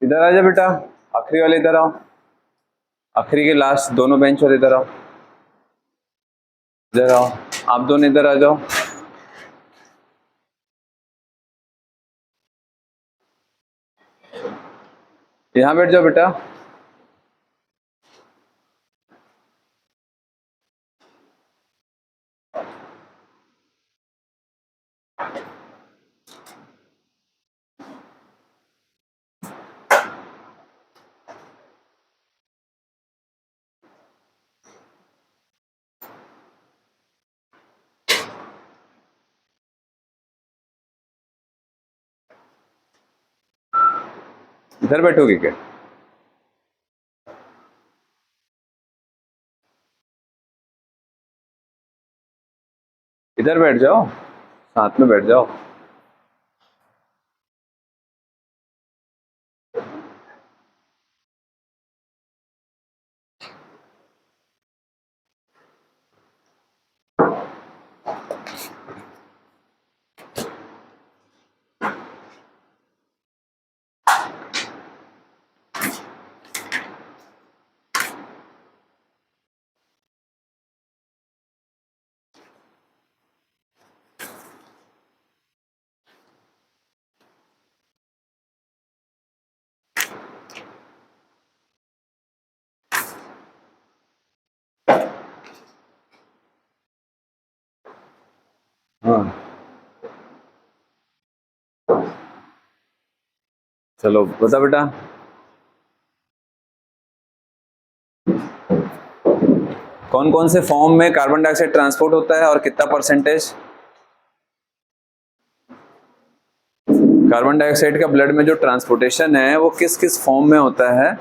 इधर आ जा बेटा, आखिरी वाले इधर आओ, आखिरी के लास्ट दोनों बेंच वाले इधर आओ, इधर आओ, आप दोनों इधर आ जाओ। यहाँ बैठ जाओ बेटा। इधर बैठोगे क्या? इधर बैठ जाओ, साथ में बैठ जाओ। हाँ चलो बता बेटा, कौन कौन से फॉर्म में कार्बन डाइऑक्साइड ट्रांसपोर्ट होता है और कितना परसेंटेज? कार्बन डाइऑक्साइड का ब्लड में जो ट्रांसपोर्टेशन है वो किस किस फॉर्म में होता है,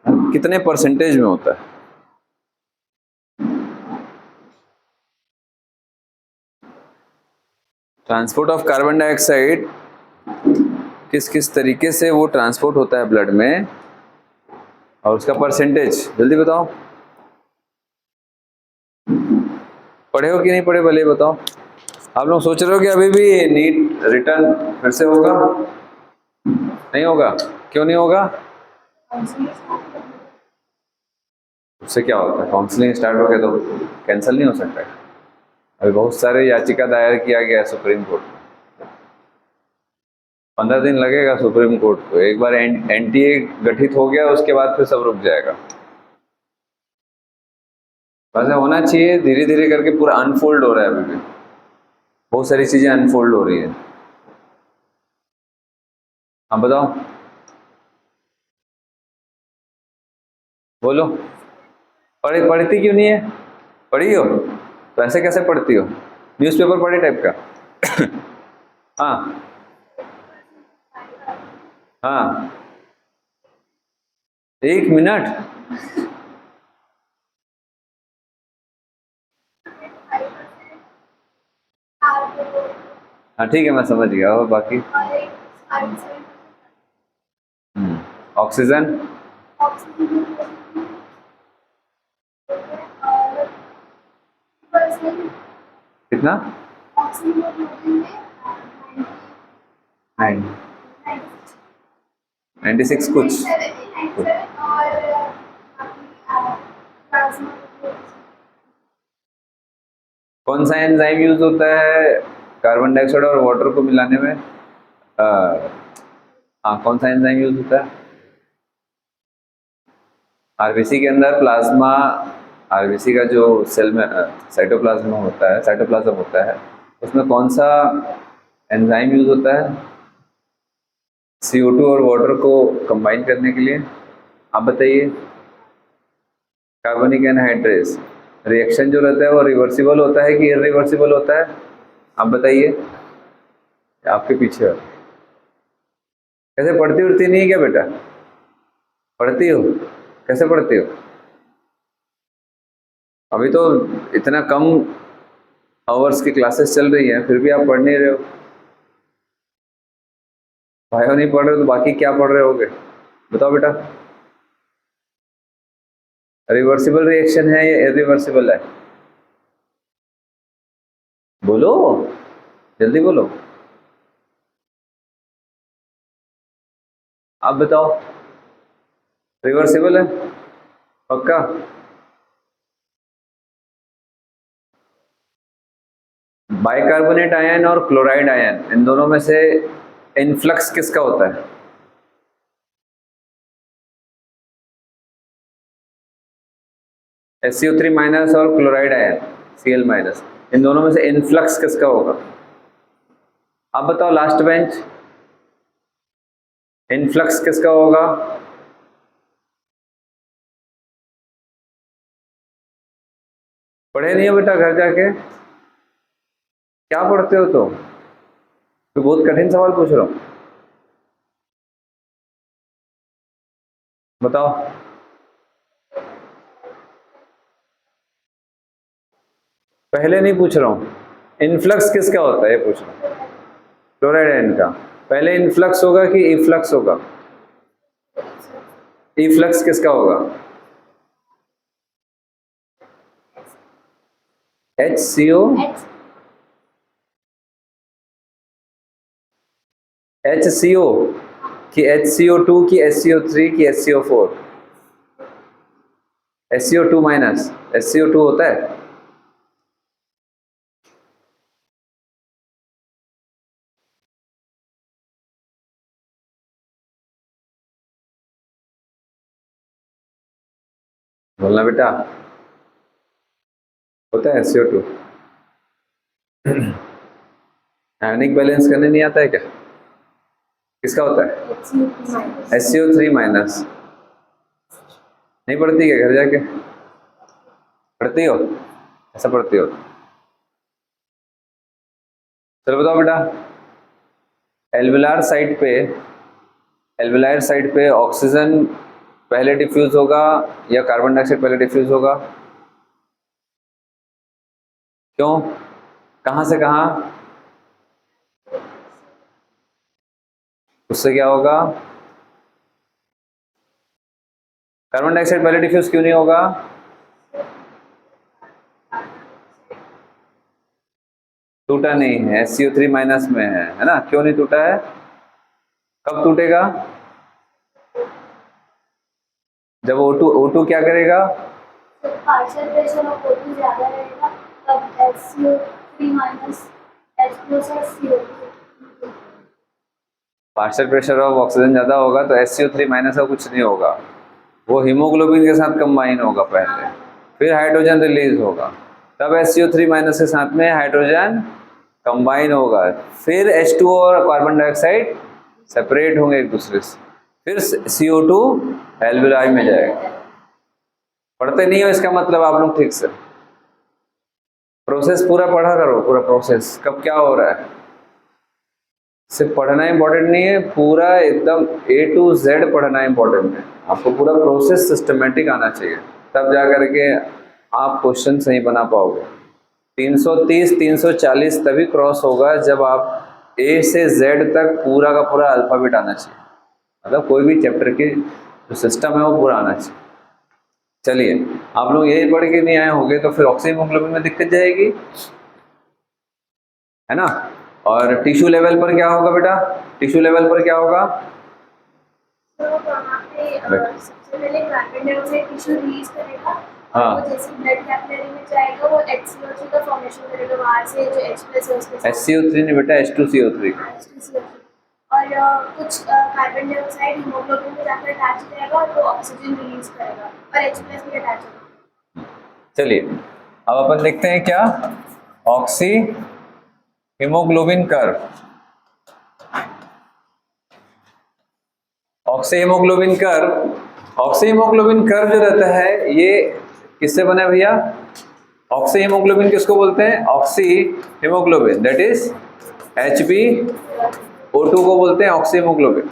कितने परसेंटेज में होता है? ट्रांसपोर्ट ऑफ कार्बन डाइऑक्साइड किस किस तरीके से वो ट्रांसपोर्ट होता है ब्लड में, और उसका परसेंटेज जल्दी बताओ। पढ़े हो कि नहीं पढ़े, भले बताओ। आप लोग सोच रहे हो कि अभी भी नीट रिटर्न फिर से होगा? नहीं होगा, क्यों नहीं होगा? उससे क्या होता है? काउंसलिंग स्टार्ट हो गया तो कैंसिल नहीं हो सकता है। अभी बहुत सारे याचिका दायर किया गया है सुप्रीम कोर्ट में। 15 दिन लगेगा सुप्रीम कोर्ट को, एक बार एनटीए गठित हो गया उसके बाद फिर सब रुक जाएगा। वैसे होना चाहिए, धीरे धीरे करके पूरा अनफोल्ड हो रहा है, अभी भी बहुत सारी चीजें अनफोल्ड हो रही है। हाँ बताओ, बोलो। पढ़ती क्यों नहीं है? पढ़ी हो तो ऐसे कैसे पढ़ती हो? न्यूज़पेपर पढ़े टाइप का? हाँ हाँ, 1 मिनट। हाँ ठीक है, मैं समझ गया। और बाकी ऑक्सीजन कितना? 96 कुछ। कौन सा एंजाइम यूज होता है कार्बन डाइऑक्साइड और वाटर को मिलाने में? हाँ, कौन सा एंजाइम यूज होता है? आरबीसी के अंदर प्लाज्मा, आरबीसी का जो सेल में साइटोप्लाज्म होता है, साइटोप्लाज्म होता है, उसमें कौन सा एंजाइम यूज होता है CO2 और वाटर को कंबाइन करने के लिए? आप बताइए। कार्बनिक एनहाइड्रेस। रिएक्शन जो रहता है वो रिवर्सिबल होता है कि इरिवर्सिबल होता है? आप बताइए, आपके पीछे हो। कैसे पढ़ती उड़ती नहीं है क्या बेटा? पढ़ती हो? कैसे पढ़ती हो? अभी तो इतना कम आवर्स की क्लासेस चल रही हैं, फिर भी आप पढ़ नहीं रहे हो। बायो नहीं पढ़ रहे हो तो बाकी क्या पढ़ रहे होगे, बताओ बेटा। रिवर्सिबल रिएक्शन है या इरिवर्सिबल है? बोलो, जल्दी बोलो। आप बताओ, रिवर्सिबल है पक्का? बाइकार्बोनेट आयन और क्लोराइड आयन, इन दोनों में से इनफ्लक्स किसका होता है? SiO3 माइनस और क्लोराइड आयन Cl माइनस, इन दोनों में से इनफ्लक्स किसका होगा? आप बताओ लास्ट बेंच, इनफ्लक्स किसका होगा? पढ़े नहीं हो बेटा घर जाके? क्या पढ़ते हो तो बहुत कठिन सवाल पूछ रहा हूं, बताओ। पहले नहीं पूछ रहा हूं, इनफ्लक्स किसका होता है ये पूछ रहा हूं। क्लोराइड आयन का पहले इनफ्लक्स होगा कि इफ्लक्स होगा? इफ्लक्स किसका होगा? HCO, HCO कि HCO2 की SCO3 की SCO4? SCO2 माइनस SCO2 होता है। बोलना बेटा, होता है SCO2। आयनिक बैलेंस करने नहीं आता है क्या? किसका होता है? SCO3 minus. नहीं पढ़ती क्या घर जाके? पढ़ती हो? ऐसा पढ़ती हो? चलो बताओ बेटा, एल्विलार साइड पे ऑक्सीजन पहले डिफ्यूज होगा या कार्बन डाइऑक्साइड पहले डिफ्यूज होगा? क्यों, कहां से कहां? उससे क्या होगा? कार्बन डाइऑक्साइड पहले डिफ्यूज क्यों नहीं होगा? टूटा नहीं है, SCO3 माइनस में है ना? क्यों नहीं टूटा है? कब टूटेगा? जब O2 क्या करेगा? पार्शियल प्रेशर ऑफ O2 ज्यादा रहेगा, तब SCO3 माइनस H प्लस और CO2। Partial pressure of oxygen ज़्यादा होगा तो SCO3 माइनस का कुछ नहीं होगा, वो हीमोग्लोबिन के साथ कंबाइन होगा पहले, फिर हाइड्रोजन रिलीज होगा, तब SCO3 माइनस के साथ में हाइड्रोजन कंबाइन होगा, फिर H2O और कार्बन डाइऑक्साइड सेपरेट होंगे एक दूसरे से, फिर CO2 एल्विलाई में जाएगा। पढ़ते नहीं हो इसका मतलब आप लोग ठीक से प्रोसेस पूरा पढ़ा करो, पूरा प्रोसेस कब क्या हो रहा है। सिर्फ पढ़ना इंपॉर्टेंट नहीं है, पूरा एकदम A to Z पढ़ना इंपॉर्टेंट है। आपको पूरा प्रोसेस सिस्टमेटिक आना चाहिए, तब जा करके आप क्वेश्चन सही बना पाओगे। 330 340 तभी क्रॉस होगा जब आप A से Z तक पूरा का पूरा अल्फाबेट आना चाहिए, मतलब कोई भी चैप्टर की जो सिस्टम है वो पूरा आना चाहिए। चलिए, आप लोग यही पढ़ के नहीं आए होंगे तो फिर ऑक्सीजन हीमोग्लोबिन में दिक्कत जाएगी, है ना? और टिश्यू लेवल पर क्या होगा बेटा? टिश्यू लेवल पर क्या होगा? तो वहाँ पे सबसे पहले कार्बन डाइऑक्साइड टिश्यू रिलीज करेगा, हाँ। और वो जैसे ब्लड कैपिलरी में जाएगा वो HCO3 का फॉर्मेशन करेगा, वहाँ से जो H प्लस है उसके साथ। SCO3 नहीं बेटा, H2CO3। H2CO3 और कुछ कार्बन डाइऑक्साइड हीमोग्लोबिन में जाकर अटैच हो जाएगा और वो ऑक्सीजन रिलीज करेगा और H प्लस में अटैच होगा। चलिए अब अपन देखते हैं क्या, oxy haemoglobin curve. Oxy haemoglobin curve जो रहता है ये किससे बना है भैया? ऑक्सी हीमोग्लोबिन किसको बोलते हैं? Oxy haemoglobin that is HbO2 को बोलते हैं ऑक्सी हीमोग्लोबिन,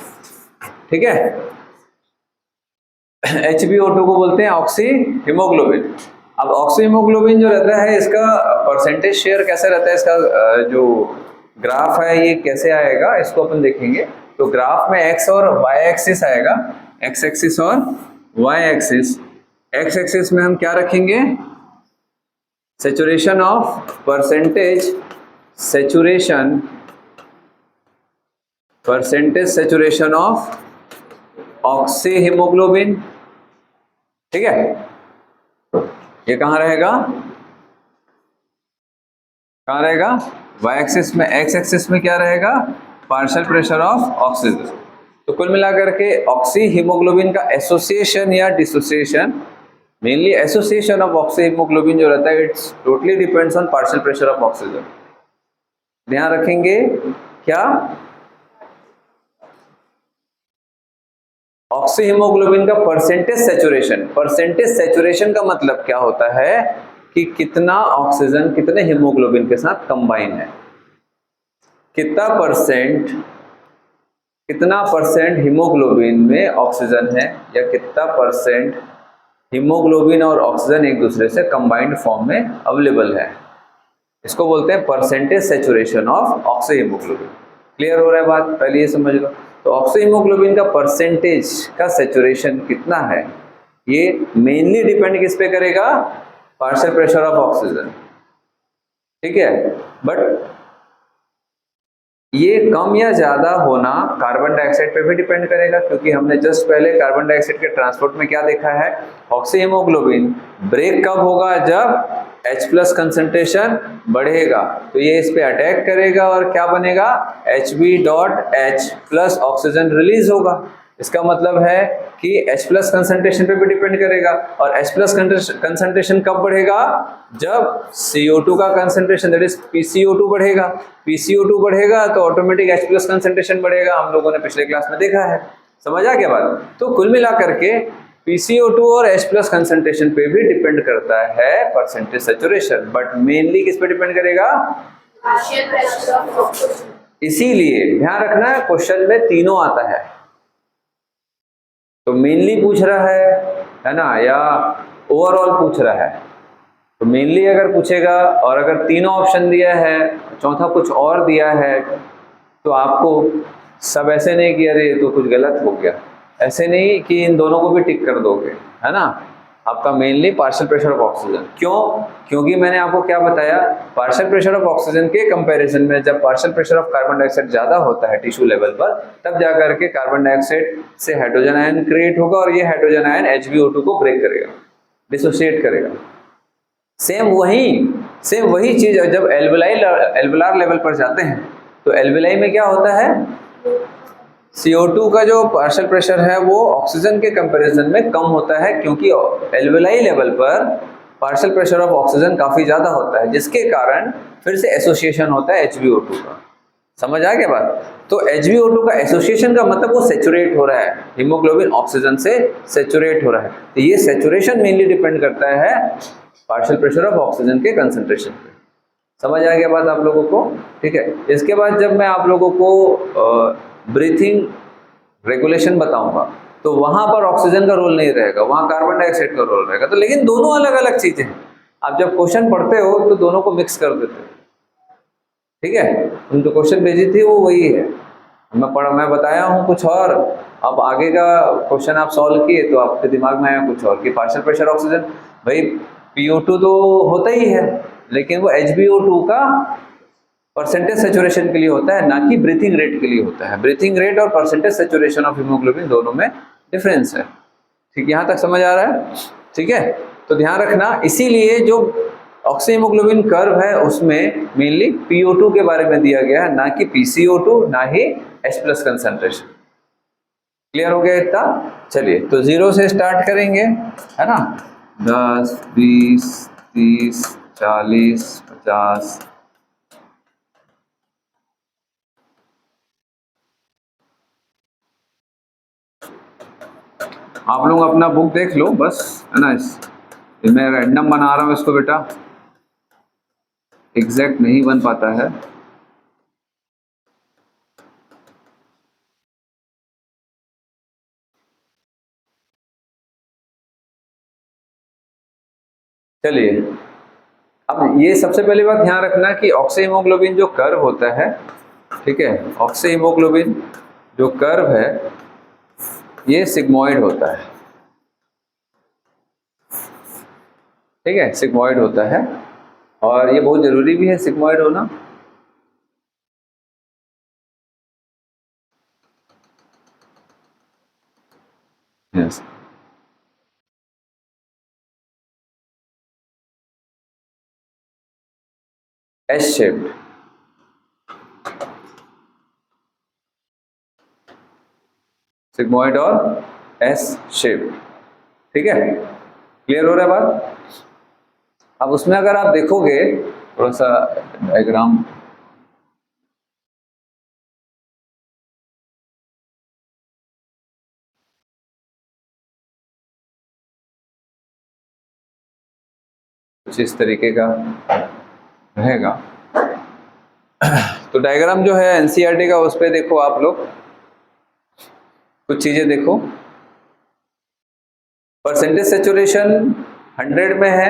ठीक है? HbO2 को बोलते हैं ऑक्सी हीमोग्लोबिन। अब ऑक्सी हीमोग्लोबिन जो रहता है इसका परसेंटेज शेयर कैसे रहता है, इसका जो ग्राफ है ये कैसे आएगा इसको अपन देखेंगे। तो ग्राफ में एक्स और वाई एक्सिस आएगा, एक्स एक्सिस और वाई एक्सिस। एक्स एक्सिस में हम क्या रखेंगे? Saturation of percentage saturation of oxy haemoglobin, ठीक है। ये कहाँ रहेगा, कहाँ रहेगा, y एक्सिस में। x एक्सिस में क्या रहेगा, पार्शियल प्रेशर ऑफ ऑक्सीजन। तो कुल मिलाकर के ऑक्सी हीमोग्लोबिन का एसोसिएशन या dissociation, mainly association of oxy haemoglobin जो रहता है, it's totally depends on partial pressure of oxygen. ध्यान रखेंगे क्या, ऑक्सी हीमोग्लोबिन का परसेंटेज सेचुरेशन, परसेंटेज सेचुरेशन का मतलब क्या होता है कि कितना ऑक्सीजन कितने हीमोग्लोबिन के साथ कंबाइन है, कितना परसेंट हीमोग्लोबिन में ऑक्सीजन है, या कितना परसेंट हीमोग्लोबिन और ऑक्सीजन एक दूसरे से कंबाइंड फॉर्म में अवेलेबल है। इसको बोलते हैं percentage saturation of oxy haemoglobin. Clear हो रहा है बात, पहले ये समझ लो। तो ऑक्सी हीमोग्लोबिन का परसेंटेज का सेचुरेशन कितना है, ये मेनली डिपेंड किस पे करेगा, पार्शियल प्रेशर ऑफ ऑक्सीजन, ठीक है। बट ये कम या ज्यादा होना कार्बन डाइऑक्साइड पे भी डिपेंड करेगा, क्योंकि हमने जस्ट पहले कार्बन डाइऑक्साइड के ट्रांसपोर्ट में क्या देखा है, ऑक्सी हीमोग्लोबिन ब्रेक कब होगा, जब H+ कंसंट्रेशन बढ़ेगा, तो ये इस पे अटैक करेगा और क्या बनेगा, Hb.H+ ऑक्सीजन रिलीज होगा। इसका मतलब है कि H+ कंसंट्रेशन पे भी डिपेंड करेगा, और H+ कंसंट्रेशन कब बढ़ेगा, जब CO2 का कंसंट्रेशन दैट इज PCO2 बढ़ेगा। PCO2 बढ़ेगा तो ऑटोमेटिक H+ कंसंट्रेशन बढ़ेगा, हम लोगों ने पिछले क्लास में देखा है। समझ आ गया बात। तो कुल मिलाकर के PCO2 और H+ कंसंट्रेशन पे भी डिपेंड करता है परसेंटेज सेचुरेशन, बट मेनली किस पे डिपेंड करेगा, पार्शियल प्रेशर ऑफ ऑक्सीजन। इसीलिए ध्यान रखना क्वेश्चन में तीनों आता है। तो मेनली पूछ रहा है ना, या ओवरऑल पूछ रहा है। तो मेनली अगर पूछेगा और अगर तीनों ऑप्शन दिया है, चौथा कुछ और दिया है, तो आपको सब ऐसे नहीं कि अरे तो कुछ गलत हो गया, ऐसे नहीं कि इन दोनों को भी टिक कर दोगे, है ना। आपका mainly partial pressure of oxygen. क्यों, क्योंकि मैंने आपको क्या बताया, पार्शियल प्रेशर ऑफ ऑक्सीजन के कंपैरिजन में जब partial pressure of carbon dioxide ज्यादा होता है टिश्यू लेवल पर, तब जाकर के कार्बन डाइऑक्साइड से हाइड्रोजन आयन क्रिएट होगा और ये हाइड्रोजन आयन HbO2 को ब्रेक करेगा, डिसोसिएट करेगा। सेम वही चीज जब एल्वेलार लेवल पर जाते हैं, तो एल्वेलाई में क्या होता है, CO2 का जो पार्शियल प्रेशर है वो ऑक्सीजन के कंपैरिजन में कम होता है, क्योंकि एल्वेलाई लेवल पर पार्शियल प्रेशर ऑफ ऑक्सीजन काफी ज्यादा होता है, जिसके कारण फिर से एसोसिएशन होता है HbO2 का। समझ आ गया बात। तो HbO2 का एसोसिएशन का मतलब वो सेचुरेट हो रहा है, हीमोग्लोबिन ऑक्सीजन से सेचुरेट हो रहा है। तो ये सेचुरेशन मेनली डिपेंड करता है पार्शियल प्रेशर ऑफ ऑक्सीजन के कंसंट्रेशन पे। समझ आ गया बात आप लोगों को, ठीक है। इसके बाद जब मैं आप लोगों को ब्रीथिंग रेगुलेशन बताऊंगा, तो वहां पर ऑक्सीजन का रोल नहीं रहेगा, वहां कार्बन डाइऑक्साइड का रोल रहेगा। तो लेकिन दोनों अलग अलग चीजें हैं, आप जब क्वेश्चन पढ़ते हो तो दोनों को मिक्स कर देते हो, ठीक है। तुम जो क्वेश्चन भेजी थी वो वही है, मैं बताया हूँ कुछ और, अब आगे का क्वेश्चन आप सॉल्व किए तो आपके दिमाग में आया कुछ और कि पार्शियल प्रेशर ऑक्सीजन, भाई PO2 तो होता ही है, लेकिन वो HbO2 का परसेंटेज सेचुरेशन के लिए होता है, ना कि ब्रीथिंग रेट के लिए होता है। ब्रीथिंग रेट और परसेंटेज सेचुरेशन ऑफ हीमोग्लोबिन दोनों में डिफरेंस है, ठीक, यहाँ तक समझ आ रहा है, ठीक है। तो ध्यान रखना, इसीलिए जो ऑक्सी हीमोग्लोबिन कर्व है उसमें मेनली PO2 के बारे में दिया गया है, ना कि PCO2, ना ही H+ कंसंट्रेशन। क्लियर हो गया इतना। चलिए तो 0 से स्टार्ट करेंगे, है ना, 10, 20, 30, 40, 50। आप लोग अपना बुक देख लो बस, है ना। मैं रैंडम बना रहा हूँ इसको बेटा, एग्जैक्ट नहीं बन पाता है। चलिए, अब ये सबसे पहली बात ध्यान रखना कि ऑक्सी हीमोग्लोबिन जो कर्व होता है, ठीक है, ऑक्सी हीमोग्लोबिन जो कर्व है ये सिग्मोइड होता है, ठीक है, सिग्मोइड होता है, और ये बहुत जरूरी भी है सिग्मोइड होना। एस शेप्ड, सिग्मोइड और एस शेप्ड, ठीक है, क्लियर हो रहा है बात। अब उसमें अगर आप देखोगे थोड़ा सा डायग्राम, कुछ इस तरीके का रहेगा। तो डायग्राम जो है एनसीईआरटी का, उस पर देखो आप लोग कुछ चीजें देखो। परसेंटेज सेचुरेशन 100 में है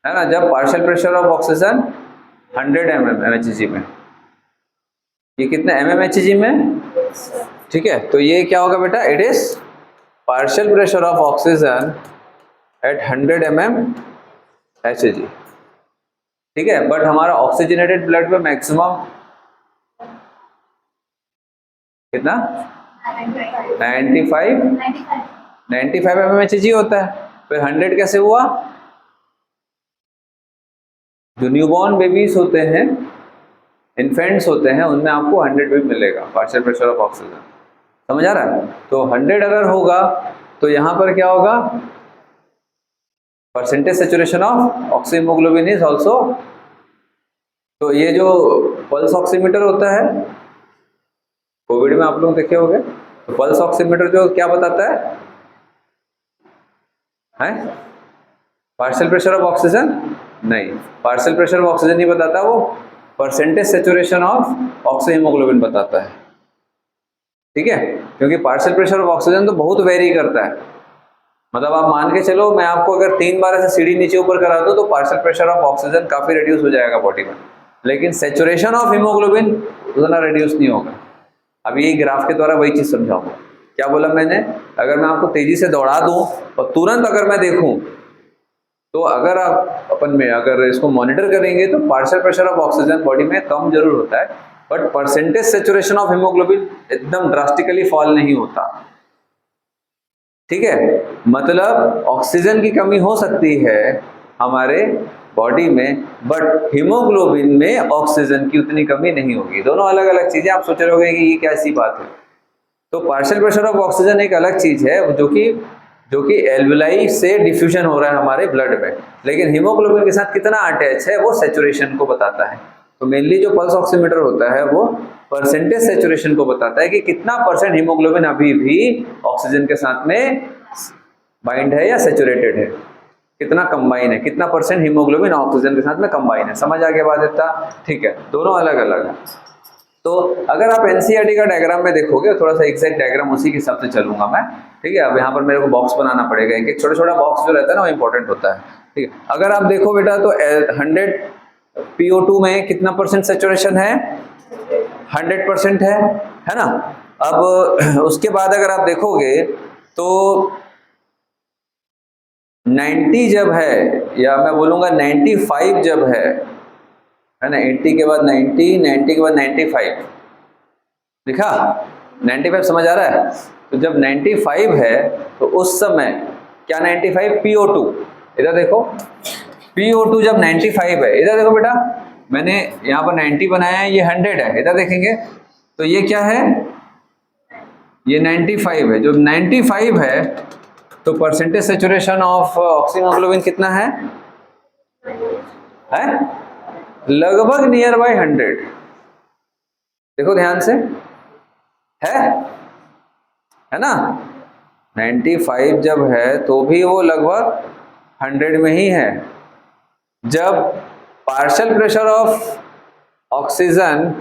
ना, जब partial pressure of oxygen 100 mmHg में, ये कितना mmHg में, ठीक है। तो ये क्या होगा बेटा, it is partial pressure of oxygen at 100 mmHg, ठीक है। बट हमारा ऑक्सीजनेटेड ब्लड में मैक्सिमम कितना 95 mmHg होता है। फिर 100 कैसे हुआ, जो न्यूबॉर्न बेबीज होते हैं, इन्फेंट्स होते हैं, उनमें आपको 100 भी मिलेगा पार्शियल प्रेशर ऑफ ऑक्सीजन, समझ आ रहा है। तो 100 अगर होगा तो यहाँ पर क्या होगा, percentage saturation of oxyhaemoglobin is also. तो ये जो पल्स ऑक्सीमीटर होता है, कोविड में आप लोग देखे होंगे, तो पल्स ऑक्सीमीटर जो क्या बताता है, पार्शियल प्रेशर ऑफ ऑक्सीजन नहीं, पार्शियल प्रेशर ऑफ ऑक्सीजन नहीं बताता, वो परसेंटेज सेचुरेशन ऑफ ऑक्सीहीमोग्लोबिन बताता है, ठीक है। क्योंकि पार्शियल प्रेशर ऑफ ऑक्सीजन तो बहुत वेरी करता है, मतलब आप मान के चलो, मैं आपको अगर 3 बार ऐसे सीढ़ी नीचे ऊपर करा दूं तो पार्शियल प्रेशर ऑफ ऑक्सीजन काफी रिड्यूस हो जाएगा बॉडी में, लेकिन सेचुरेशन ऑफ हीमोग्लोबिन उतना रिड्यूस नहीं होगा। अब यही ग्राफ के द्वारा वही चीज समझाऊंगा। क्या बोला मैंने, अगर मैं आपको तेजी से दौड़ा दूं और तुरंत अगर मैं देखूं, तो अगर आप अपन में अगर इसको मॉनिटर करेंगे तो partial pressure of oxygen body में कम जरूर होता है, but percentage saturation of haemoglobin एकदम ड्रास्टिकली फॉल नहीं होता, ठीक है। मतलब ऑक्सीजन की कमी हो सकती है हमारे बॉडी में, बट हीमोग्लोबिन में ऑक्सीजन की उतनी कमी नहीं होगी। दोनों अलग अलग चीजें। आप सोच रहे होंगे कि ये कैसी बात है, तो पार्शियल प्रेशर ऑफ ऑक्सीजन एक अलग चीज है जो कि एल्वुलाई से डिफ्यूजन हो रहा है हमारे ब्लड में, लेकिन हीमोग्लोबिन के साथ कितना अटैच है वो सेचुरेशन को बताता है। तो मेनली जो पल्स ऑक्सीमीटर होता है वो परसेंटेज सेचुरेशन को बताता है कि कितना परसेंट हीमोग्लोबिन अभी भी ऑक्सीजन के साथ में बाइंड है या सेचुरेटेड है, कितना कंबाइन है, कितना परसेंट हीमोग्लोबिन ऑक्सीजन के साथ में कंबाइन है। समझ आ गया बात इतना, ठीक है। दोनों अलग अलग है। तो अगर आप एनसीईआरटी का डायग्राम में देखोगे, थोड़ा सा एग्जैक्ट डायग्राम उसी के हिसाब से चलूंगा मैं, ठीक है। अब यहाँ पर मेरे को बॉक्स बनाना पड़ेगा, एक छोटा छोटा बॉक्स जो रहता है ना वो इंपॉर्टेंट होता है, ठीक है। अगर आप देखो बेटा तो 100 PO2 में कितना परसेंट सेचुरेशन है, 100% है ना। अब उसके बाद अगर आप देखोगे तो 90 जब है, या मैं बोलूंगा 95 जब है ना, 80 के बाद 90, 90 के बाद 95 लिखा, 95 समझ आ रहा है। तो जब 95 है तो उस समय क्या 95 PO2, इधर देखो PO2 जब 95 है, इधर देखो बेटा मैंने यहाँ पर 90 बनाया है, ये 100 है, इधर देखेंगे तो ये क्या है, ये 95 है। जब 95 है तो परसेंटेज सेचुरेशन ऑफ ऑक्सीहीमोग्लोबिन कितना है लगभग नियर बाय 100। देखो ध्यान से, है ना। 95 जब है तो भी वो लगभग 100 में ही है। जब पार्शियल प्रेशर ऑफ ऑक्सीजन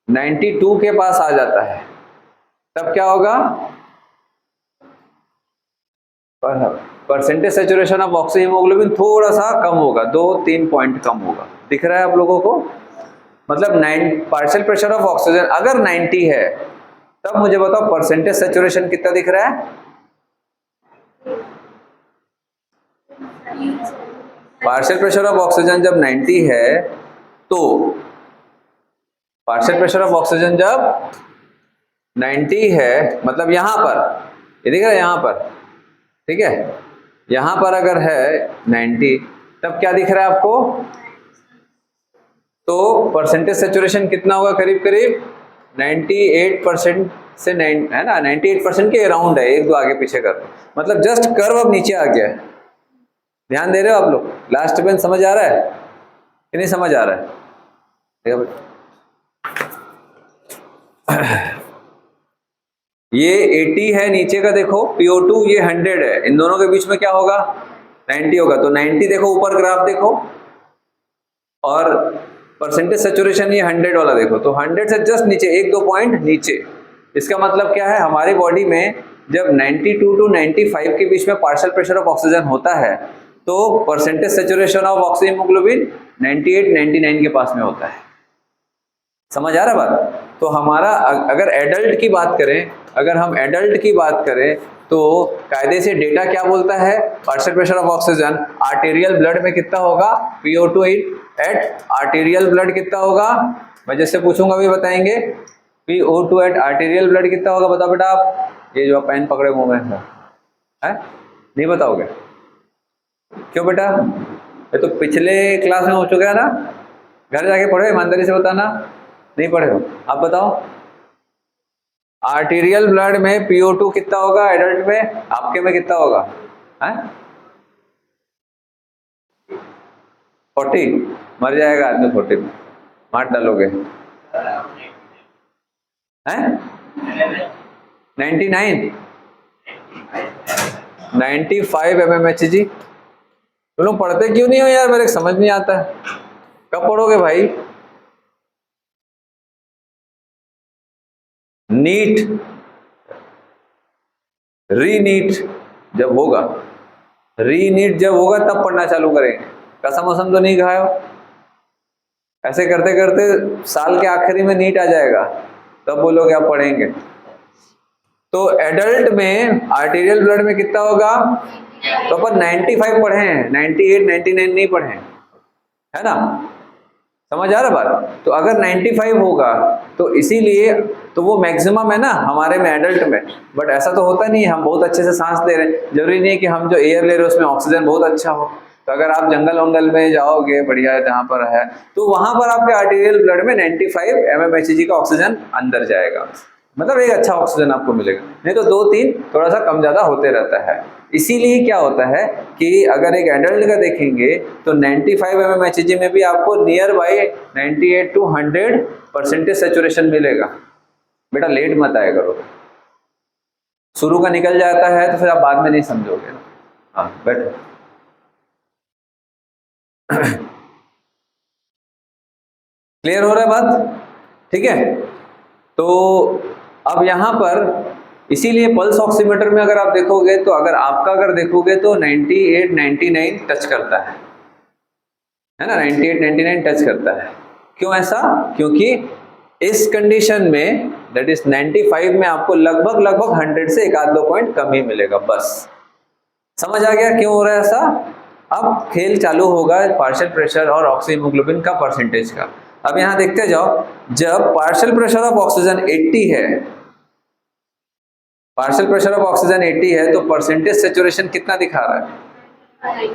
92 के पास आ जाता है तब क्या होगा, परसेंटेज सेचुरेशन ऑफ ऑक्सीहीमोग्लोबिन थोड़ा सा कम होगा, 2-3 पॉइंट कम होगा। दिख रहा है आप लोगों को, मतलब पार्शियल प्रेशर ऑफ ऑक्सीजन अगर 90 है तब मुझे बताओ परसेंटेज सेचुरेशन कितना दिख रहा है। पार्शियल प्रेशर ऑफ ऑक्सीजन जब 90 है तो पार्शियल प्रेशर ऑफ ऑक्सीजन जब 90 है, मतलब यहां पर ये दिख रहा है, यहां पर, ठीक है, यहां पर अगर है 90 तब क्या दिख रहा है आपको, तो परसेंटेज सेचुरेशन कितना होगा, करीब करीब 98% से 9 है ना, 98% के अराउंड है, एक दो आगे पीछे कर, मतलब जस्ट कर्व अब नीचे आ गया है। ध्यान दे रहे हो आप लोग? लास्ट बेंच समझ आ रहा है कि नहीं समझ आ रहा है? देखो ये 80 है नीचे का, देखो PO2 ये 100 है, इन दोनों के बीच में क्या होगा, 90 होगा। तो 90 देखो ऊपर ग्राफ देखो, और परसेंटेज सेचुरेशन ये 100 वाला देखो, तो 100 से जस्ट नीचे, एक दो पॉइंट नीचे। इसका मतलब क्या है, हमारी बॉडी में जब 92 टू 95 के बीच में पार्शियल प्रेशर ऑफ ऑक्सीजन होता है तो percentage saturation of oxygen haemoglobin 98 99 के पास में होता है। समझ आ रहा बात? तो हमारा अगर एडल्ट की बात करें, अगर हम एडल्ट की बात करें तो कायदे से डेटा क्या बोलता है, partial pressure of oxygen arterial blood में कितना होगा, PO2 एट आर्टेरियल ब्लड कितना होगा, मैं जैसे पूछूंगा भी बताएंगे। PO2 एट आर्टेरियल ब्लड कितना होगा, बताओ बेटा आप, ये जो पेन पकड़े मुंह में है नहीं बताओगे? क्यों बेटा? ये तो पिछले क्लास में हो चुका है ना, घर जाके पढ़ो, ईमानदारी से बताना, नहीं पढ़े हो? आप बताओ आर्टेरियल ब्लड में PO2 कितना होगा एडल्ट में, आपके में कितना होगा? है 40, मर जाएगा आदमी 40 में, मार डालोगे। हैं 99 95 mmHg। तुम लोग पढ़ते क्यों नहीं हो यार, मेरे समझ नहीं आता है, कब पढ़ोगे भाई? नीट रीनीट जब होगा, रीनीट जब होगा तब पढ़ना चालू करेंगे। कसम वसम तो नहीं खाए हो? ऐसे करते करते साल के आखिरी में नीट आ जाएगा, तब बोलोगे आप पढ़ेंगे। तो एडल्ट में आर्टेरियल ब्लड में कितना होगा, तो अपन 95 पढ़े हैं, 98 99 नहीं पढ़े हैं, है ना? समझ आ रहा बात? तो अगर 95 होगा तो इसीलिए तो वो मैक्सिमम है ना हमारे में एडल्ट में, बट ऐसा तो होता नहीं है, हम बहुत अच्छे से सांस ले रहे हैं, जरूरी नहीं है कि हम जो एयर ले रहे हैं उसमें ऑक्सीजन बहुत अच्छा हो। तो अगर आप जंगल वंगल में जाओगे बढ़िया जहाँ पर है, तो वहां पर आपके आर्टेरियल ब्लड में 95 mmHg का ऑक्सीजन अंदर जाएगा, मतलब एक अच्छा ऑक्सीजन आपको मिलेगा। नहीं तो 2-3 थोड़ा सा कम ज्यादा होते रहता है। इसीलिए क्या होता है कि अगर एक एडल्ट का देखेंगे तो 95 mmHg में भी आपको नियर बाई 98 टू 100% सेचुरेशन मिलेगा। बेटा लेट मत आया करो, शुरू का निकल जाता है तो फिर आप बाद में नहीं समझोगे। हाँ बैठो। क्लियर हो रहा है बात? ठीक है। तो अब यहाँ पर इसीलिए पल्स ऑक्सीमीटर में अगर आप देखोगे तो अगर देखोगे तो 98 99 टच करता है ना, 98 99 टच करता है। क्यों ऐसा? क्योंकि इस कंडीशन में दैट इज 95 में आपको लगभग 100 से एक आध दो पॉइंट कम ही मिलेगा, बस। समझ आ गया क्यों हो रहा है ऐसा? अब खेल चालू होगा पार्शियल प्रेशर और ऑक्सीजन हीमोग्लोबिन का परसेंटेज का। अब यहां देखते जाओ, जब पार्शियल प्रेशर ऑफ ऑक्सीजन 80 है, पार्शियल प्रेशर ऑफ ऑक्सीजन 80 है तो परसेंटेज सेचुरेशन कितना दिखा रहा है?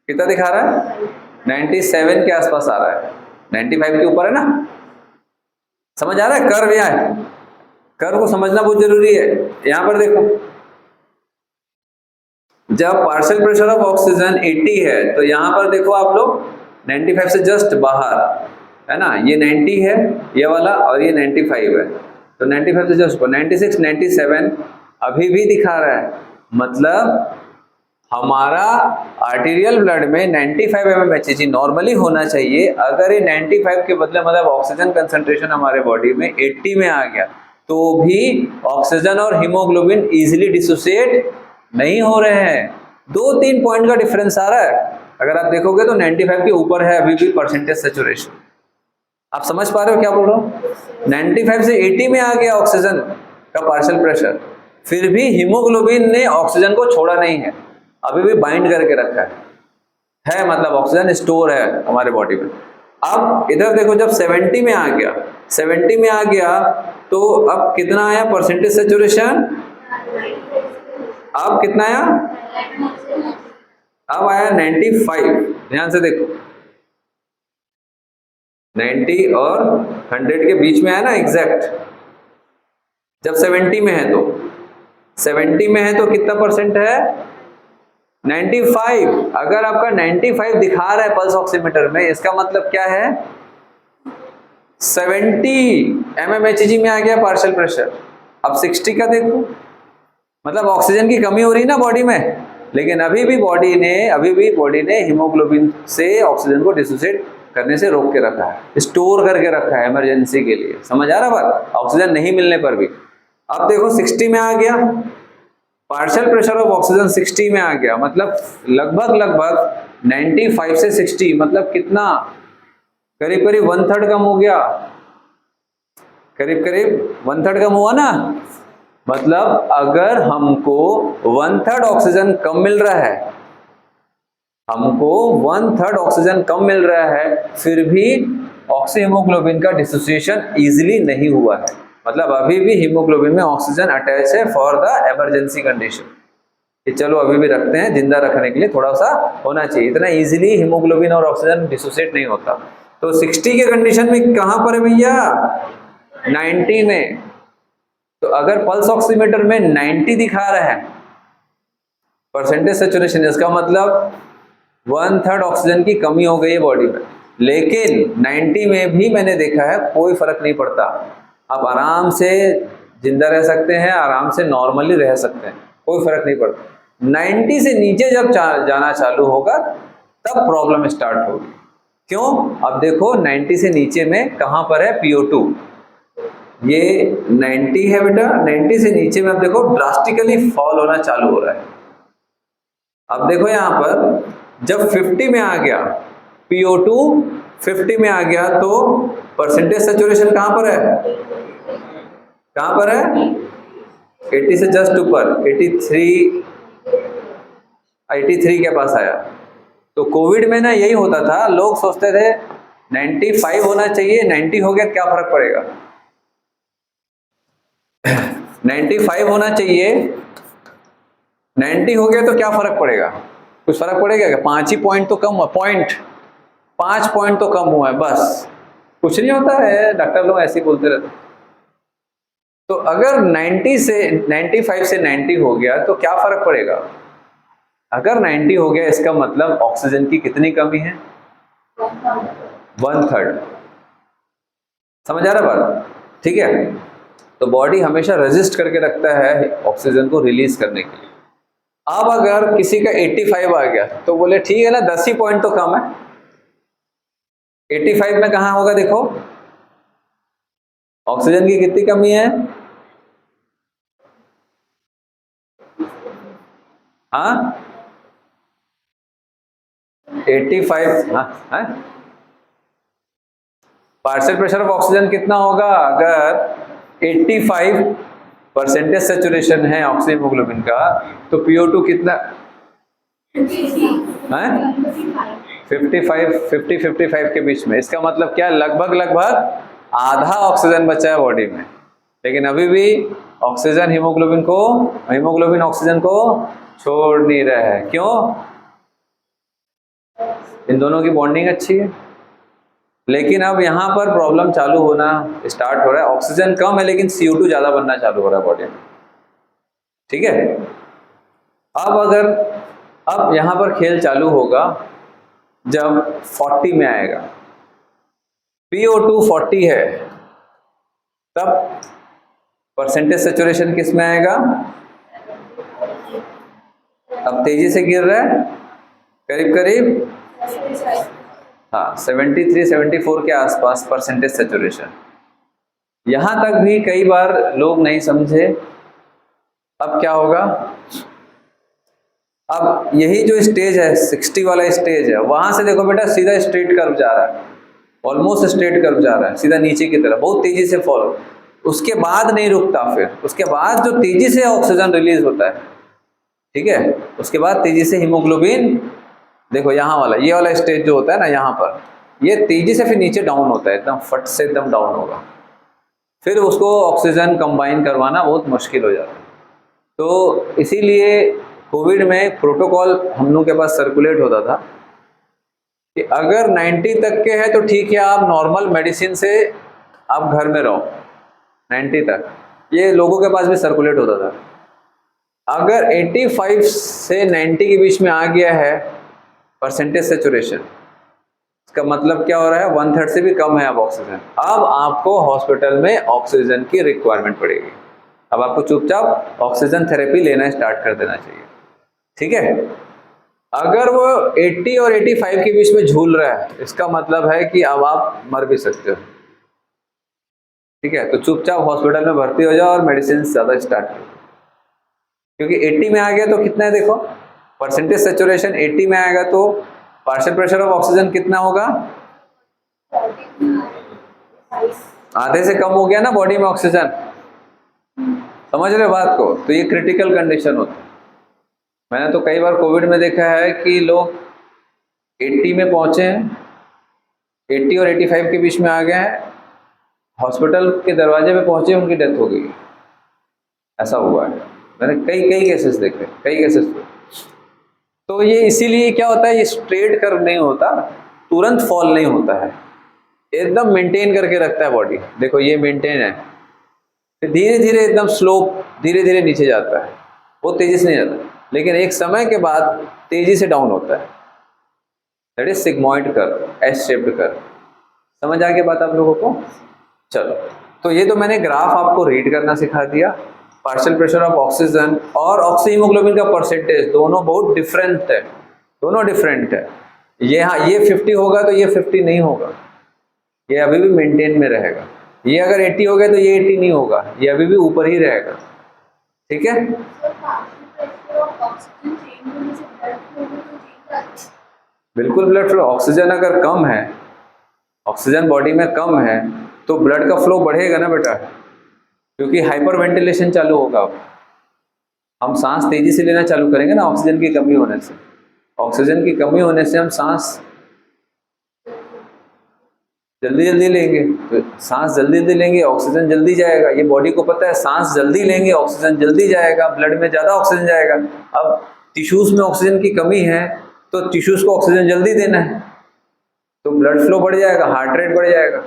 कितना दिखा रहा है? 97 के आसपास आ रहा है, 95 के ऊपर है ना। समझ आ रहा है? कर्व यहाँ है, कर्व को समझना बहुत जरूरी है। यहां पर देखो, जब पार्शियल प्रेशर ऑफ ऑक्सीजन 80 है तो यहां पर देखो आप लोग 95 से जस्ट बाहर है ना, ये 90 है ये वाला और ये 95 है, तो 95 से जस्ट 96 97 अभी भी दिखा रहा है। मतलब हमारा आर्टेरियल ब्लड में 95 mmHg नॉर्मली होना चाहिए। अगर ये 95 के बदले मतलब ऑक्सीजन कंसंट्रेशन हमारे बॉडी में 80 में आ गया तो भी ऑक्सीजन और हीमोग्लोबिन इजीली डिसोसिएट नहीं हो रहे हैं। 2-3 पॉइंट का डिफरेंस आ रहा है। अगर आप देखोगे तो 95 के ऊपर है अभी भी परसेंटेज सेचुरेशन। आप समझ पा रहे हो क्या बोल रहा हूँ? 95 से 80 में आ गया ऑक्सीजन का पार्शियल प्रेशर, फिर भी हीमोग्लोबिन ने ऑक्सीजन को छोड़ा नहीं है, अभी भी बाइंड करके रखा है मतलब ऑक्सीजन स्टोर है हमारे बॉडी में। अब इधर देखो, जब 70 में आ गया, 70 में आ गया तो अब कितना आया परसेंटेज सेचुरेशन? अब कितना आया? अब आया 95। ध्यान से देखो, 90 और 100 के बीच में है ना एग्जैक्ट। जब 70 में है तो 70 में है तो कितना परसेंट है? 95। अगर आपका 95 दिखा रहा है पल्स ऑक्सीमीटर में, इसका मतलब क्या है? 70 mmHg में आ गया पार्शियल प्रेशर। अब 60 का देखो, मतलब ऑक्सीजन की कमी हो रही ना बॉडी में, लेकिन अभी भी बॉडी ने हीमोग्लोबिन से ऑक्सीजन को डिसोसिएट करने से रोक के रखा है, स्टोर करके रखा है इमरजेंसी के लिए। समझ आ रहा बात? ऑक्सीजन नहीं मिलने पर भी। अब देखो 60 में आ गया, पार्शियल प्रेशर ऑफ ऑक्सीजन 60 में आ गया, मतलब लगभग 95 से 60, मतलब कितना? करीब करीब 1/3 कम हो गया, करीब करीब 1/3 कम हुआ ना। मतलब अगर हमको 1/3 ऑक्सीजन कम मिल रहा है, हमको 1/3 ऑक्सीजन कम मिल रहा है, फिर भी ऑक्सीहीमोग्लोबिन का डिसोसिएशन इजीली नहीं हुआ है। मतलब अभी भी हीमोग्लोबिन में ऑक्सीजन अटैच है फॉर द इमरजेंसी कंडीशन। कि चलो अभी भी रखते हैं, जिंदा रखने के लिए थोड़ा सा होना चाहिए। इतना इजीली हीमोग्लोबिन और ऑक्सीजन डिसोसिएट नहीं होता। तो 60 के कंडीशन में कहां पर है भैया? 90 में। तो अगर पल्स ऑक्सीमीटर में 90 दिखा रहा है परसेंटेज सेचुरेशन, इसका मतलब 1/3 ऑक्सीजन की कमी हो गई है बॉडी में। लेकिन 90 में भी मैंने देखा है कोई फर्क नहीं पड़ता, आप आराम से जिंदा रह सकते हैं, आराम से नॉर्मली रह सकते हैं, कोई फर्क नहीं पड़ता। 90 से नीचे जब जाना चालू होगा तब प्रॉब्लम स्टार्ट होगी। क्यों? अब देखो 90 से नीचे में कहां पर है? PO2। ये 90 है बेटा, 90 से नीचे में अब देखो ड्रास्टिकली फॉल होना चालू हो रहा है। अब देखो यहां पर जब 50 में आ गया, PO2 50 में आ गया, तो परसेंटेज सेचुरेशन कहां पर है? कहां पर है? 80 से जस्ट ऊपर, 83 के पास आया। तो कोविड में ना यही होता था, लोग सोचते थे 95 होना चाहिए, 90 हो गया क्या फर्क पड़ेगा? 95 होना चाहिए, 90 हो गया तो क्या फर्क पड़ेगा? कुछ फर्क पड़ेगा क्या? 5 ही पॉइंट तो कम हुआ, 5 पॉइंट तो कम हुआ है, बस कुछ नहीं होता है। डॉक्टर लोग ऐसे ही बोलते रहते। तो अगर 95 से 90 हो गया तो क्या फर्क पड़ेगा? अगर 90 हो गया इसका मतलब ऑक्सीजन की कितनी कमी है? 1/3। समझ आ रहा बात? ठीक है। तो बॉडी हमेशा रेजिस्ट करके रखता है ऑक्सीजन को रिलीज करने के लिए। अब अगर किसी का 85 आ गया तो बोले ठीक है ना, 10 ही पॉइंट तो कम है। 85 में कहां होगा? देखो ऑक्सीजन की कितनी कमी है? हाँ 85। हाँ पार्शियल प्रेशर ऑफ ऑक्सीजन कितना होगा? अगर 85 परसेंटेज सेचुरेशन है ऑक्सीहीमोग्लोबिन का, तो PO2 कितना है? 50-55 के बीच में। इसका मतलब क्या? लगभग आधा ऑक्सीजन बचा है बॉडी में, लेकिन अभी भी हीमोग्लोबिन ऑक्सीजन को छोड़ नहीं रहा है। क्यों? इन दोनों की बॉन्डिंग अच्छी है। लेकिन अब यहाँ पर प्रॉब्लम चालू होना स्टार्ट हो रहा है। ऑक्सीजन कम है लेकिन CO2 ज्यादा बनना चालू हो रहा है बॉडी में। ठीक है। अब यहाँ पर खेल चालू होगा जब 40 में आएगा, PO2 40 है, तब परसेंटेज सेचुरेशन किस में आएगा? अब तेजी से गिर रहा है, करीब हाँ 73-74 के आसपास परसेंटेज सेचुरेशन। यहां तक भी कई बार लोग नहीं समझे। अब क्या होगा? अब यही जो स्टेज है 60 वाला स्टेज है, वहां से देखो बेटा सीधा स्ट्रेट कर्व जा रहा है, ऑलमोस्ट स्ट्रेट कर्व जा रहा है सीधा नीचे की तरफ, बहुत तेजी से फॉलो। उसके बाद नहीं रुकता, फिर उसके बाद जो तेजी से ऑक्सीजन रिलीज होता है, ठीक है, उसके बाद तेजी से हीमोग्लोबिन, देखो यहाँ वाला ये वाला स्टेज जो होता है ना, यहाँ पर ये तेजी से फिर नीचे डाउन होता है, एकदम फट से एकदम डाउन होगा। फिर उसको ऑक्सीजन कंबाइन करवाना बहुत मुश्किल हो जाता है। तो इसीलिए कोविड में प्रोटोकॉल हम लोग के पास सर्कुलेट होता था कि अगर 90 तक के है तो ठीक है, आप नॉर्मल मेडिसिन से आप घर में रहो 90 तक, ये लोगों के पास भी सर्कुलेट होता था। अगर 85 से 90 के बीच में आ गया है परसेंटेज सेचुरेशन, इसका मतलब क्या हो रहा है, 1/3 से भी कम है अब ऑक्सीजन, अब आपको हॉस्पिटल में ऑक्सीजन की रिक्वायरमेंट पड़ेगी। अब आपको चुपचाप ऑक्सीजन थेरेपी लेना स्टार्ट कर देना चाहिए, ठीक है। अगर वो 80 और 85 के बीच में झूल रहा है, इसका मतलब है कि अब आप मर भी सकते हो, ठीक है। तो चुपचाप हॉस्पिटल में भर्ती हो जाओ और मेडिसिन ज़्यादा स्टार्ट करो, क्योंकि 80 में आ गया तो कितना है, देखो परसेंटेज सेचुरेशन 80 में आएगा तो पार्शियल प्रेशर ऑफ ऑक्सीजन कितना होगा, आधे से कम हो गया ना बॉडी में ऑक्सीजन, समझ रहे हो बात को। तो ये क्रिटिकल कंडीशन होता है। मैंने तो कई बार कोविड में देखा है कि लोग 80 में पहुंचे हैं, 80 और 85 के बीच में आ गए हैं, हॉस्पिटल के दरवाजे पे पहुंचे, उनकी डेथ हो गई, ऐसा हुआ है। मैंने कई केसेस देखे, कई केसेस। तो ये इसीलिए क्या होता है, ये स्ट्रेट कर्व नहीं होता, तुरंत फॉल नहीं होता है, एकदम मेंटेन करके रखता है बॉडी। देखो ये मेंटेन है, फिर धीरे धीरे एकदम स्लोप धीरे धीरे नीचे जाता है, वो तेजी से नहीं जाता, लेकिन एक समय के बाद तेजी से डाउन होता है। That is sigmoid curve, S shaped curve. समझ आ गया बात आप लोगों को। चलो, तो ये तो मैंने ग्राफ आपको रीड करना सिखा दिया। पार्शियल प्रेशर ऑफ ऑक्सीजन और ऑक्सीहीमोग्लोबिन का परसेंटेज दोनों बहुत डिफरेंट है, दोनों डिफरेंट है। ये हाँ, ये 50 होगा तो ये 50 नहीं होगा, ये अभी भी मेंटेन में रहेगा। ये अगर 80 हो गया तो ये 80 नहीं होगा, ये अभी भी ऊपर ही रहेगा, ठीक है। बिल्कुल, ब्लड फ्लो, ऑक्सीजन अगर कम है, ऑक्सीजन बॉडी में कम है तो ब्लड का फ्लो बढ़ेगा ना बेटा, क्योंकि हाइपर वेंटिलेशन चालू होगा। अब हम सांस तेजी से लेना चालू करेंगे ना ऑक्सीजन की कमी होने से। ऑक्सीजन की कमी होने से हम सांस जल्दी जल्दी लेंगे, तो सांस जल्दी जल्दी लेंगे, ऑक्सीजन जल्दी जाएगा। ये बॉडी को पता है, सांस जल्दी लेंगे ऑक्सीजन जल्दी जाएगा, ब्लड में ज़्यादा ऑक्सीजन जाएगा। अब टिश्यूज़ में ऑक्सीजन की कमी है तो टिश्यूज़ को ऑक्सीजन जल्दी देना है, तो ब्लड फ्लो बढ़ जाएगा, हार्ट रेट बढ़ जाएगा।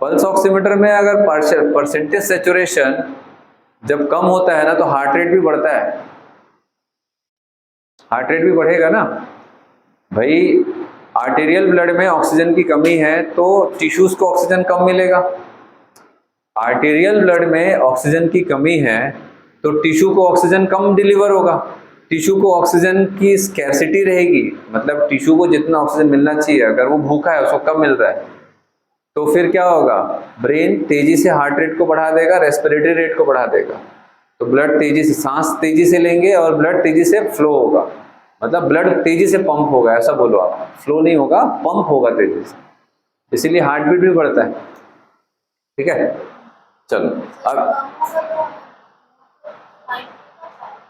पल्स ऑक्सीमीटर में अगर परसेंटेज सेचुरेशन जब कम होता है ना तो हार्ट रेट भी बढ़ता है, हार्ट रेट भी बढ़ेगा ना भाई। आर्टेरियल ब्लड में ऑक्सीजन की कमी है तो टिश्यूज को ऑक्सीजन कम मिलेगा। आर्टेरियल ब्लड में ऑक्सीजन की कमी है तो टिश्यू को ऑक्सीजन कम डिलीवर होगा, टिश्यू को ऑक्सीजन की स्कैर्सिटी रहेगी, मतलब टिश्यू को जितना ऑक्सीजन मिलना चाहिए अगर वो भूखा है उसको कम मिल रहा है, तो फिर क्या होगा, ब्रेन तेजी से हार्ट रेट को बढ़ा देगा, रेस्पिरेटरी रेट को बढ़ा देगा, तो ब्लड तेजी से, सांस तेजी से लेंगे और ब्लड तेजी से फ्लो होगा, मतलब ब्लड तेजी से पंप होगा, ऐसा बोलो आप, फ्लो नहीं होगा, पंप होगा तेजी से, इसीलिए हार्ट बीट भी बढ़ता है, ठीक है। चलो अब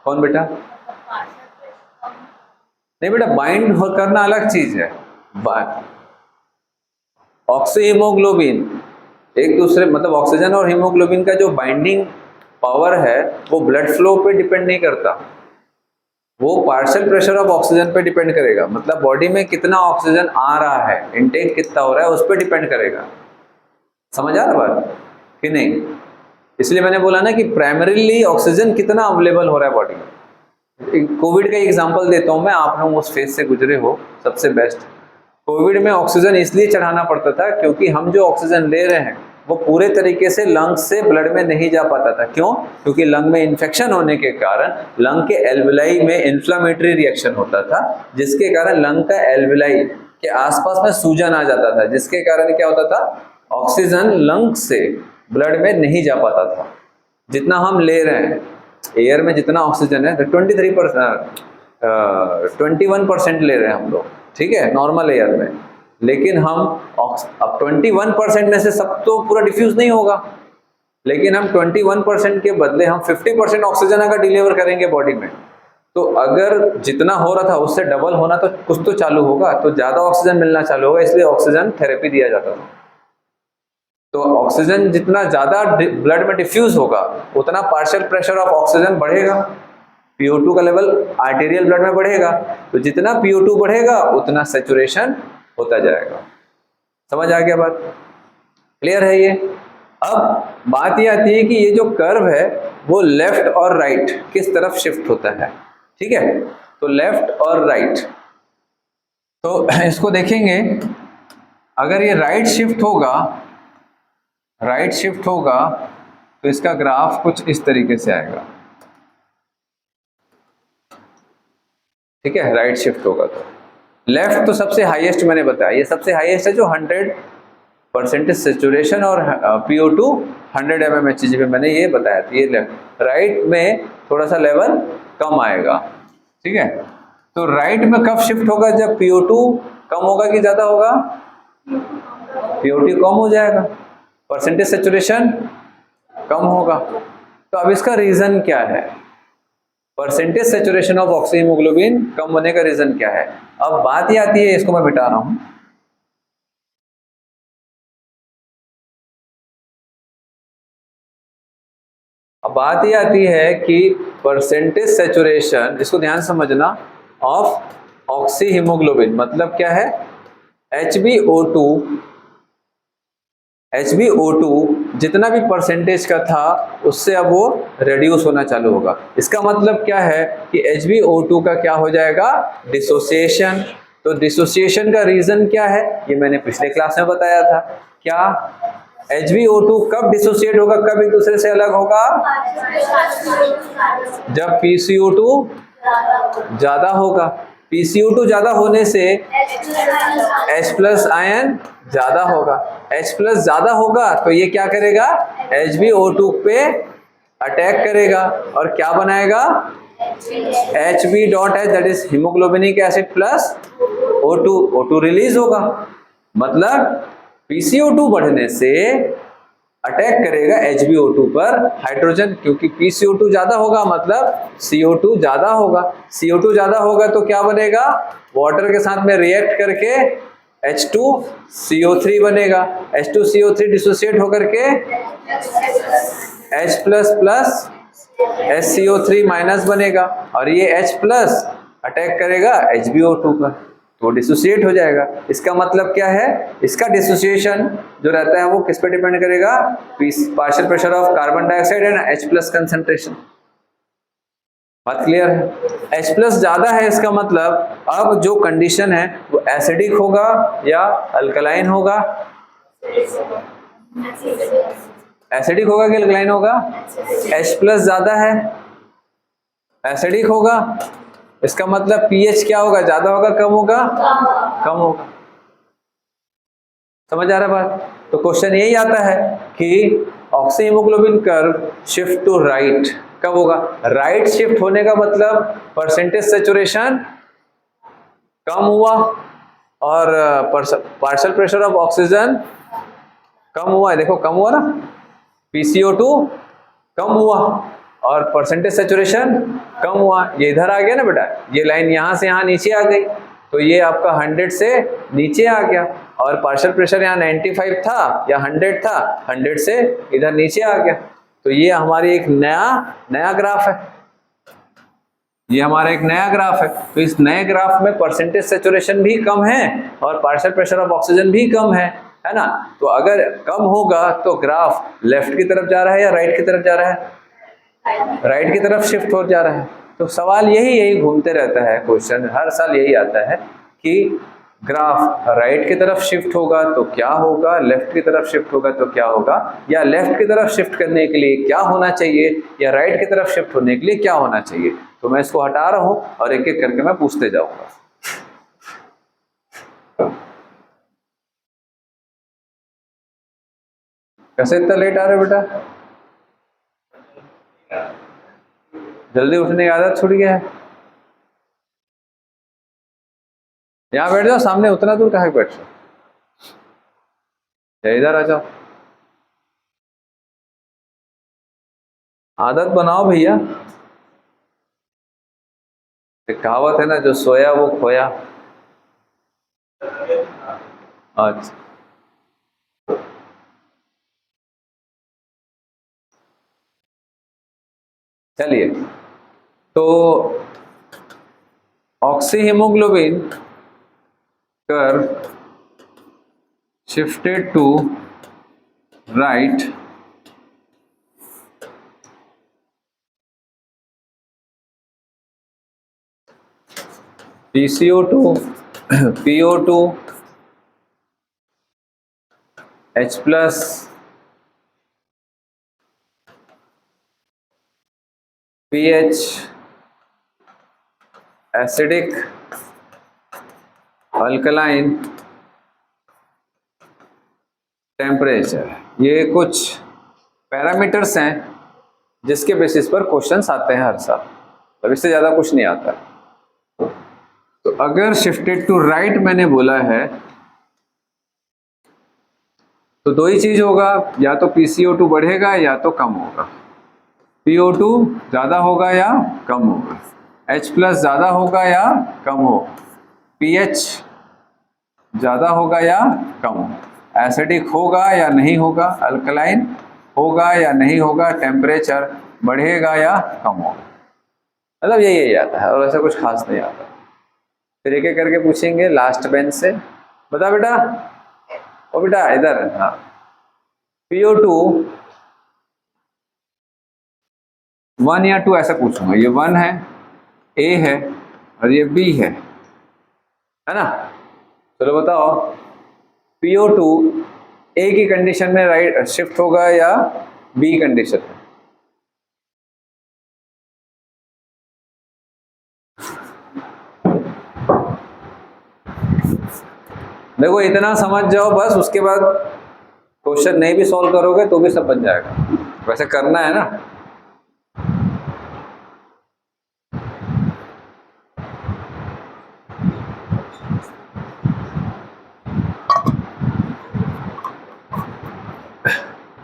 कौन बेटा, नहीं बेटा, बाइंड करना अलग चीज है। ऑक्सीहीमोग्लोबिन एक दूसरे, मतलब ऑक्सीजन और हीमोग्लोबिन का जो बाइंडिंग पावर है वो ब्लड फ्लो पे डिपेंड नहीं करता, वो पार्शियल प्रेशर ऑफ ऑक्सीजन पे डिपेंड करेगा, मतलब बॉडी में कितना ऑक्सीजन आ रहा है, इनटेक कितना हो रहा है, उस पर डिपेंड करेगा। समझ आ रहा बात कि नहीं? इसलिए मैंने बोला ना कि प्राइमरीली ऑक्सीजन कितना अवेलेबल हो रहा है बॉडी में। कोविड का एग्जांपल देता हूं मैं, आप लोग उस फेज से गुजरे हो, सबसे बेस्ट। कोविड में ऑक्सीजन इसलिए चढ़ाना पड़ता था क्योंकि हम जो ऑक्सीजन ले रहे हैं वो पूरे तरीके से लंग से ब्लड में नहीं जा पाता था। क्यों? क्योंकि लंग में इन्फेक्शन होने के कारण लंग के एल्वेलाई में इन्फ्लामेटरी रिएक्शन होता था, जिसके कारण लंग का एल्वेलाई के आसपास में सूजन आ जाता था, जिसके कारण क्या होता था, ऑक्सीजन लंग से ब्लड में नहीं जा पाता था। जितना हम ले रहे हैं, एयर में जितना ऑक्सीजन है 21% ले रहे हैं हम लोग, ठीक है, नॉर्मल एयर में, लेकिन हम अब 21% में से सब तो पूरा डिफ्यूज नहीं होगा, लेकिन हम 21% के बदले हम 50% ऑक्सीजन अगर डिलीवर करेंगे बॉडी में, तो अगर जितना हो रहा था उससे डबल होना तो कुछ तो चालू होगा, तो ज़्यादा ऑक्सीजन मिलना चालू होगा, इसलिए ऑक्सीजन थेरेपी दिया जाता था। तो ऑक्सीजन जितना ज़्यादा ब्लड में डिफ्यूज होगा उतना पार्शियल प्रेशर ऑफ ऑक्सीजन बढ़ेगा, PO2 का लेवल आर्टेरियल ब्लड में बढ़ेगा, तो जितना PO2 बढ़ेगा उतना सेचुरेशन होता जाएगा। समझ आ गया बात? क्लियर है ये? अब बात ये आती है कि ये जो कर्व है वो लेफ्ट और राइट किस तरफ शिफ्ट होता है। ठीक है, तो लेफ्ट और राइट, तो इसको देखेंगे। अगर ये राइट शिफ्ट होगा तो इसका ग्राफ कुछ इस तरीके से आएगा। ठीक है, राइट शिफ्ट होगा तो लेफ्ट तो सबसे हाईएस्ट मैंने बताया, ये सबसे हाईएस्ट है जो 100% सेचुरेशन और PO2 100 mmHg पे मैंने ये बताया था, ये लेफ्ट। राइट में थोड़ा सा लेवल कम आएगा। ठीक है, तो राइट में कब शिफ्ट होगा? जब PO2 कम होगा कि ज्यादा होगा? PO2 कम हो जाएगा, परसेंटेज सेचुरेशन कम होगा। तो अब इसका रीजन क्या है? परसेंटेज सेचुरेशन ऑफ ऑक्सीहीमोग्लोबिन कम होने का रीजन क्या है? अब बात ये आती है, इसको मैं मिटा रहा हूं। अब बात ये आती है कि परसेंटेज सेचुरेशन, इसको ध्यान से समझना, ऑफ ऑक्सीहीमोग्लोबिन मतलब क्या है? HbO2 जितना भी परसेंटेज का था उससे अब वो रिड्यूस होना चालू होगा। इसका मतलब क्या है कि HbO2 का क्या हो जाएगा? डिसोसिएशन। तो डिसोसिएशन का रीजन क्या है? ये मैंने पिछले क्लास में बताया था। क्या HbO2 कब डिसोसिएट होगा, कब एक दूसरे से अलग होगा? जब PCO2 ज्यादा होगा। PCO2 ज्यादा होने से H प्लस आयन ज्यादा होगा। H प्लस ज्यादा होगा तो ये क्या करेगा? HbO2 पे अटैक करेगा और क्या बनाएगा? Hb.H, that is haemoglobinic acid plus O2। O2 release होगा, मतलब PCO2 बढ़ने से अटैक करेगा HbO2 पर हाइड्रोजन, क्योंकि PCO2 ज्यादा होगा मतलब CO2 ज्यादा होगा। CO2 ज्यादा होगा तो क्या बनेगा? वाटर के साथ में रिएक्ट करके H2CO3 बनेगा। H2CO3 डिसोसिएट होकर के H plus plus HCO3 minus बनेगा और ये H प्लस अटैक करेगा HbO2 पर, तो डिसोसिएट हो जाएगा। इसका मतलब क्या है? इसका डिसोसिएशन जो रहता है वो किस पे डिपेंड करेगा? Partial pressure of carbon dioxide and H plus concentration. बात क्लियर है? H प्लस ज्यादा है, इसका मतलब अब जो कंडीशन है वो एसिडिक होगा या अल्कलाइन होगा? एसिडिक होगा कि अल्कलाइन होगा? H प्लस ज्यादा है, एसिडिक होगा। इसका मतलब pH क्या होगा? ज्यादा होगा कम होगा? कम होगा। समझ आ रहा बात? तो क्वेश्चन यही आता है कि oxyhaemoglobin curve shift to right कब होगा? राइट शिफ्ट होने का मतलब परसेंटेज सेचुरेशन कम हुआ और पार्शियल प्रेशर ऑफ ऑक्सीजन कम हुआ है। देखो कम हुआ ना, PCO2 कम हुआ और परसेंटेज सेचुरेशन कम हुआ। ये इधर आ गया ना बेटा, ये लाइन यहां से यहां नीचे आ गई, तो ये आपका 100 से नीचे आ गया और पार्शियल प्रेशर यहाँ 95 था या 100 था, 100 से इधर नीचे आ गया। तो ये हमारी एक नया ग्राफ है, ये हमारा एक नया ग्राफ है। तो इस नए ग्राफ में परसेंटेज सेचुरेशन भी कम है और पार्शियल प्रेशर ऑफ ऑक्सीजन भी कम है ना? तो अगर कम होगा तो ग्राफ लेफ्ट की तरफ जा रहा है या राइट की तरफ जा रहा है? राइट की तरफ शिफ्ट हो जा रहा है। तो सवाल यही घूमते रहता है, क्वेश्चन हर साल यही आता है कि ग्राफ राइट की तरफ शिफ्ट होगा तो क्या होगा, लेफ्ट की तरफ शिफ्ट होगा तो क्या होगा, या लेफ्ट की तरफ शिफ्ट करने के लिए क्या होना चाहिए या राइट की तरफ शिफ्ट होने के लिए क्या होना चाहिए। तो मैं इसको हटा रहा हूं और एक एक करके मैं पूछते जाऊंगा। कैसे इतना लेट आ रहे हो बेटा? जल्दी उठने की आदत छूट गया है? यहाँ बैठ जाओ, सामने उतना दूर कहाँ बैठ जाओ, इधर आ जाओ। आदत बनाओ भैया। एक कहावत है ना, जो सोया वो खोया। अच्छा, चलिए तो oxy haemoglobin curve shifted to right PCO2 PO2 H plus pH acidic alkaline temperature, ये कुछ पैरामीटर्स हैं जिसके बेसिस पर क्वेश्चंस आते हैं हर साल, अब इससे ज़्यादा कुछ नहीं आता। तो अगर शिफ्टेड टू राइट मैंने बोला है तो दो ही चीज होगा, या तो PCO2 बढ़ेगा या तो कम होगा। PO2 ज़्यादा होगा या कम होगा, H प्लस ज़्यादा होगा या कम होगा, pH ज़्यादा होगा या कम होगा, एसिडिक होगा या नहीं होगा, अल्कलाइन होगा या नहीं होगा, टेम्परेचर बढ़ेगा या कम होगा। मतलब यही आता है और ऐसा कुछ खास नहीं आता। फिर एक एक करके पूछेंगे लास्ट बेंच से। बता बेटा, ओ बेटा इधर, हाँ PO2 1 या 2 ऐसा पूछूंगा, ये 1 है, A है और ये B है ना। चलो बताओ PO2 A की कंडीशन में राइट शिफ्ट होगा या B कंडीशन में? देखो इतना समझ जाओ बस, उसके बाद क्वेश्चन नहीं भी सॉल्व करोगे तो भी सब बन जाएगा, वैसे करना है ना।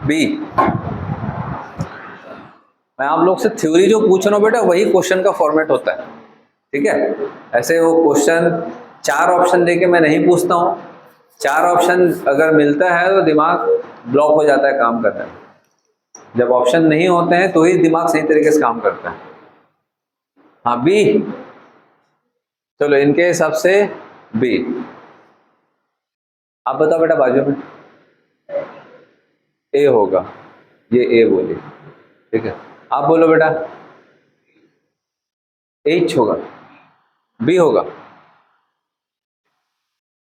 बी, मैं आप लोग से थ्योरी जो पूछ रहा हूँ बेटा वही क्वेश्चन का फॉर्मेट होता है, ठीक है। ऐसे वो क्वेश्चन 4 ऑप्शन देके मैं नहीं पूछता हूँ, 4 ऑप्शन अगर मिलता है तो दिमाग ब्लॉक हो जाता है काम करने में, जब ऑप्शन नहीं होते हैं तो ही दिमाग सही तरीके से काम करता है। हाँ बी, चलो इनके हिसाब से बी। आप बताओ बेटा बाजू में ए होगा, ये ए बोली, ठीक है। आप बोलो बेटा एच होगा, बी होगा।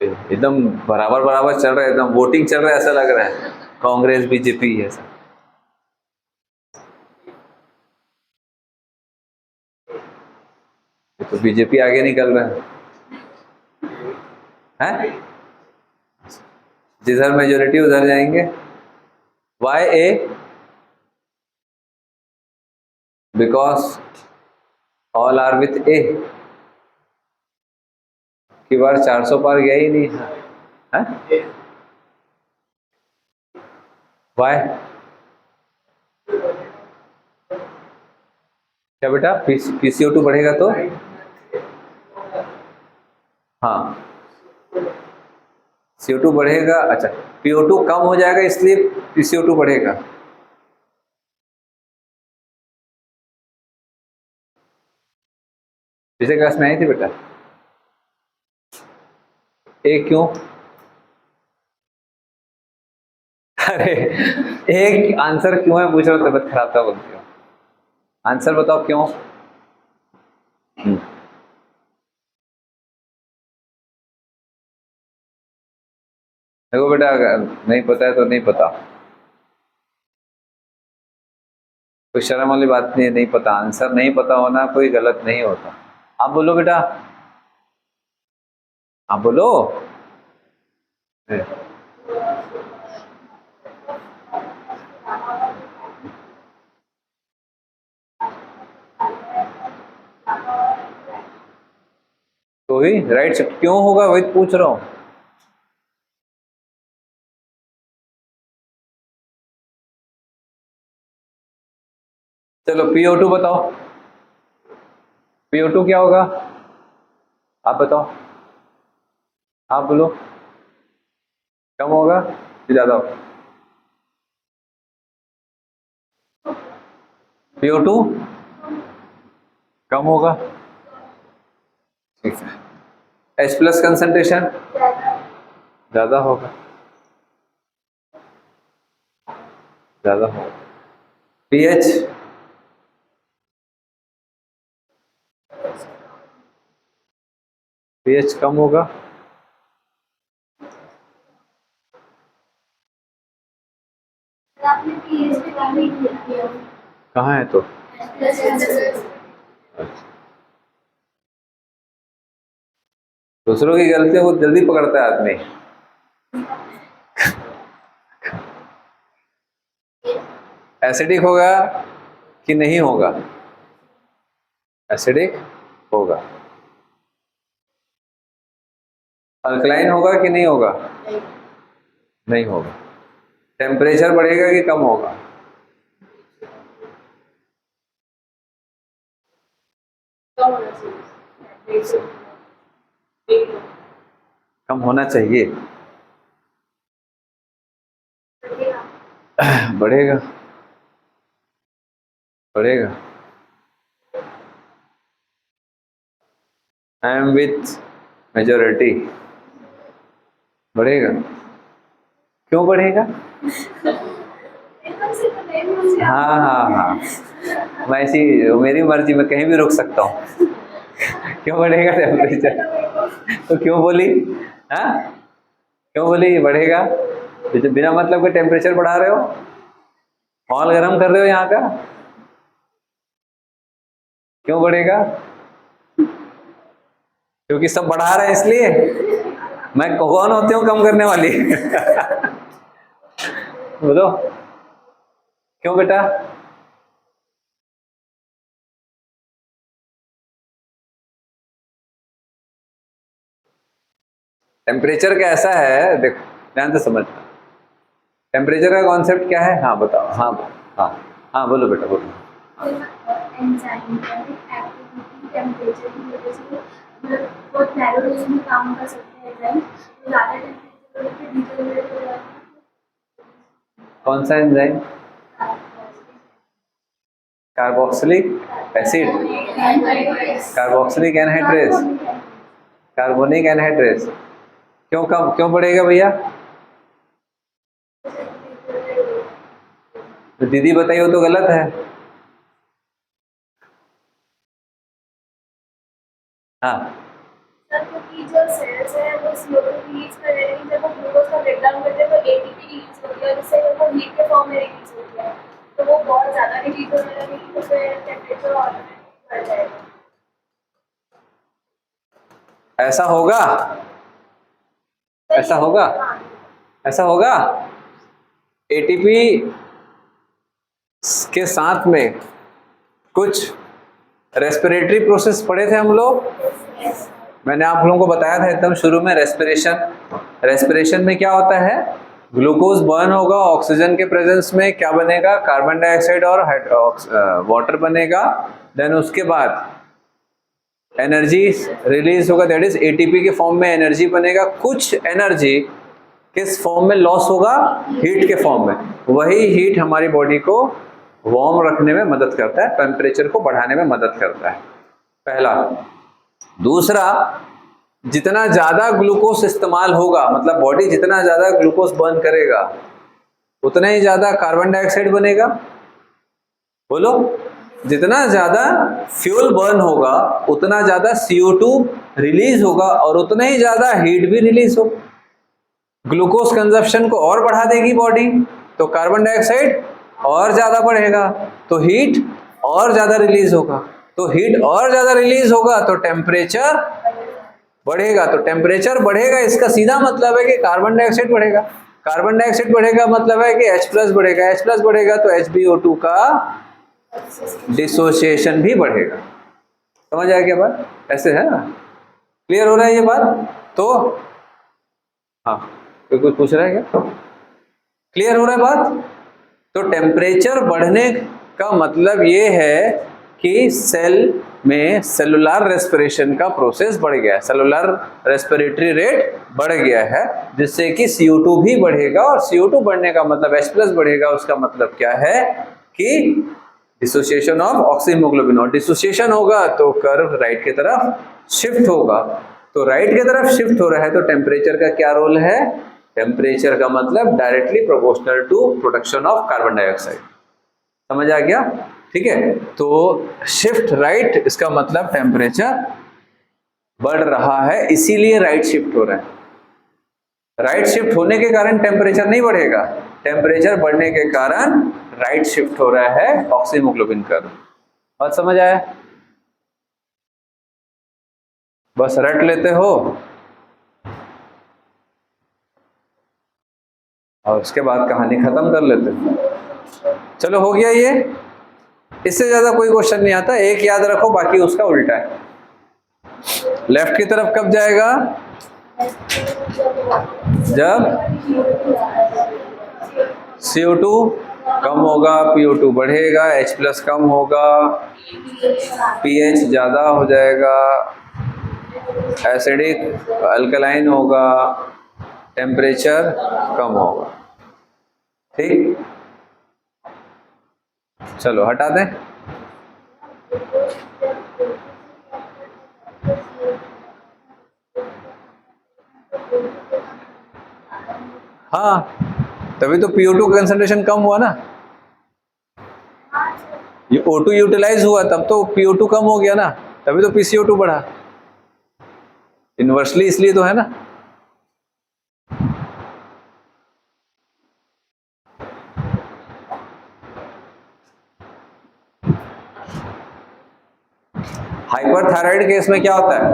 एकदम बराबर बराबर चल रहा है, एकदम वोटिंग चल रहा है, ऐसा लग रहा है कांग्रेस बीजेपी ऐसा। तो बीजेपी आगे निकल रहा है, जिधर मेजोरिटी उधर जाएंगे। Why A, because all are with A, की बार 400 पार गया ही नहीं है। वाई क्या बेटा, PCO2 बढ़ेगा तो हाँ CO2 बढ़ेगा, अच्छा PO2 कम हो जाएगा इसलिए PCO2 बढ़ेगा। पिछले क्लास में आई थी बेटा, ए क्यों? अरे एक आंसर क्यों है पूछ रहा हूँ, तबियत खराब था बोलती हो, आंसर बताओ क्यों। देखो बेटा अगर नहीं पता है तो नहीं पता, कोई शर्म वाली बात नहीं है, नहीं पता, आंसर नहीं पता होना कोई गलत नहीं होता। आप बोलो बेटा, आप बोलो। तो ही राइट शिफ्ट क्यों होगा वही पूछ रहा हूँ। चलो PO2 बताओ, PO2 क्या होगा, आप बताओ, आप बोलो। कम होगा कि ज्यादा होगा? PO2 कम होगा, ठीक है। H प्लस कंसंट्रेशन ज़्यादा होगा, ज़्यादा होगा। pH pH कम होगा, आपने पीएच पे काम नहीं किया। कहाँ है तो? दूसरों की गलतियों को जल्दी पकड़ता है आदमी। एसिडिक होगा कि नहीं होगा? एसिडिक होगा। अल्कलाइन होगा कि नहीं होगा? नहीं होगा। टेम्परेचर बढ़ेगा कि कम होगा? कम होना चाहिए। बढ़ेगा, बढ़ेगा। आई एम विथ मेजोरिटी, बढ़ेगा। क्यों बढ़ेगा? हाँ हाँ हाँ, मैं ऐसी मेरी मर्जी में कहीं भी रुक सकता हूँ। क्यों बढ़ेगा टेम्परेचर? तो क्यों बोली? हाँ, क्यों बोली बढ़ेगा? तो बिना मतलब के टेम्परेचर बढ़ा रहे हो, माहौल गर्म कर रहे हो यहाँ का। क्यों बढ़ेगा? क्योंकि सब बढ़ा रहे हैं इसलिए। मैं कौन होती हूँ कम करने वाली? बोलो क्यों बेटा? टेम्परेचर का ऐसा है, देखो ध्यान से समझना। टेम्परेचर का कॉन्सेप्ट क्या है? हाँ बताओ। हाँ हाँ हाँ, बोलो बेटा बोलो। एंजाइम एक्टिविटी टेम्परेचर की वजह से मतलब बहुत नैरो रेंज में काम कर सकते हैं एंजाइम। तो ज़्यादा टेम्परेचर पे डिजोनेरेट हो जाता है। कौन सा enzyme? Carboxylic acid, carboxylic anhydrase, carbonic anhydrase. क्यों कम क्यों बढ़ेगा भैया? तो दीदी बताइए, वो तो गलत है। हाँ, सर क्योंकि जो सेल्स है वो CO2 रिलीज कर रहे हैं, जब वो ग्लूकोज का ब्रेकडाउन करते हैं तो ATP रिलीज होती है और इससे वो हीट के फॉर्म में रिलीज होती है। तो वो बहुत ज़्यादा रिलीज होने लगेगी तो फिर टेम्परेचर ऑटोमेटिक बढ़ जाएगा। ऐसा होगा, ऐसा होगा, ऐसा होगा। एटीपी के साथ में कुछ रेस्पिरेटरी प्रोसेस पढ़े थे हम लोग। मैंने आप लोगों को बताया था एकदम शुरू में, रेस्पिरेशन। रेस्पिरेशन में क्या होता है? ग्लूकोज बर्न होगा, ऑक्सीजन के प्रेजेंस में क्या बनेगा? कार्बन डाइऑक्साइड और वाटर बनेगा। देन उसके बाद एनर्जी रिलीज होगा, दैट इज एटीपी के फॉर्म में एनर्जी बनेगा। कुछ एनर्जी किस फॉर्म में लॉस होगा? हीट के फॉर्म में। वही हीट हमारी बॉडी को वार्म रखने में मदद करता है, टेम्परेचर को बढ़ाने में मदद करता है, पहला। दूसरा, जितना ज्यादा ग्लूकोज इस्तेमाल होगा, मतलब बॉडी जितना ज्यादा ग्लूकोज बर्न करेगा उतना ही ज्यादा कार्बन डाइऑक्साइड बनेगा। बोलो, जितना ज्यादा फ्यूल बर्न होगा उतना ज्यादा CO2 रिलीज होगा और उतना ही ज्यादा हीट भी रिलीज होगा। ग्लूकोज कंजप्शन को और बढ़ा देगी बॉडी, तो कार्बन डाइऑक्साइड और ज्यादा बढ़ेगा, तो हीट और ज्यादा रिलीज होगा। तो हीट और ज्यादा रिलीज होगा तो टेम्परेचर बढ़ेगा। तो टेम्परेचर बढ़ेगा, इसका सीधा मतलब है कि कार्बन डाइऑक्साइड बढ़ेगा। कार्बन डाइऑक्साइड बढ़ेगा मतलब है कि H प्लस बढ़ेगा। H प्लस बढ़ेगा तो HbO2 का डिसोसिएशन भी बढ़ेगा। समझ आया क्या बात? ऐसे है ना? क्लियर हो रहा है ये बात? तो हाँ, कोई कुछ पूछ रहा है क्या? क्लियर हो रहा है बात? तो टेम्परेचर बढ़ने का मतलब ये है कि सेल में सेलुलर रेस्पिरेशन का प्रोसेस बढ़ गया है, सेलुलर रेस्पिरेटरी रेट बढ़ गया है, जिससे कि CO2 भी बढ़ेगा। और CO2 बढ़ने का मतलब H प्लस बढ़ेगा, उसका मतलब क्या है कि डिसोसिएशन ऑफ ऑक्सीहीमोग्लोबिन, और डिसोसिएशन होगा तो कर्व राइट की तरफ शिफ्ट होगा। तो राइट की तरफ शिफ्ट हो रहा है तो टेम्परेचर का क्या रोल है? टेम्परेचर का मतलब directly proportional to production of carbon dioxide. समझ आ गया? ठीक है, तो शिफ्ट राइट इसका मतलब टेम्परेचर बढ़ रहा है, इसीलिए राइट शिफ्ट हो रहा है। राइट शिफ्ट होने के कारण टेम्परेचर नहीं बढ़ेगा, टेम्परेचर बढ़ने के कारण राइट शिफ्ट हो रहा है ऑक्सीहीमोग्लोबिन कर्व। बात समझ आया? बस रट लेते हो और उसके बाद कहानी खत्म कर लेते हो। चलो हो गया ये, इससे ज्यादा कोई क्वेश्चन नहीं आता। एक याद रखो, बाकी उसका उल्टा है। लेफ्ट की तरफ कब जाएगा? जब CO2 कम होगा, PO2 बढ़ेगा, H+ कम होगा, pH ज्यादा हो जाएगा, एसिडिक अल्कलाइन होगा, टेम्परेचर कम होगा। ठीक, चलो हटा दें। हाँ, तभी तो PO2 कंसंट्रेशन कम हुआ ना, ये O2 यूटिलाइज हुआ तब तो PO2 कम हो गया ना, तभी तो PCO2 बढ़ा। इनवर्सली इसलिए तो है ना। हाइपरथायराइड केस में क्या होता है?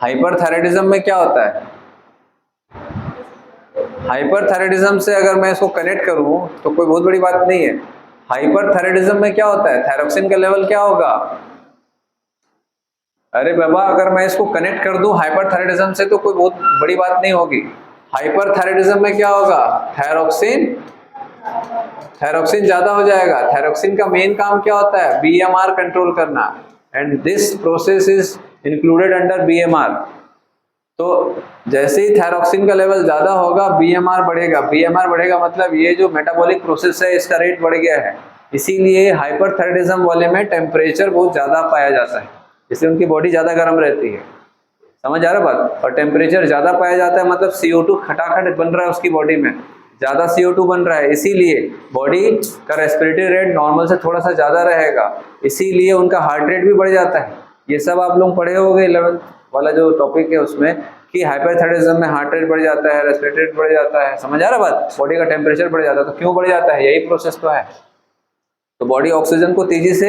हाइपरथायराइडिज्म में क्या होता है? हाइपरथायराइडिज्म से अगर मैं इसको कनेक्ट करूं तो कोई बहुत बड़ी बात नहीं है। हाइपरथायराइडिज्म में क्या होता है? थायरोक्सिन का लेवल क्या होगा? अरे बाबा, अगर मैं इसको कनेक्ट कर दूं हाइपरथायराइडिज्म से तो कोई बहुत बड़ी बात नहीं होगी। हाइपरथायराइडिज्म में क्या होगा? थायरोक्सिन ज्यादा हो जाएगा। थायरोक्सिन का मेन काम क्या होता है? BMR कंट्रोल करना, and this process is included under BMR। तो जैसे ही थायरोक्सिन का लेवल ज्यादा होगा BMR बढ़ेगा। BMR बढ़ेगा मतलब ये जो मेटाबॉलिक प्रोसेस है इसका रेट बढ़ गया है, इसीलिए हाइपरथायराइडिज्म वाले में टेम्परेचर बहुत ज्यादा पाया जाता है, इसलिए उनकी बॉडी ज्यादा गर्म रहती है। समझ आ रहा बात? और टेम्परेचर ज्यादा पाया जाता है मतलब CO2 खटाखट बन रहा है उसकी बॉडी में, ज्यादा CO2 बन रहा है, इसीलिए बॉडी का रेस्पिरेटरी रेट नॉर्मल से थोड़ा सा ज्यादा रहेगा, इसीलिए उनका हार्ट रेट भी बढ़ जाता है। ये सब आप लोग पढ़े होंगे 11th वाला जो टॉपिक है उसमें, कि हाइपरथायराइडिज्म में हार्ट रेट बढ़ जाता है, रेस्पिरेटरी रेट बढ़ जाता है। समझ आ रहा बात? बॉडी का टेम्परेचर बढ़ जाता है। तो क्यों बढ़ जाता है? यही प्रोसेस तो है। तो बॉडी ऑक्सीजन को तेजी से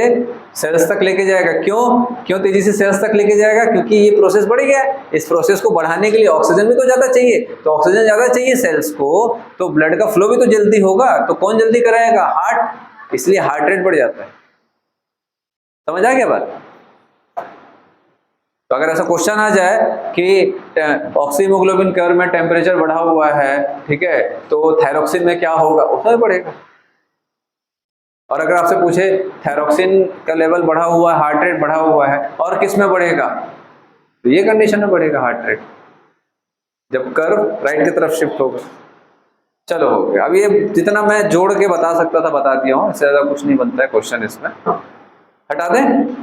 सेल्स तक लेके जाएगा। क्यों तेजी से सेल्स तक लेके जाएगा? क्योंकि ये प्रोसेस बढ़ गया है। इस प्रोसेस को बढ़ाने के लिए ऑक्सीजन भी तो ज्यादा चाहिए, तो ऑक्सीजन ज्यादा चाहिए सेल्स को, तो ब्लड का फ्लो भी तो जल्दी होगा। तो कौन जल्दी कराएगा? हार्ट, इसलिए हार्ट रेट बढ़ जाता है। समझ आ गया बात? तो अगर ऐसा क्वेश्चन आ जाए कि ऑक्सीहीमोग्लोबिन कर्व में टेम्परेचर बढ़ा हुआ है, ठीक है, तो थायरोक्सिन में क्या होगा? उसमें बढ़ेगा। और अगर आपसे पूछे थायरोक्सिन का लेवल बढ़ा हुआ है, हार्ट रेट बढ़ा हुआ है, और किस में बढ़ेगा? तो ये कंडीशन में बढ़ेगा हार्ट रेट, जब कर्व राइट की तरफ शिफ्ट होगा। चलो हो गया। अब ये जितना मैं जोड़ के बता सकता था बता दिया हूँ, इससे ज्यादा कुछ नहीं बनता है क्वेश्चन इसमें। हटा दें।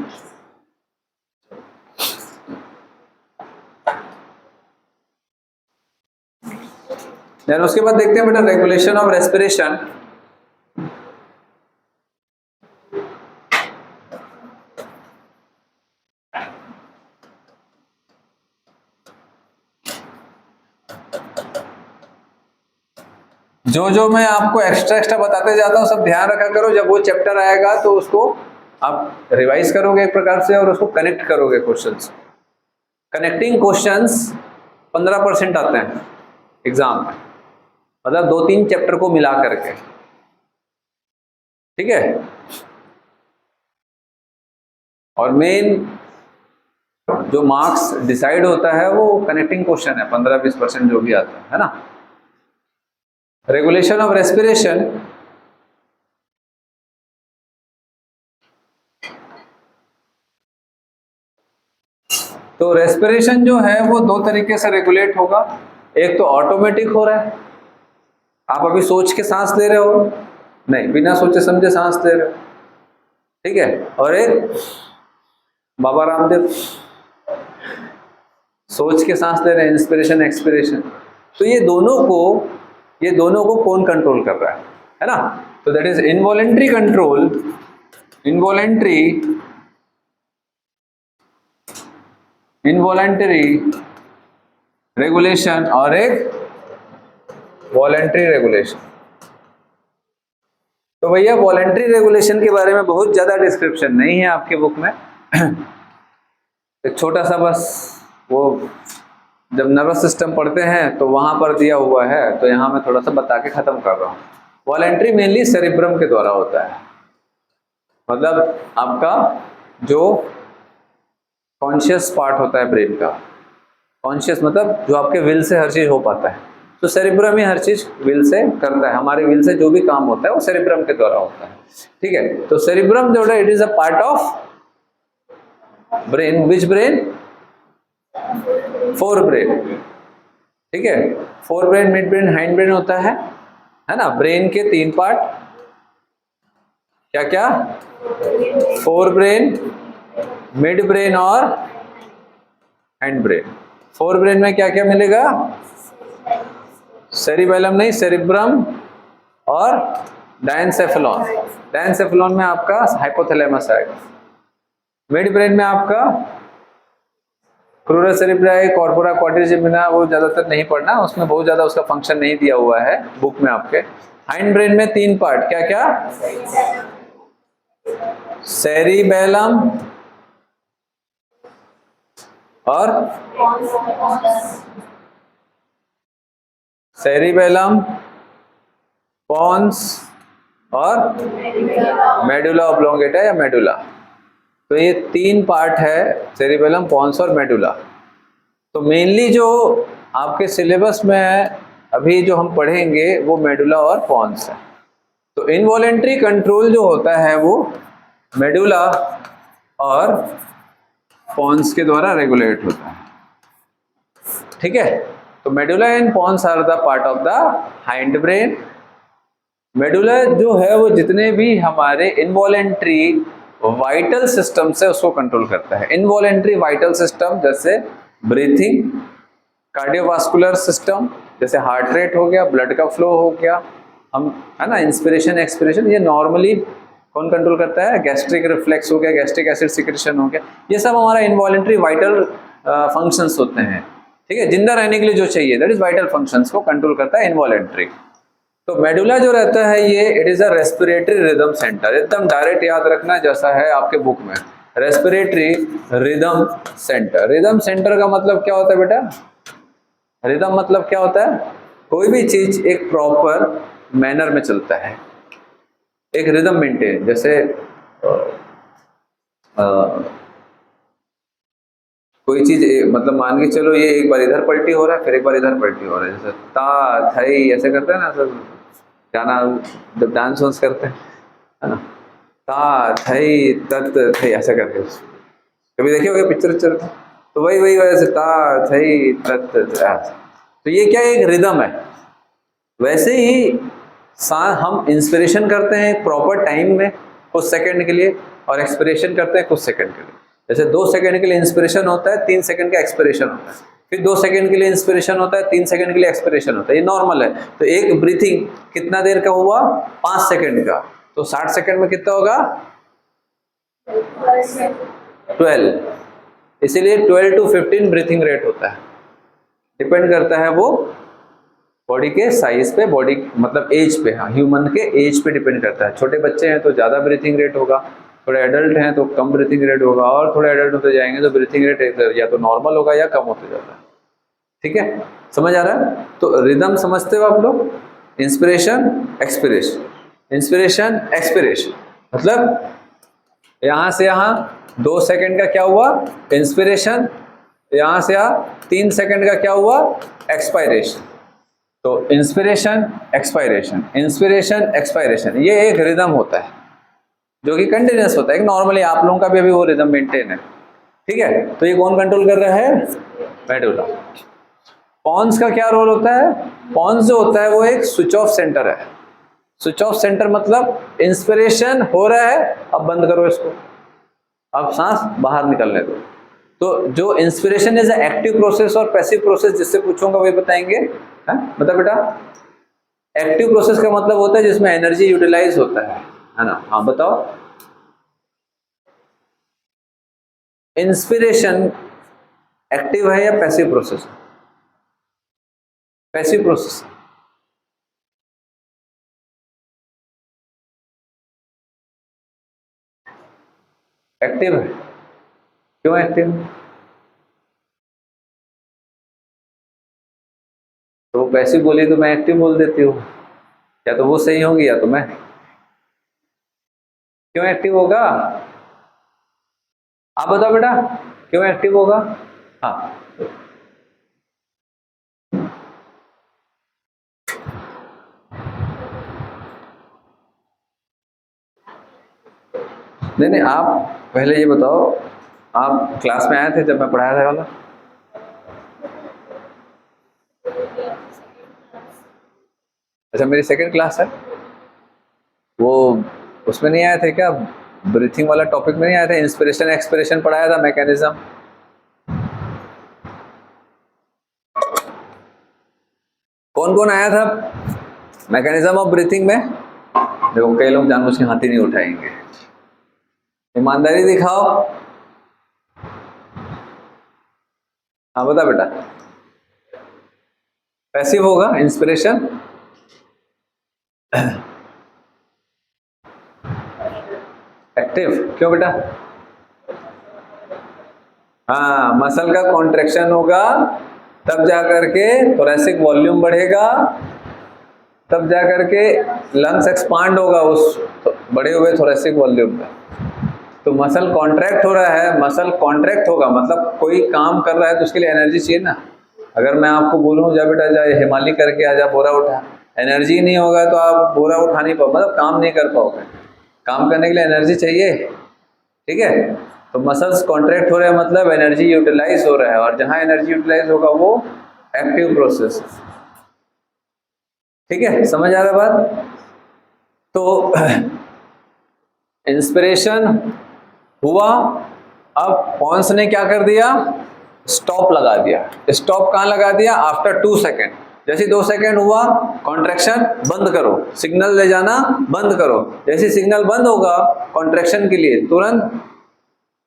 देन उसके बाद देखते हैं बेटा रेगुलेशन ऑफ रेस्पिरेशन। जो मैं आपको एक्स्ट्रा बताते जाता हूँ सब ध्यान रखा करो। जब वो चैप्टर आएगा तो उसको आप रिवाइज करोगे एक प्रकार से और उसको कनेक्ट करोगे क्वेश्चंस। कनेक्टिंग क्वेश्चंस 15% आते हैं एग्जाम में, मतलब 2-3 चैप्टर को मिला करके, ठीक है। और मेन जो मार्क्स डिसाइड होता है वो कनेक्टिंग क्वेश्चन है, 15-20% जो भी आता है ना। रेगुलेशन ऑफ रेस्पिरेशन, तो रेस्पिरेशन जो है वो 2 तरीके से रेगुलेट होगा। एक तो ऑटोमेटिक हो रहा है, आप अभी सोच के सांस ले रहे हो, नहीं बिना सोचे समझे सांस ले रहे हो, ठीक है, और एक बाबा रामदेव सोच के सांस ले रहे हैं, इंस्पिरेशन एक्सपिरेशन। तो ये दोनों को कौन कंट्रोल कर रहा है ना? तो that is involuntary control, involuntary regulation और एक वॉलेंट्री रेगुलेशन। तो भैया वॉलेंट्री रेगुलेशन के बारे में बहुत ज्यादा डिस्क्रिप्शन नहीं है आपके बुक में। एक छोटा सा बस, वो जब नर्वस सिस्टम पढ़ते हैं तो वहां पर दिया हुआ है, तो यहाँ मैं थोड़ा सा बता के खत्म कर रहा हूँ। वॉलेंट्री मेनली सेरिब्रम के द्वारा होता है, मतलब आपका जो कॉन्शियस पार्ट होता है ब्रेन का, कॉन्शियस मतलब जो आपके विल से हर चीज हो पाता है, तो सेरिब्रम ही हर चीज विल से करता है। हमारे विल से जो भी काम होता है वो सेरिब्रम के द्वारा होता है, ठीक है। तो सेरिब्रम जो है it is a part of brain, which brain? Fore brain, ठीक है। Fore brain, mid brain, hind brain होता है ना। ब्रेन के तीन पार्ट, क्या क्या? फोर ब्रेन, मिड ब्रेन और हाइंड ब्रेन। फोर ब्रेन में क्या क्या मिलेगा? सेरिबेलम नहीं, सेरिब्रम और डायनसेफेलॉन। डायनसेफेलॉन में आपका हाइपोथैलेमस आएगा। मिड ब्रेन में आपका क्रूरा सेरिब्राई, कॉर्पोरा क्वाड्रिजेमिना, वो ज्यादातर नहीं पढ़ना, उसमें बहुत ज्यादा उसका फंक्शन नहीं दिया हुआ है बुक में आपके। हाइंड ब्रेन में तीन पार्ट, क्या क्या? सेरिबेलम और सेरिबेलम, पॉन्स और मेडुला ऑब्लोंगेटा या मेडुला। तो ये तीन पार्ट है, सेरिबेलम, पॉन्स और मेडुला। तो मेनली जो आपके सिलेबस में है अभी जो हम पढ़ेंगे वो मेडुला और पॉन्स है। तो इनवॉलेंट्री कंट्रोल जो होता है वो मेडुला और पॉन्स के द्वारा रेगुलेट होता है, ठीक है। तो medulla and pons are the part of the hindbrain. Medulla जो है वो जितने भी हमारे इनवॉलेंट्री वाइटल सिस्टम से उसको कंट्रोल करता है। इनवॉलेंट्री वाइटल सिस्टम जैसे ब्रीथिंग, कार्डियोवास्कुलर सिस्टम जैसे हार्ट रेट हो गया, ब्लड का फ्लो हो गया, हम है ना, इंस्पिरेशन एक्सपिरेशन, ये नॉर्मली कौन कंट्रोल करता है? गैस्ट्रिक रिफ्लेक्स हो गया, गैस्ट्रिक एसिड सिक्रेशन हो गया, ये सब हमारा इनवॉलेंट्री वाइटल फंक्शंस होते हैं, ठीक है। जिंदा रहने के लिए जो चाहिए, दैट इज वाइटल फंक्शंस को कंट्रोल करता है इनवॉलेंट्री। तो मेडुला जो रहता है ये it is a respiratory rhythm centre, एकदम डायरेक्ट याद रखना जैसा है आपके बुक में, respiratory rhythm centre. Rhythm centre का मतलब क्या होता है बेटा? रिदम मतलब क्या होता है? कोई भी चीज एक प्रॉपर मैनर में चलता है, एक रिदम मेंटेन। जैसे कोई चीज मतलब मान के चलो ये एक बार इधर पलटी हो रहा है, फिर एक बार इधर पलटी हो रहा है, जैसे ता थई ऐसे करते हैं ना, सब गाना जब डांस वांस करते हैं, है ना, ता थई तत थई ऐसे करके, कभी देखे होगे पिक्चर उच्चर? तो वही वैसे ता थई तत। तो ये क्या है? एक रिदम है। वैसे ही हम इंस्पिरेशन करते हैं प्रॉपर टाइम में कुछ सेकंड के लिए, और एक्सपिरेशन करते हैं कुछ सेकंड के लिए। जैसे 2 सेकंड के लिए इंस्पिरेशन होता है, 3 सेकंड का एक्सपिरेशन होता है, फिर 2 सेकंड के लिए इंस्पिरेशन होता है, 3 सेकंड के लिए एक्सपिरेशन होता है, ये नॉर्मल है। तो एक ब्रीथिंग कितना देर का हुआ? 5 सेकंड का, तो 60 सेकंड में कितना होगा? 12। इसीलिए 12 to 15 ब्रीथिंग रेट होता है। डिपेंड करता है वो बॉडी के साइज पे, बॉडी मतलब एज पे, हाँ, ह्यूमन के एज पे डिपेंड करता है। छोटे बच्चे हैं तो ज़्यादा ब्रीथिंग रेट होगा, थोड़े एडल्ट हैं तो कम ब्रीथिंग रेट होगा, और थोड़े एडल्ट होते जाएंगे तो ब्रीथिंग रेट या तो नॉर्मल होगा या कम होते जाता है, ठीक है। समझ आ रहा है? तो रिदम समझते हो आप लोग? इंस्पिरेशन एक्सपिरेशन, इंस्पिरेशन एक्सपिरेशन, मतलब यहाँ से यहाँ 2 सेकंड का क्या हुआ? इंस्पिरेशन। यहाँ से यहाँ 3 सेकंड का क्या हुआ? एक्सपायरेशन। तो इंस्पिरेशन एक्सपायरेशन, इंस्पिरेशन एक्सपायरेशन, ये एक रिदम होता है जो कि कंटिन्यूअस होता है। एक नॉर्मली आप लोगों का भी अभी वो रिदम मेंटेन है, ठीक है। तो ये कौन कंट्रोल कर रहा है? मेडुला। पॉन्स का क्या रोल होता है? पॉन्स जो होता है वो एक स्विच ऑफ सेंटर है। स्विच ऑफ सेंटर मतलब इंस्पिरेशन हो रहा है, अब बंद करो इसको, अब सांस बाहर निकलने दो। तो जो इंस्पिरेशन इज एक्टिव प्रोसेस और पैसिव प्रोसेस, जिससे पूछूंगा वही बताएंगे। मतलब बेटा एक्टिव प्रोसेस का मतलब होता है जिसमें एनर्जी यूटिलाइज होता है ना। हाँ बताओ, इंस्पिरेशन एक्टिव है या passive process? Passive process. Active है। क्यों एक्टिव? तो पैसिव बोली तो मैं एक्टिव बोल देती हूँ, या तो वो सही होगी या तो मैं। क्यों एक्टिव होगा? आप बताओ बेटा, क्यों एक्टिव होगा? हाँ नहीं नहीं, आप पहले ये बताओ, आप क्लास में आए थे जब मैं पढ़ाया था वाला? अच्छा मेरी सेकंड क्लास है वो, उसमें नहीं आए थे क्या? ब्रीथिंग वाला टॉपिक में नहीं आए थे? इंस्पिरेशन एक्सपिरेशन पढ़ाया था, मैकेनिज्म। कौन कौन आया था मैकेनिज्म ऑफ ब्रीथिंग में? देखो कई लोग जानबूझ के हाथ ही नहीं उठाएंगे, ईमानदारी दिखाओ। हाँ बता बेटा, पैसिव होगा इंस्पिरेशन। एक्टिव क्यों बेटा? हाँ, मसल का कॉन्ट्रैक्शन होगा तब जाकर के थोरेसिक वॉल्यूम बढ़ेगा, तब जाकर के लंग्स एक्सपांड होगा उस बढ़े हुए थोरेसिक वॉल्यूम में। तो मसल कॉन्ट्रैक्ट हो रहा है, मसल कॉन्ट्रैक्ट होगा मतलब कोई काम कर रहा है तो उसके लिए एनर्जी चाहिए ना। अगर मैं आपको बोलूँ जा बेटा जा हिमालय करके आ जा, बोरा उठा, एनर्जी नहीं होगा तो आप बोरा उठा नहीं पाओ, मतलब काम नहीं कर पाओगे। काम करने के लिए एनर्जी चाहिए, ठीक है। तो मसल्स कॉन्ट्रैक्ट हो रहे हैं मतलब एनर्जी यूटिलाइज हो रहा है, और जहां एनर्जी यूटिलाइज होगा वो एक्टिव प्रोसेस, ठीक है। समझ आ रहा बात? तो इंस्पिरेशन हुआ, अब पॉन्स ने क्या कर दिया? स्टॉप लगा दिया। स्टॉप कहां लगा दिया? After 2 second. जैसे 2 सेकेंड हुआ, कॉन्ट्रैक्शन बंद करो, सिग्नल ले जाना बंद करो। जैसे सिग्नल बंद होगा कॉन्ट्रैक्शन के लिए, तुरंत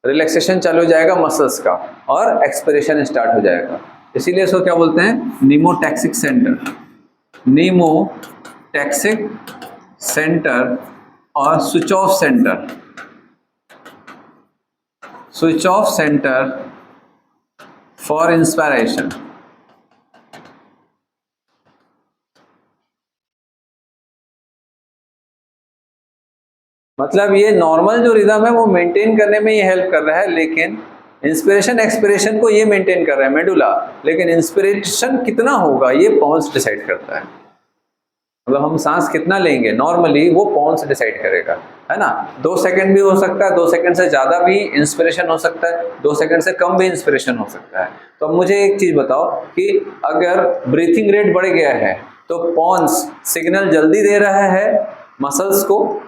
रिलैक्सेशन चालू हो जाएगा मसल्स का और एक्सपिरेशन स्टार्ट हो जाएगा। इसीलिए इसको क्या बोलते हैं? Pneumotaxic centre. नीमोटैक्सिक सेंटर और switch off centre. Switch off centre for inspiration. मतलब ये नॉर्मल जो रिदम है वो मेंटेन करने में ये हेल्प कर रहा है, लेकिन इंस्पिरेशन एक्सपिरेशन को ये मेंटेन कर रहा है मेडुला, लेकिन इंस्पिरेशन कितना होगा ये पॉन्स डिसाइड करता है। मतलब हम सांस कितना लेंगे नॉर्मली वो पॉन्स डिसाइड करेगा, है ना। 2 सेकंड भी हो सकता है, 2 सेकंड से ज़्यादा भी इंस्पिरेशन हो सकता है, 2 सेकंड से कम भी इंस्पिरेशन हो सकता है। तो अब मुझे एक चीज़ बताओ कि अगर ब्रीथिंग रेट बढ़ गया है तो पॉन्स सिग्नल जल्दी दे रहा है मसल्स को,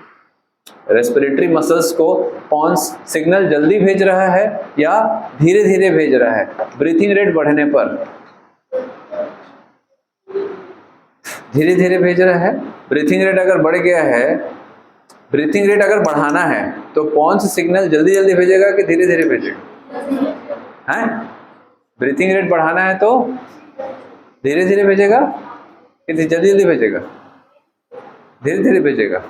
रेस्पिरेटरी मसल्स को पॉन्स सिग्नल जल्दी भेज रहा है या धीरे धीरे भेज रहा है? ब्रीथिंग रेट बढ़ने पर धीरे धीरे भेज रहा है। ब्रीथिंग रेट अगर बढ़ गया है, ब्रीथिंग रेट अगर बढ़ाना है तो पॉन्स सिग्नल जल्दी जल्दी भेजेगा कि धीरे धीरे भेजेगा? हैं? ब्रीथिंग रेट बढ़ाना है तो धीरे धीरे भेजेगा कि जल्दी जल्दी भेजेगा? धीरे धीरे भेजेगा।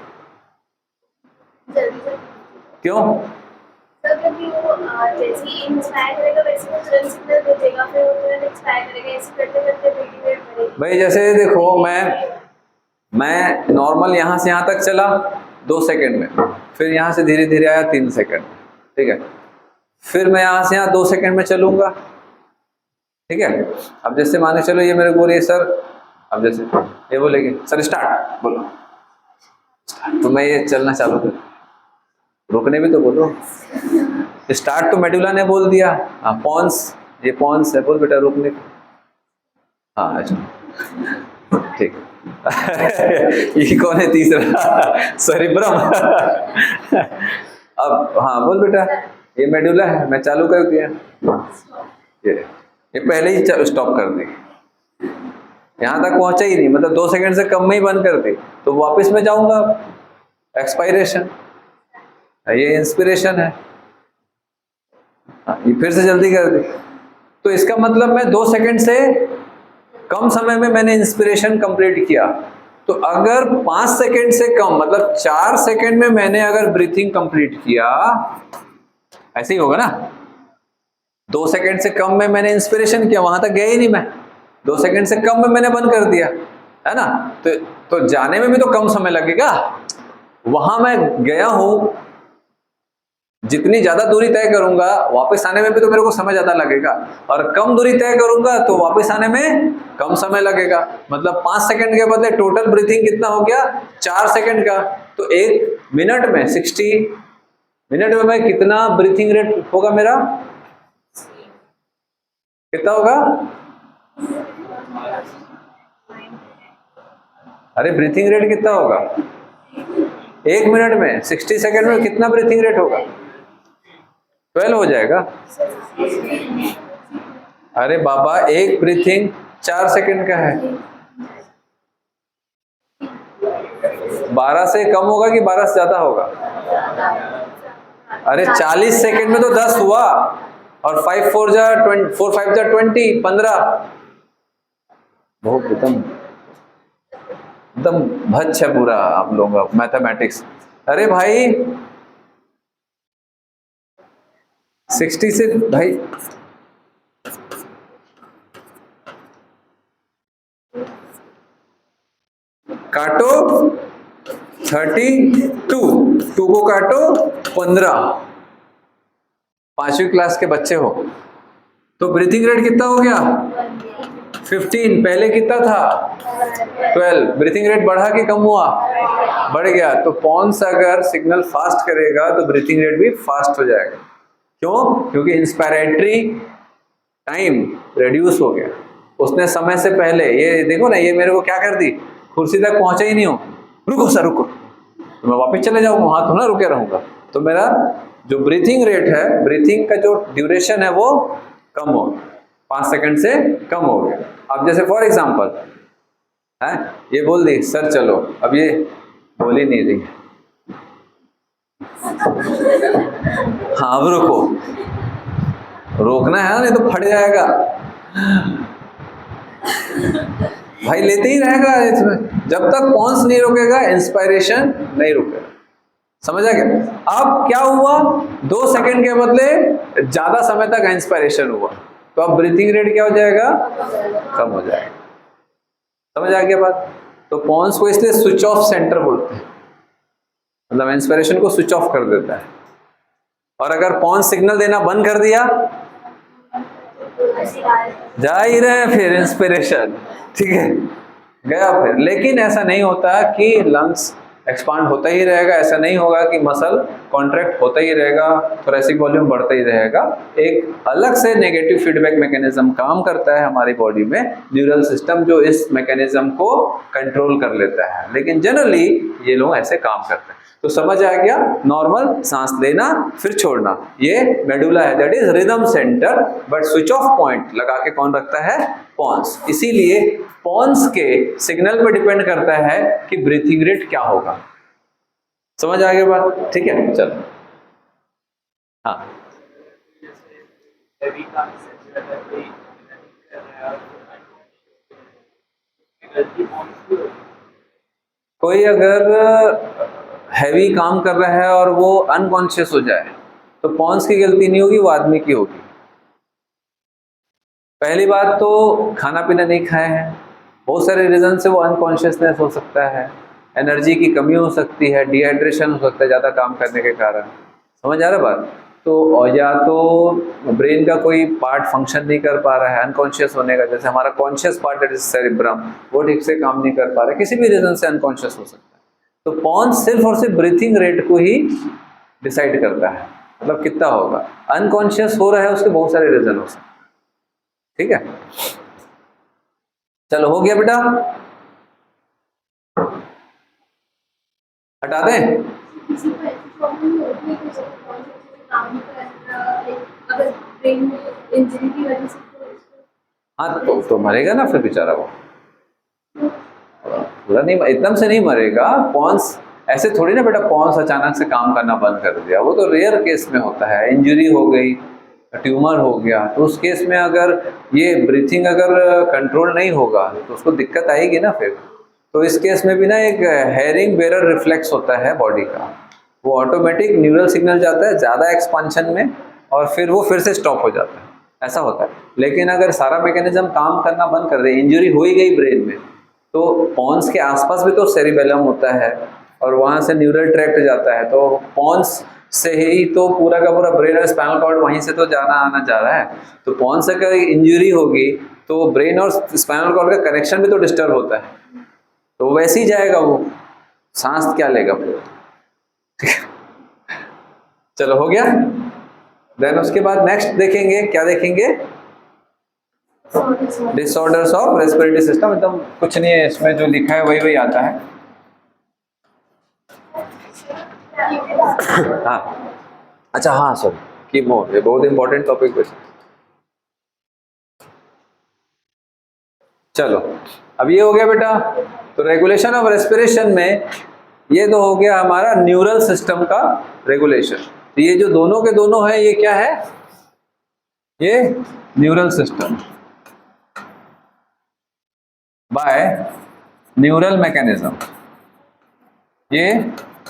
क्यों? क्योंकि वो जैसे ही इंस्पायर करेगा वैसे वो तुरंत सिग्नल भेजेगा, फिर वो तुरंत एक्सपायर करेगा, ऐसे करते करते ब्रीथिंग रेट बढ़ेगी। भाई जैसे देखो मैं नॉर्मल यहाँ से यहाँ तक चला 2 सेकंड में, फिर यहाँ से धीरे धीरे आया 3 सेकंड, ठीक है। फिर मैं यहाँ से यहाँ 2 सेकंड में चलूंगा, ठीक है। अब जैसे माने चलो ये मेरे को बोलिए सर, अब जैसे ये बोलेगी सर स्टार्ट, बोलो तो मैं ये चलना चालू कर, रुकने भी तो बोलो। स्टार्ट तो मेडुला ने बोल दिया, हाँ पॉन्स, ये पॉन्स है, बोल बेटा रुकने। हाँ अच्छा ठीक है, ये कौन है तीसरा? सेरिब्रम। अब हाँ बोल बेटा, ये मेडुला है, मैं चालू कर दिया। ये पहले ही स्टॉप कर दी, यहाँ तक पहुंचा ही नहीं, मतलब 2 सेकंड से कम में ही बंद कर दी, तो वापस मैं जाऊंगा एक्सपायरेशन, ये इंस्पिरेशन है। ये फिर से जल्दी कर दी, तो इसका मतलब मैं 2 सेकंड से कम समय में मैंने इंस्पिरेशन कंप्लीट किया। तो अगर 5 सेकंड से कम, मतलब 4 सेकंड में मैंने अगर ब्रीथिंग कंप्लीट किया, ऐसे ही होगा ना। 2 सेकंड से कम में मैंने इंस्पिरेशन किया, वहां तक गया ही नहीं मैं, 2 सेकंड से कम में मैंने बंद कर दिया, है ना। तो जाने में भी तो कम समय लगेगा, वहां मैं गया हूं, जितनी ज्यादा दूरी तय करूंगा वापस आने में भी तो मेरे को समय ज्यादा लगेगा, और कम दूरी तय करूंगा तो वापस आने में कम समय लगेगा। मतलब 5 सेकंड के बदले टोटल ब्रीथिंग कितना हो गया, 4 सेकंड का। तो 1 मिनट में 60 मिनट में मैं कितना ब्रीथिंग रेट होगा मेरा, कितना होगा? अरे ब्रीथिंग रेट कितना होगा 1 मिनट में? 60 सेकंड में कितना ब्रीथिंग रेट होगा? 12 हो जाएगा। अरे बाबा, एक ब्रीथिंग 4 सेकंड का है, 12 से कम होगा कि 12 से ज्यादा होगा? अरे 40 सेकंड में तो 10 हुआ, और 5 4 जा 20, 4 5 जा 20, 15। बहुत एकदम भच्च है पूरा आप लोगों का मैथमेटिक्स। अरे भाई 60 से भाई काटो 32, 2 को काटो 15, 5वीं क्लास के बच्चे हो, तो ब्रीथिंग रेट कितना हो गया 15, पहले कितना था 12, ब्रीथिंग रेट बढ़ा कि कम हुआ? बढ़ गया। तो पॉन्स अगर सिग्नल फास्ट करेगा तो ब्रीथिंग रेट भी फास्ट हो जाएगा। क्यों? क्योंकि इंस्पायरेटरी टाइम रिड्यूस हो गया, उसने समय से पहले, ये देखो ना, ये मेरे को क्या कर दी, कुर्सी तक पहुंचा ही नहीं हो, रुको सर रुको, तो मैं वापस चले जाऊंगा, वहां तो ना रुके रहूंगा। तो मेरा जो ब्रीथिंग रेट है, ब्रीथिंग का जो ड्यूरेशन है वो कम हो, 5 सेकंड से कम हो गया। अब जैसे फॉर एग्जांपल है, ये बोल दी सर चलो, अब ये बोल ही नहीं रही, हाँ अब रुको, रोकना है नहीं तो फट जाएगा भाई, लेते ही रहेगा इसमें, जब तक पॉन्स नहीं रुकेगा इंस्पायरेशन नहीं रुकेगा। समझ आ गया? अब क्या हुआ, 2 सेकंड के बदले ज्यादा समय तक इंस्पायरेशन हुआ, तो अब ब्रीथिंग रेट क्या हो जाएगा, कम हो जाएगा। समझ आ गया बात? तो पॉन्स को इसलिए स्विच ऑफ सेंटर बोलते हैं, मतलब इंस्पिरेशन को स्विच ऑफ कर देता है। और अगर पॉन्स सिग्नल देना बंद कर दिया, जा ही रहे फिर इंस्पिरेशन, ठीक है, गया फिर। लेकिन ऐसा नहीं होता कि लंग्स एक्सपांड होता ही रहेगा, ऐसा नहीं होगा कि मसल कॉन्ट्रैक्ट होता ही रहेगा, थोरेसिक वॉल्यूम बढ़ता ही रहेगा। एक अलग से नेगेटिव फीडबैक मैकेनिज्म काम करता है हमारी बॉडी में, न्यूरल सिस्टम, जो इस मैकेनिज्म को कंट्रोल कर लेता है। लेकिन जनरली ये लोग ऐसे काम करते हैं। तो समझ आ गया, नॉर्मल सांस लेना फिर छोड़ना, ये मेडुला है, that is rhythm centre. But switch off point लगा के कौन रखता है, पॉन्स। इसीलिए पॉन्स के सिग्नल पर डिपेंड करता है कि ब्रीथिंग रेट क्या होगा। समझ आ गया बात? ठीक है, चलो हाँ। कोई अगर हैवी काम कर रहा है और वो अनकॉन्शियस हो जाए तो पॉन्स की गलती नहीं होगी, वो आदमी की होगी। पहली बात तो खाना पीना नहीं खाए हैं, बहुत सारे रीजन से वो अनकॉन्शियसनेस हो सकता है, एनर्जी की कमी हो सकती है, डिहाइड्रेशन हो सकता है ज़्यादा काम करने के कारण। समझ आ रहा बात? तो या तो ब्रेन का कोई पार्ट फंक्शन नहीं कर पा रहा है अनकॉन्शियस होने का, जैसे हमारा कॉन्शियस पार्ट है सेरिब्रम, वो ठीक से काम नहीं कर पा रहा है, किसी भी रीजन से अनकॉन्शियस हो सकता है। तो पॉन्स सिर्फ और सिर्फ ब्रीथिंग रेट को ही डिसाइड करता है, मतलब कितना होगा। अनकॉन्शियस हो रहा है उसके बहुत सारे रीजन हो सकते हैं। ठीक है, चलो हो गया बेटा। हटा दें? किसी को ऐसी प्रॉब्लम होती है कि जब बहुत अच्छे से काम नहीं कर रहा, लाइक अगर ब्रेन में इंजरी की वजह से तो उसको हाँ तो मरेगा ना फिर बेचारा वो, पूरा नहीं, एकदम से नहीं मरेगा। पॉन्स ऐसे थोड़ी ना बेटा, पॉन्स अचानक से काम करना बंद कर दिया, वो तो रेयर केस में होता है। इंजरी हो गई, ट्यूमर हो गया, तो उस केस में अगर ये ब्रीथिंग अगर कंट्रोल नहीं होगा तो उसको दिक्कत आएगी ना फिर। तो इस केस में भी ना एक हेरिंग बेरर रिफ्लेक्स होता है बॉडी का, वो ऑटोमेटिक न्यूरल सिग्नल जाता है ज़्यादा एक्सपांशन में और फिर वो फिर से स्टॉप हो जाता है, ऐसा होता है। लेकिन अगर सारा मैकेनिज्म काम करना बंद कर दे, इंजरी हो ही गई ब्रेन में, तो पॉन्स के आसपास भी तो सेरिबेलम होता है और वहाँ से न्यूरल ट्रैक्ट जाता है, तो पॉन्स से ही तो पूरा का पूरा ब्रेन और स्पाइनल कॉर्ड वहीं से तो जाना आना जा रहा है। तो पॉन्स से अगर इंजरी होगी तो ब्रेन और स्पाइनल कॉर्ड का कनेक्शन भी तो डिस्टर्ब होता है, तो वैसे ही जाएगा वो, सांस क्या लेगा फिर। चलो हो गया। देन उसके बाद नेक्स्ट देखेंगे, क्या देखेंगे? Disorders of respiratory system. एकदम कुछ नहीं है इसमें, जो लिखा है वही वही आता है। हाँ अच्छा, हाँ सॉरी, कीमो, ये बहुत इंपॉर्टेंट टॉपिक है। चलो अब ये हो गया बेटा, तो रेगुलेशन ऑफ रेस्पिरेशन में ये तो हो गया हमारा न्यूरल सिस्टम का रेगुलेशन। तो ये जो दोनों के दोनों है, ये क्या है? ये neural system by neural mechanism, ये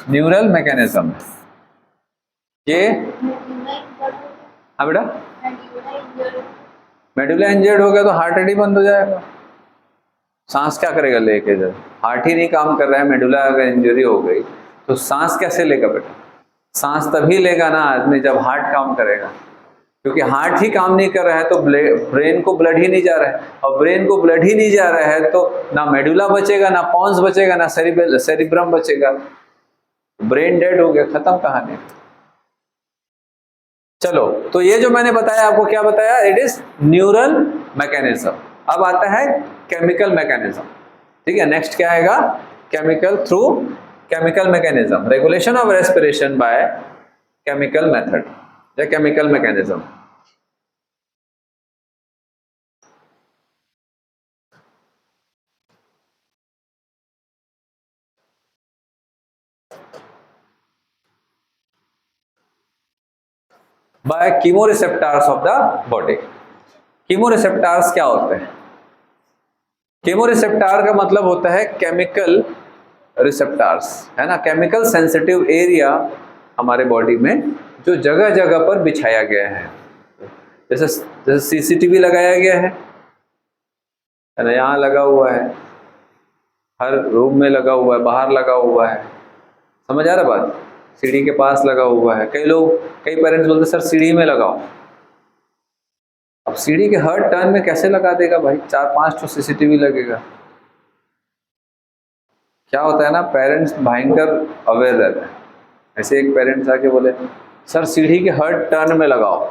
न्यूरल मैकेनिज्म है ये। हाँ बेटा, मेडुला इंजर्ड हो गया तो हार्ट रेट ही बंद हो जाएगा। सांस क्या करेगा लेके? जब हार्ट ही नहीं काम कर रहा है, मेडुला अगर इंजरी हो गई तो सांस कैसे लेगा बेटा? सांस तभी लेगा ना आदमी जब हार्ट काम करेगा, क्योंकि हार्ट ही काम नहीं कर रहा है तो ब्रेन को ब्लड ही नहीं जा रहा है, और ब्रेन को ब्लड ही नहीं जा रहा है तो ना मेडुला बचेगा, ना पॉन्स बचेगा, ना सेरिब्रम बचेगा। ब्रेन डेड हो गया, खत्म कहानी। चलो, तो ये जो मैंने बताया आपको, क्या बताया? It is neural mechanism. अब आता है केमिकल मैकेनिज्म। ठीक है, नेक्स्ट क्या आएगा? Chemical, through chemical mechanism, regulation of respiration by chemical method या chemical mechanism. By chemoreceptors of the body. Chemoreceptors क्या होते हैं? कीमोरिसेप्टर का मतलब होता है केमिकल रिसेप्टर्स, है ना, केमिकल सेंसिटिव एरिया हमारे बॉडी में जो जगह जगह पर बिछाया गया है। जैसे जैसे सीसीटीवी लगाया गया है ना, यहाँ लगा हुआ है, हर रूम में लगा हुआ है, बाहर लगा हुआ है, समझ आ रहा बात? सीढ़ी के पास लगा हुआ है। कई लोग, कई पेरेंट्स बोलते सर सीढ़ी में लगाओ। अब सीढ़ी के हर टर्न में कैसे लगा देगा भाई? 4-5 तो सीसीटीवी लगेगा। क्या होता है ना, पेरेंट्स भयंकर अवेयर रहते हैं। ऐसे एक पेरेंट्स आके बोले सर सीढ़ी के हर टर्न में लगाओ।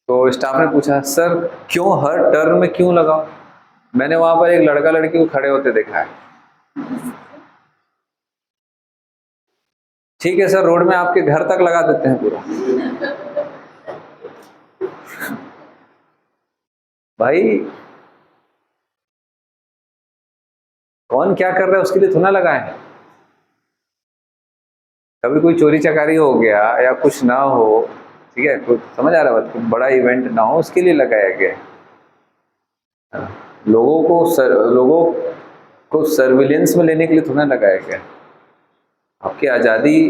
तो स्टाफ ने पूछा सर क्यों, हर टर्न में क्यों लगाओ? मैंने वहां पर एक लड़का लड़की को खड़े होते देखा है। ठीक है सर, रोड में आपके घर तक लगा देते हैं पूरा। भाई कौन क्या कर रहा है उसके लिए थोड़ा लगाए हैं। कभी कोई चोरी चकारी हो गया या कुछ ना हो, ठीक है, कुछ समझ आ रहा है, कुछ बड़ा इवेंट ना हो, उसके लिए लगाया गया है। लोगों को सर्विलेंस में लेने के लिए थोड़ा लगाया गया है। आपकी आज़ादी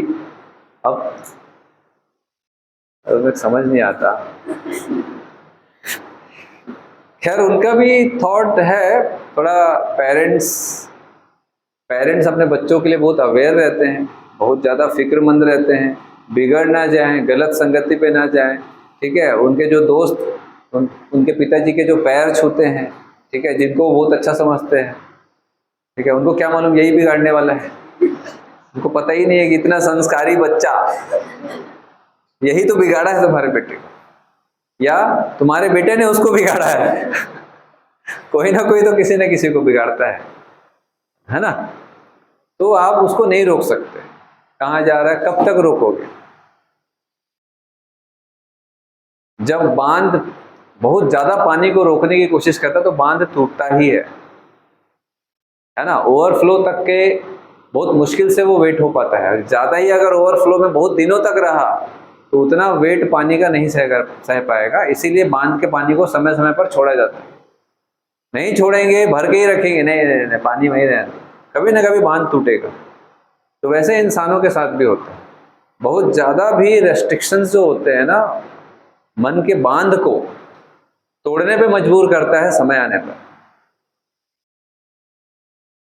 अब समझ नहीं आता। खैर उनका भी थॉट है थोड़ा। पेरेंट्स अपने बच्चों के लिए बहुत अवेयर रहते हैं, बहुत ज़्यादा फिक्रमंद रहते हैं, बिगड़ ना जाएं, गलत संगति पे ना जाएं। ठीक है, उनके जो दोस्त उनके पिताजी के जो पैर छूते हैं, ठीक है, जिनको वो बहुत अच्छा समझते हैं, ठीक है, उनको क्या मालूम यही बिगाड़ने वाला है। उनको पता ही नहीं है कि इतना संस्कारी बच्चा यही तो बिगाड़ा है तुम्हारे बेटे को, या तुम्हारे बेटे ने उसको बिगाड़ा है। कोई ना कोई तो किसी न किसी को बिगाड़ता है ना। तो आप उसको नहीं रोक सकते। कहाँ जा रहा है, कब तक रोकोगे? जब बांध बहुत ज्यादा पानी को रोकने की कोशिश करता है तो बांध टूटता ही है ना। ओवरफ्लो तक के बहुत मुश्किल से वो वेट हो पाता है। ज्यादा ही अगर ओवरफ्लो में बहुत दिनों तक रहा तो उतना वेट पानी का नहीं सह पाएगा। इसीलिए बांध के पानी को समय समय पर छोड़ा जाता है। नहीं छोड़ेंगे, भर के ही रखेंगे, नहीं, पानी वहीं रहना, कभी ना कभी बांध टूटेगा। तो वैसे इंसानों के साथ भी होता है। बहुत ज्यादा भी रेस्ट्रिक्शंस जो होते हैं ना, मन के बांध को तोड़ने पे मजबूर करता है समय आने पर।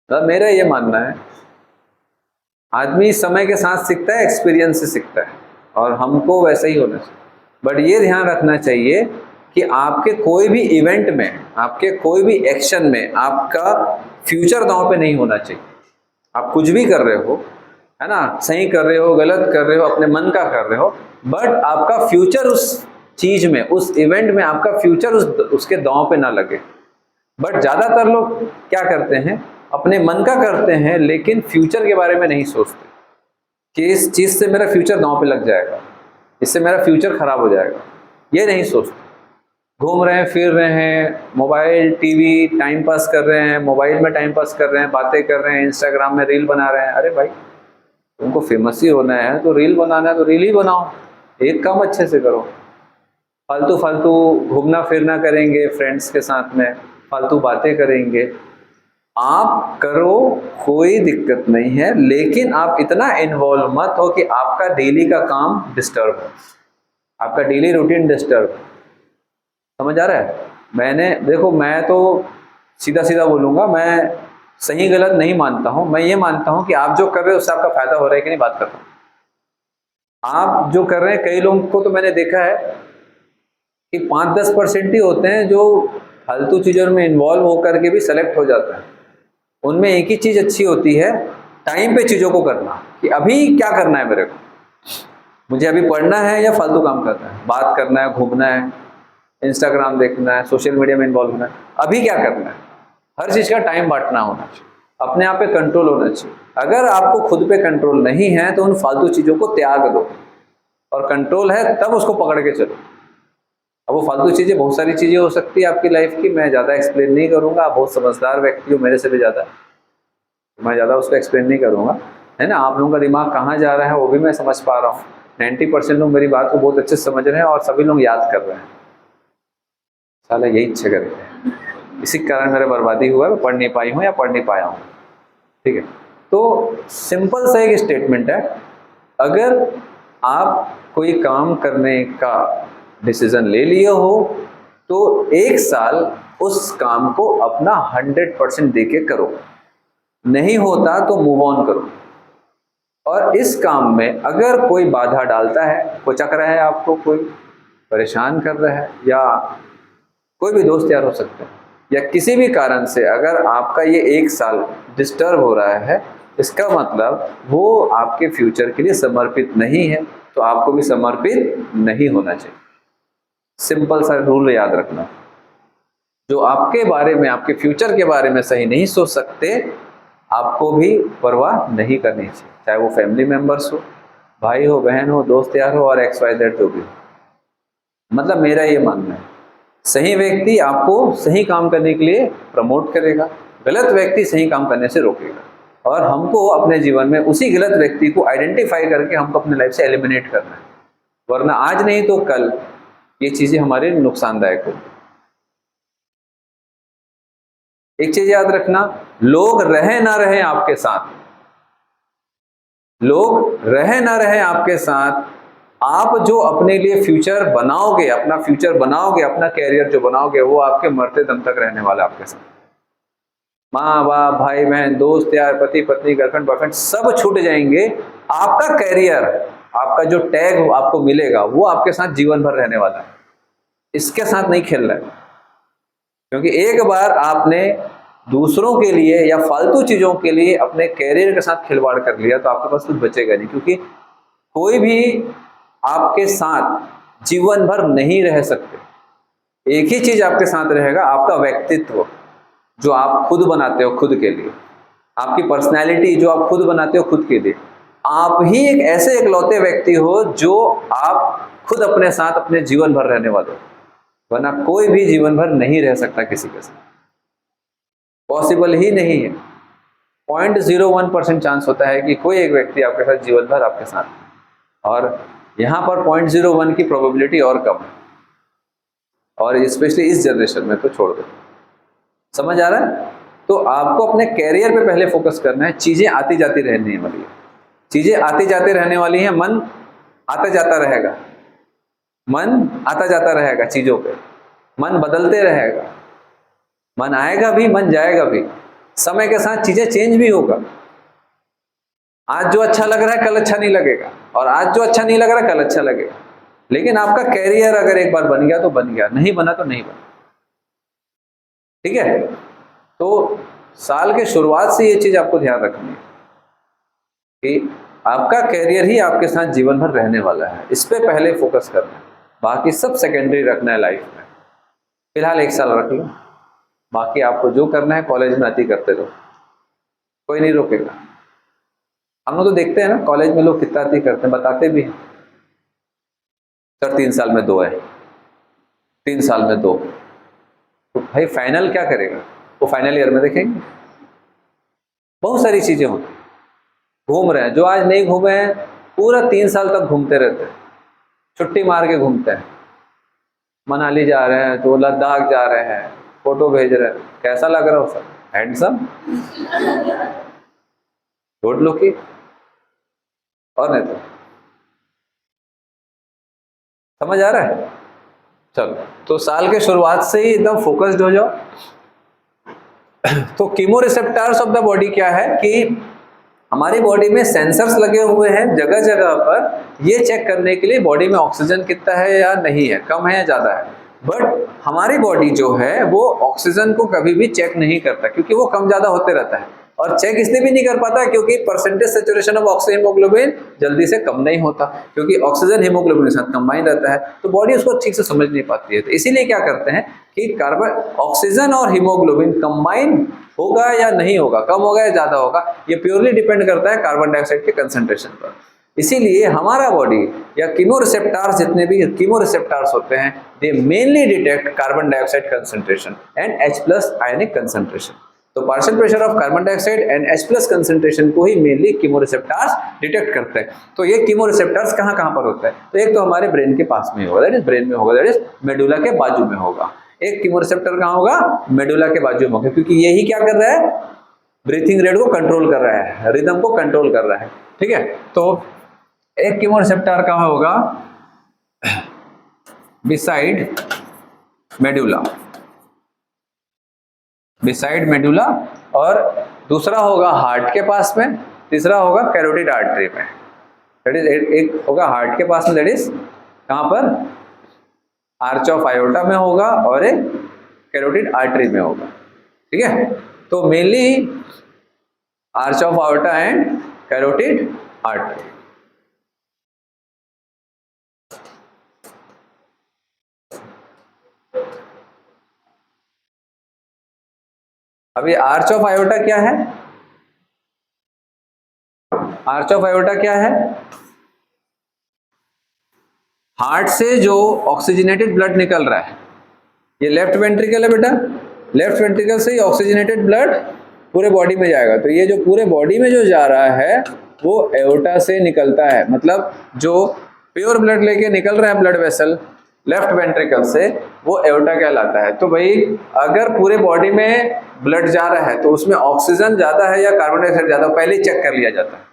तो मेरा ये मानना है, आदमी समय के साथ सीखता है, एक्सपीरियंस से सीखता है, और हमको वैसा ही होना चाहिए। बट ये ध्यान रखना चाहिए कि आपके कोई भी इवेंट में, आपके कोई भी एक्शन में आपका फ्यूचर दांव पे नहीं होना चाहिए। आप कुछ भी कर रहे हो, है ना, सही कर रहे हो, गलत कर रहे हो, अपने मन का कर रहे हो, बट आपका फ्यूचर उस चीज में, उस इवेंट में आपका फ्यूचर उसके दांव पे ना लगे। बट ज्यादातर लोग क्या करते हैं, अपने मन का करते हैं लेकिन फ्यूचर के बारे में नहीं सोचते कि इस चीज से मेरा फ्यूचर दांव पे लग जाएगा, इससे मेरा फ्यूचर खराब हो जाएगा, ये नहीं सोचते। घूम रहे हैं, फिर रहे हैं, मोबाइल टीवी टाइम पास कर रहे हैं, मोबाइल में टाइम पास कर रहे हैं, बातें कर रहे हैं, इंस्टाग्राम में रील बना रहे हैं। अरे भाई, तुमको फेमस ही होना है तो रील बनाना है तो रील ही बनाओ, एक काम अच्छे से करो। फालतू फालतू घूमना फिरना करेंगे फ्रेंड्स के साथ में, फालतू बातें करेंगे, आप करो, कोई दिक्कत नहीं है, लेकिन आप इतना इन्वॉल्व मत हो कि आपका डेली का काम डिस्टर्ब हो, आपका डेली रूटीन डिस्टर्ब हो। समझ आ रहा है? देखो, मैं तो सीधा सीधा बोलूंगा, मैं सही गलत नहीं मानता हूं। मैं ये मानता हूं कि आप जो कर रहे हो उससे आपका फायदा हो रहा है कि नहीं, बात करता हूं। आप जो कर रहे हैं, कई लोगों को तो मैंने देखा है कि 5-10% ही होते हैं जो फालतू चीजों में इन्वॉल्व होकर के भी सेलेक्ट हो जाता है। उनमें एक ही चीज अच्छी होती है, टाइम पे चीजों को करना, कि अभी क्या करना है मेरे को, मुझे अभी पढ़ना है या फालतू काम करना है, बात करना है, घूमना है, इंस्टाग्राम देखना है, सोशल मीडिया में इन्वॉल्व होना है, अभी क्या करना है। हर चीज का टाइम बांटना होना चाहिए, अपने आप पे कंट्रोल होना चाहिए। अगर आपको खुद पे कंट्रोल नहीं है तो उन फालतू चीजों को त्याग दो, और कंट्रोल है तब उसको पकड़ के चलो। अब वो फालतू चीजें बहुत सारी चीजें हो सकती है आपकी लाइफ की, मैं ज्यादा एक्सप्लेन नहीं करूंगा, आप बहुत समझदार व्यक्ति हो मेरे से भी ज्यादा, मैं ज्यादा उसको एक्सप्लेन नहीं करूंगा, है ना। आप लोगों का दिमाग कहाँ जा रहा है वो भी मैं समझ पा रहा हूँ। 90% लोग मेरी बात को बहुत अच्छे से समझ रहे हैं, और सभी लोग याद कर रहे हैं। साला यही इच्छा करते हैं, इसी कारण मेरा बर्बादी हुआ है, पढ़ नहीं पाई हूँ या पढ़ नहीं पाया हूँ। ठीक है, तो सिंपल सा एक स्टेटमेंट है, अगर आप कोई काम करने का डिसीजन ले लिए हो तो 1 साल उस काम को अपना 100% देके करो, नहीं होता तो मूव ऑन करो। और इस काम में अगर कोई बाधा डालता है, कोचक रहा है आपको, कोई परेशान कर रहा है, या कोई भी दोस्त यार हो सकते हैं, या किसी भी कारण से अगर आपका ये 1 साल डिस्टर्ब हो रहा है, इसका मतलब वो आपके फ्यूचर के लिए समर्पित नहीं है, तो आपको भी समर्पित नहीं होना चाहिए। सिंपल सा रूल याद रखना, जो आपके बारे में, आपके फ्यूचर के बारे में सही नहीं सोच सकते, आपको भी परवाह नहीं करनी चाहिए, चाहे वो फैमिली मेंबर्स हो, भाई हो, बहन हो, दोस्त यार हो, और XYZ जो भी हो। मतलब मेरा ये मानना है, सही व्यक्ति आपको सही काम करने के लिए प्रमोट करेगा, गलत व्यक्ति सही काम करने से रोकेगा, और हमको अपने जीवन में उसी गलत व्यक्ति को आइडेंटिफाई करके हमको अपने लाइफ से एलिमिनेट करना है, वरना आज नहीं तो कल ये चीजें हमारे नुकसानदायक हो। एक चीज याद रखना, लोग रहे ना रहे आपके साथ, लोग रहे ना रहे आपके साथ, आप जो अपने लिए फ्यूचर बनाओगे, अपना फ्यूचर बनाओगे, अपना कैरियर जो बनाओगे, वो आपके मरते दम तक रहने वाला आपके साथ। माँ बाप, भाई बहन, दोस्त यार, पति पत्नी, गर्लफ्रेंड बॉयफ्रेंड सब छूट जाएंगे, आपका कैरियर, आपका जो टैग आपको मिलेगा वो आपके साथ जीवन भर रहने वाला है। इसके साथ नहीं खेलना है, क्योंकि एक बार आपने दूसरों के लिए या फालतू चीजों के लिए अपने कैरियर के साथ खिलवाड़ कर लिया तो आपके पास कुछ बचेगा नहीं, क्योंकि कोई भी आपके साथ जीवन भर नहीं रह सकते। एक ही चीज आपके साथ रहेगा, आपका व्यक्तित्व, जो आप खुद बनाते हो खुद के लिए, आपकी पर्सनैलिटी जो आप खुद बनाते हो खुद के लिए, आप ही एक ऐसे इकलौते व्यक्ति हो जो आप खुद अपने साथ अपने जीवन भर रहने वाले हो, वरना कोई भी जीवन भर नहीं रह सकता किसी के साथ, पॉसिबल ही नहीं है। 0.01% चांस होता है कि कोई एक व्यक्ति आपके साथ जीवन भर आपके साथ, और यहाँ पर 0.01 की प्रोबेबिलिटी और कम है, और स्पेशली इस जनरेशन में तो छोड़ दो। समझ आ रहा है? तो आपको अपने कैरियर पे पहले फोकस करना है। चीजें आती जाती रहने वाली है, चीजें आती जाती रहने वाली हैं, मन आता जाता रहेगा, मन आता जाता रहेगा, चीजों पे मन बदलते रहेगा, मन आएगा भी मन जाएगा भी, समय के साथ चीजें चेंज भी होगा। आज जो अच्छा लग रहा है कल अच्छा नहीं लगेगा, और आज जो अच्छा नहीं लग रहा है कल अच्छा लगेगा। लेकिन आपका कैरियर अगर एक बार बन गया तो बन गया, नहीं बना तो नहीं बना। ठीक है? तो साल के शुरुआत से ये चीज आपको ध्यान रखनी है कि आपका कैरियर ही आपके साथ जीवन भर रहने वाला है, इस पे पहले फोकस करना है, बाकी सब सेकेंडरी रखना है लाइफ में। फिलहाल 1 साल रख लो, बाकी आपको जो करना है कॉलेज में अति करते रहो, कोई नहीं रोकेगा। हम लोग तो देखते हैं ना कॉलेज में लोग कितना अति करते हैं, बताते भी हैं, सर 3 साल में 2 है, 3 साल में 2। तो भाई फाइनल क्या करेगा वो, फाइनल ईयर में देखेंगे। बहुत सारी चीजें होती, घूम रहे हैं, जो आज नहीं घूमे हैं पूरा 3 साल तक घूमते रहते हैं, छुट्टी मार के घूमते हैं, मनाली जा रहे हैं तो लद्दाख जा रहे हैं, फोटो भेज रहे हैं, कैसा लग रहा हो सर, हैंडसम, गुड लुकिंग, और नहीं तो। समझ आ रहा है? चलो, तो साल के शुरुआत से ही एकदम फोकस्ड हो जाओ। तो chemo receptors of the body क्या है कि हमारी बॉडी में सेंसर्स लगे हुए हैं जगह जगह पर, ये चेक करने के लिए बॉडी में ऑक्सीजन कितना है या नहीं है, कम है या ज्यादा है। बट हमारी बॉडी जो है वो ऑक्सीजन को कभी भी चेक नहीं करता, क्योंकि वो कम ज्यादा होते रहता है, और चेक इसलिए भी नहीं कर पाता क्योंकि percentage saturation of oxygen haemoglobin जल्दी से कम नहीं होता, क्योंकि ऑक्सीजन हीमोग्लोबिन के साथ कंबाइन रहता है, तो बॉडी उसको ठीक से समझ नहीं पाती है। तो इसीलिए क्या करते हैं कि कार्बन ऑक्सीजन और हीमोग्लोबिन कंबाइन होगा या नहीं होगा, कम होगा या ज्यादा होगा, ये प्योरली डिपेंड करता है कार्बन डाइऑक्साइड के कंसंट्रेशन पर। इसीलिए हमारा बॉडी या कीमोरिसेप्टर्स, जितने भी कीमोरिसेप्टर्स होते हैं, they mainly detect carbon dioxide concentration and H+ ionic concentration. तो partial pressure of carbon dioxide and H+ concentration को ही मेनली कीमोरिसेप्टर्स डिटेक्ट करते हैं। तो ये कीमोरिसेप्टर्स कहाँ कहाँ पर होता है, तो एक तो हमारे ब्रेन के पास में होगा, दैट इज ब्रेन में होगा, दैट इज मेडुला के बाजू में होगा। एक कीमोरिसेप्टर कहाँ होगा, मेडुला के बाजू में होगा, क्योंकि यही क्या कर रहा है, ब्रीथिंग रेट को कंट्रोल कर रहा है, रिदम को कंट्रोल कर रहा है। ठीक है? तो एक कीमोरिसेप्टर कहाँ होगा, बिसाइड मेडुला, बिसाइड मेडुला, और दूसरा होगा हार्ट के पास में, तीसरा होगा कैरोटिड आर्टरी में, दैट इज एक होगा हार्ट के पास में, दैट इज कहाँ पर, आर्च ऑफ आयोटा में होगा, और एक कैरोटिड आर्टरी में होगा। ठीक है? तो mainly arch of iota and carotid artery. अभी आर्च ऑफ आयोटा क्या है, आर्च ऑफ आयोटा क्या है, हार्ट से जो ऑक्सीजनेटेड ब्लड निकल रहा है, ये लेफ्ट वेंट्रिकल है बेटा, लेफ्ट वेंट्रिकल से ही ऑक्सीजनेटेड ब्लड पूरे बॉडी में जाएगा। तो ये जो पूरे बॉडी में जो जा रहा है वो एओर्टा से निकलता है, मतलब जो प्योर ब्लड लेके निकल रहा है ब्लड वेसल लेफ्ट वेंट्रिकल से, वो एओर्टा कहलाता है। तो भाई अगर पूरे बॉडी में ब्लड जा रहा है तो उसमें ऑक्सीजन ज्यादा है या कार्बन डाइऑक्साइड ज्यादा, पहले चेक कर लिया जाता है।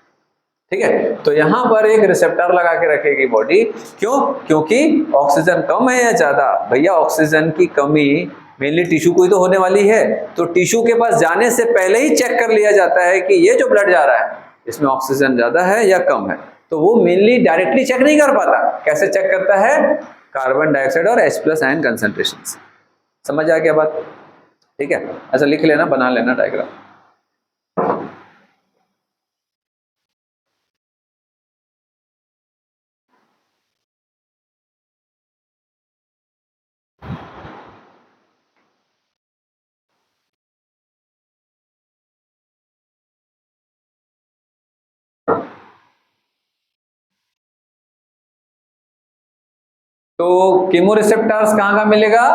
ठीक है? तो यहां पर एक रिसेप्टर लगा के रखेगी बॉडी, क्यों, क्योंकि ऑक्सीजन कम है या ज्यादा, भैया ऑक्सीजन की कमी मेनली टिश्यू को ही तो होने वाली है, तो टिश्यू के पास जाने से पहले ही चेक कर लिया जाता है कि ये जो ब्लड जा रहा है इसमें ऑक्सीजन ज्यादा है या कम है। तो वो मेनली डायरेक्टली चेक नहीं कर पाता, कैसे चेक करता है, कार्बन डाइऑक्साइड और H+ आयन कंसंट्रेशन से। समझ आ गया बात? ठीक है? ऐसा लिख लेना, बना लेना डायग्राम। तो कीमोरिसेप्टर्स कहाँ कहाँ मिलेगा?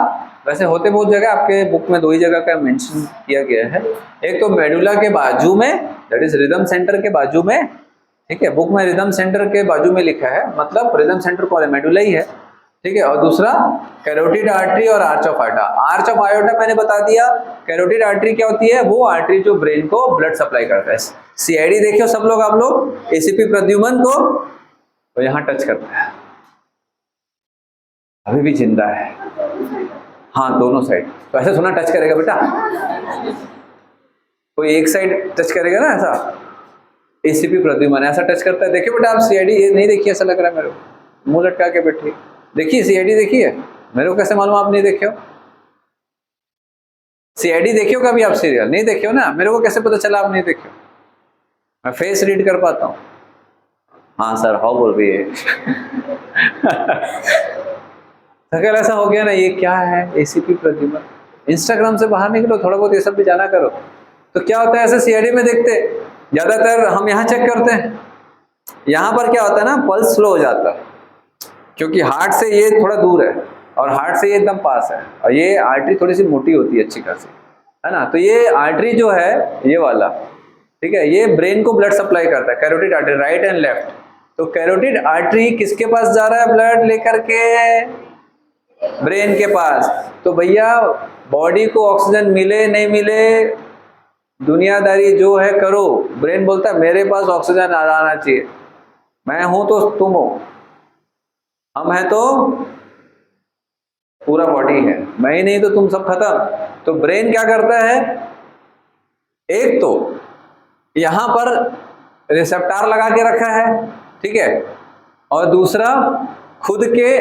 वैसे होते बहुत जगह, आपके बुक में 2 ही जगह का मेंशन किया गया है। एक तो मेडुला के बाजू में, दैट इज रिदम सेंटर के बाजू में, ठीक है, बुक में रिदम सेंटर के बाजू में लिखा है, मतलब रिदम सेंटर कौन है? मेडुला ही है, ठीक है। और दूसरा कैरोटिड आर्टरी और arch of iota. Arch of iota मैंने बता दिया। कैरोटिड आर्टरी क्या होती है? वो आर्टरी जो ब्रेन को ब्लड सप्लाई करता है। सीआईडी देखियो सब लोग, आप लोग एसीपी प्रद्युमन को तो यहाँ टच करता है, अभी भी जिंदा है। हाँ, दोनों साइड। तो ऐसे थोड़ा टच करेगा बेटा, कोई एक साइड टच करेगा ना ऐसा। एसीपी प्रद्युमन ऐसा टच करता है। देखिए बेटा आप सीआईडी, ये नहीं देखिए, ऐसा लग रहा है मेरे को, मुंह लटका के बैठी। देखिए सीआईडी देखिए, मेरे को कैसे मालूम आप नहीं देखे हो? सीआईडी देखियो कभी आप? सीरियल नहीं देखे हो ना, मेरे को कैसे पता चला आप नहीं देखे हो? मैं फेस रीड कर पाता हूँ। हाँ सर, हाँ बोल रही है। अगर ऐसा हो गया ना, ये क्या है? एसीपी प्रद्युमन। इंस्टाग्राम से बाहर निकलो, थोड़ा बहुत ये सब भी जाना करो। तो क्या होता है ऐसे सीआईडी में देखते, ज्यादातर हम यहाँ चेक करते हैं, यहाँ पर क्या होता है ना, पल्स स्लो हो जाता है, क्योंकि हार्ट से ये थोड़ा दूर है और हार्ट से ये एकदम पास है, और ये आर्टरी थोड़ी सी मोटी होती है अच्छी खासी, है ना। तो ये आर्टरी जो है ये वाला, ठीक है, ये ब्रेन को ब्लड सप्लाई करता है, carotid artery, right and left. तो कैरोटिड आर्टरी किसके पास जा रहा है ब्लड लेकर के? ब्रेन के पास। तो भैया बॉडी को ऑक्सीजन मिले नहीं मिले, दुनियादारी जो है करो, ब्रेन बोलता है मेरे पास ऑक्सीजन आना चाहिए, मैं हूं तो तुम हो, हम हैं तो पूरा बॉडी है, मैं ही नहीं तो तुम सब खत्म। तो ब्रेन क्या करता है? एक तो यहां पर रिसेप्टर लगा के रखा है, ठीक है, और दूसरा खुद के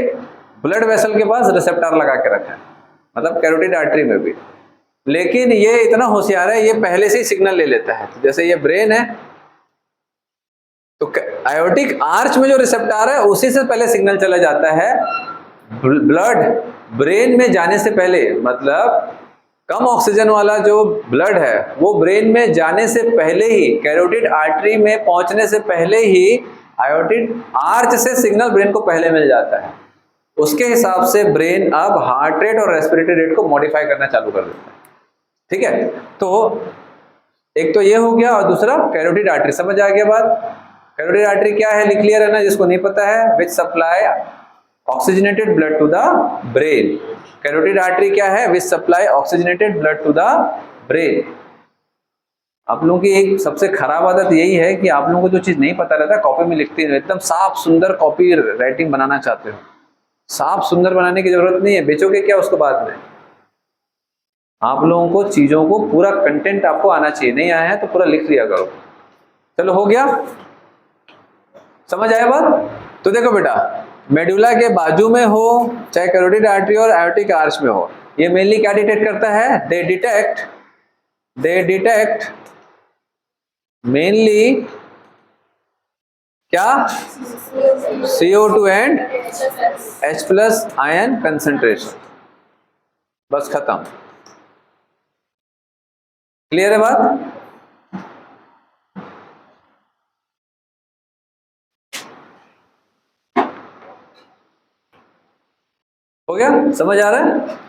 ब्लड वेसल के पास रिसेप्टर लगा के रखा है, मतलब कैरोटिड आर्टरी में भी। लेकिन ये इतना होशियार है, ये पहले से ही सिग्नल ले लेता है। जैसे ये ब्रेन है, तो आयोटिक आर्च में जो रिसेप्टर है उसी से पहले सिग्नल चला जाता है ब्लड ब्रेन में जाने से पहले, मतलब कम ऑक्सीजन वाला जो ब्लड है वो ब्रेन में जाने से पहले ही, कैरोटिड आर्टरी में पहुंचने से पहले ही आयोटिक आर्च से सिग्नल ब्रेन को पहले मिल जाता है। उसके हिसाब से ब्रेन अब हार्ट रेट और रेस्पिरेटरी रेट को मॉडिफाई करना चालू कर देता है, ठीक है। तो एक तो ये हो गया, और दूसरा कैरोटिड आर्टरी। समझ आ गया बात? कैरोटिड आर्टरी क्या है, लिख लिया रहना जिसको नहीं पता है, which supply oxygenated blood to the brain. Carotid artery क्या है? Which supply oxygenated blood to the brain. आप लोगों की एक सबसे खराब आदत यही है कि आप लोगों को जो चीज नहीं पता रहता कॉपी में लिखते हैं, एकदम साफ सुंदर कॉपी राइटिंग बनाना चाहते हो। साफ सुंदर बनाने की जरूरत नहीं है, बेचोगे क्या उसको बाद में? आप लोगों को चीजों को पूरा कंटेंट आपको आना चाहिए, नहीं आया है तो पूरा लिख लिया करो। चलो हो गया, समझ आया बात? तो देखो बेटा, मेडुला के बाजू में हो चाहे कैरोटिड आर्टरी और आयोटिक आर्च में हो, ये मेनली क्या डिटेक्ट करता है? दे डिटेक्ट मेनली क्या? CO2 and H+ ion concentration. बस खत्म। क्लियर है बात? हो गया? समझ आ रहा है?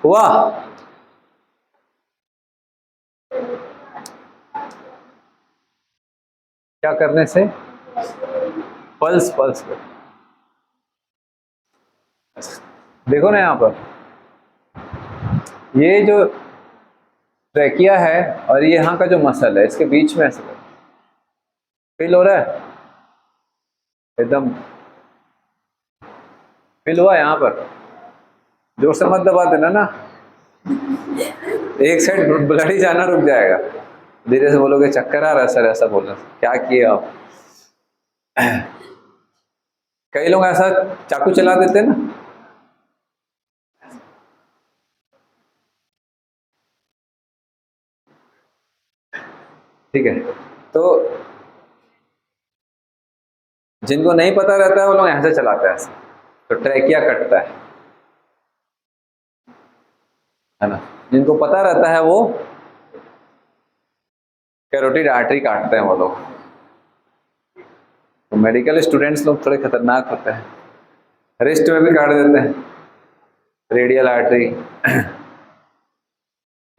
हुआ? क्या करने से? पल्स पे देखो ना, यहाँ पर ये जो ट्रैकिया है और ये यहाँ का जो मसल है, इसके बीच में ऐसे फील हो रहा है? एकदम फील हुआ? यहाँ पर जोर से मत दबा देना ना, एक साइड ब्लड ही जाना रुक जाएगा। धीरे से बोलोगे चक्कर आ रहा है सर, ऐसा बोलना। क्या किए आप? कई लोग ऐसा चाकू चला देते हैं ना, ठीक है, तो जिनको नहीं पता रहता है वो लोग यहाँ से चलाते हैं ऐसे, तो ट्रैकिया कटता है ना। जिनको पता रहता है वो कैरोटिड आर्टरी काटते हैं वो लोग। तो मेडिकल स्टूडेंट्स लोग थोड़े खतरनाक होते हैं, रिस्ट में भी काट देते हैं, रेडियल आर्टरी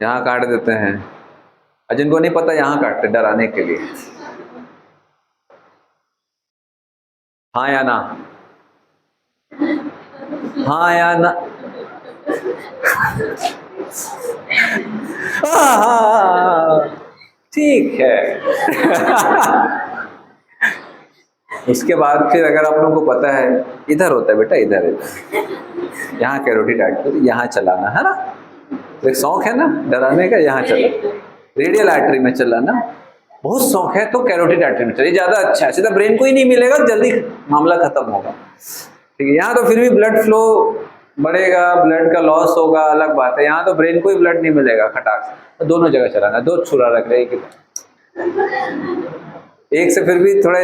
यहाँ काट देते हैं, और जिनको नहीं पता यहाँ काटते डराने के लिए। हाँ या ना, हाँ या ना, हाँ ठीक है उसके बाद फिर अगर आप लोगों को पता है इधर होता है बेटा, इधर यहाँ कैरोटिड आर्टरी, यहाँ चलाना है ना, तो एक शौक है ना डराने का, यहाँ चला, रेडियल आर्टरी में चलाना बहुत शौक है, तो कैरोटिड आर्टरी में चलिए, ज्यादा अच्छा है, सीधा ब्रेन को ही नहीं मिलेगा, जल्दी मामला खत्म होगा। ठीक है, यहाँ तो फिर भी ब्लड फ्लो बढ़ेगा, ब्लड का लॉस होगा, अलग बात है, यहाँ तो ब्रेन को ही ब्लड नहीं मिलेगा खटाक से, तो दोनों जगह चलाना, दो छुरा रख रहे हैं, एक से फिर भी थोड़ा,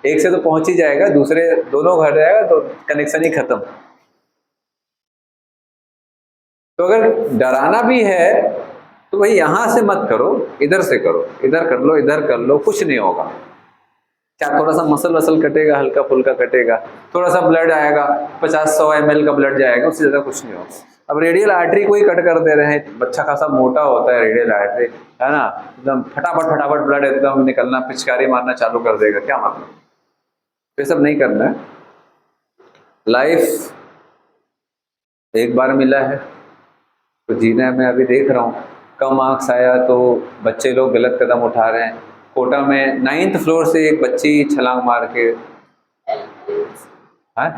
एक से तो पहुंच ही जाएगा, दूसरे दोनों घट जाएगा तो कनेक्शन ही खत्म। तो अगर डराना भी है तो भाई यहाँ से मत करो, इधर से करो, इधर कर लो, इधर कर लो, कुछ नहीं होगा। क्या थोड़ा सा मसल वसल कटेगा, हल्का फुल्का कटेगा, थोड़ा सा ब्लड आएगा, 50-100 ml का ब्लड जाएगा, उससे ज्यादा कुछ नहीं होगा। अब रेडियल आर्टरी को ही कट कर दे रहे हैं, बच्चा खासा मोटा होता है रेडियल आर्टरी, है ना, एकदम फटाफट फटाफट ब्लड एकदम निकलना, पिचकारी मारना चालू कर देगा, क्या मतलब, ये सब नहीं करना है। लाइफ एक बार मिला है तो जीना है। मैं अभी देख रहा हूँ कम मार्क्स आया तो बच्चे लोग गलत कदम उठा रहे हैं। कोटा में 9th फ्लोर से एक बच्ची छलांग मार के, हाँ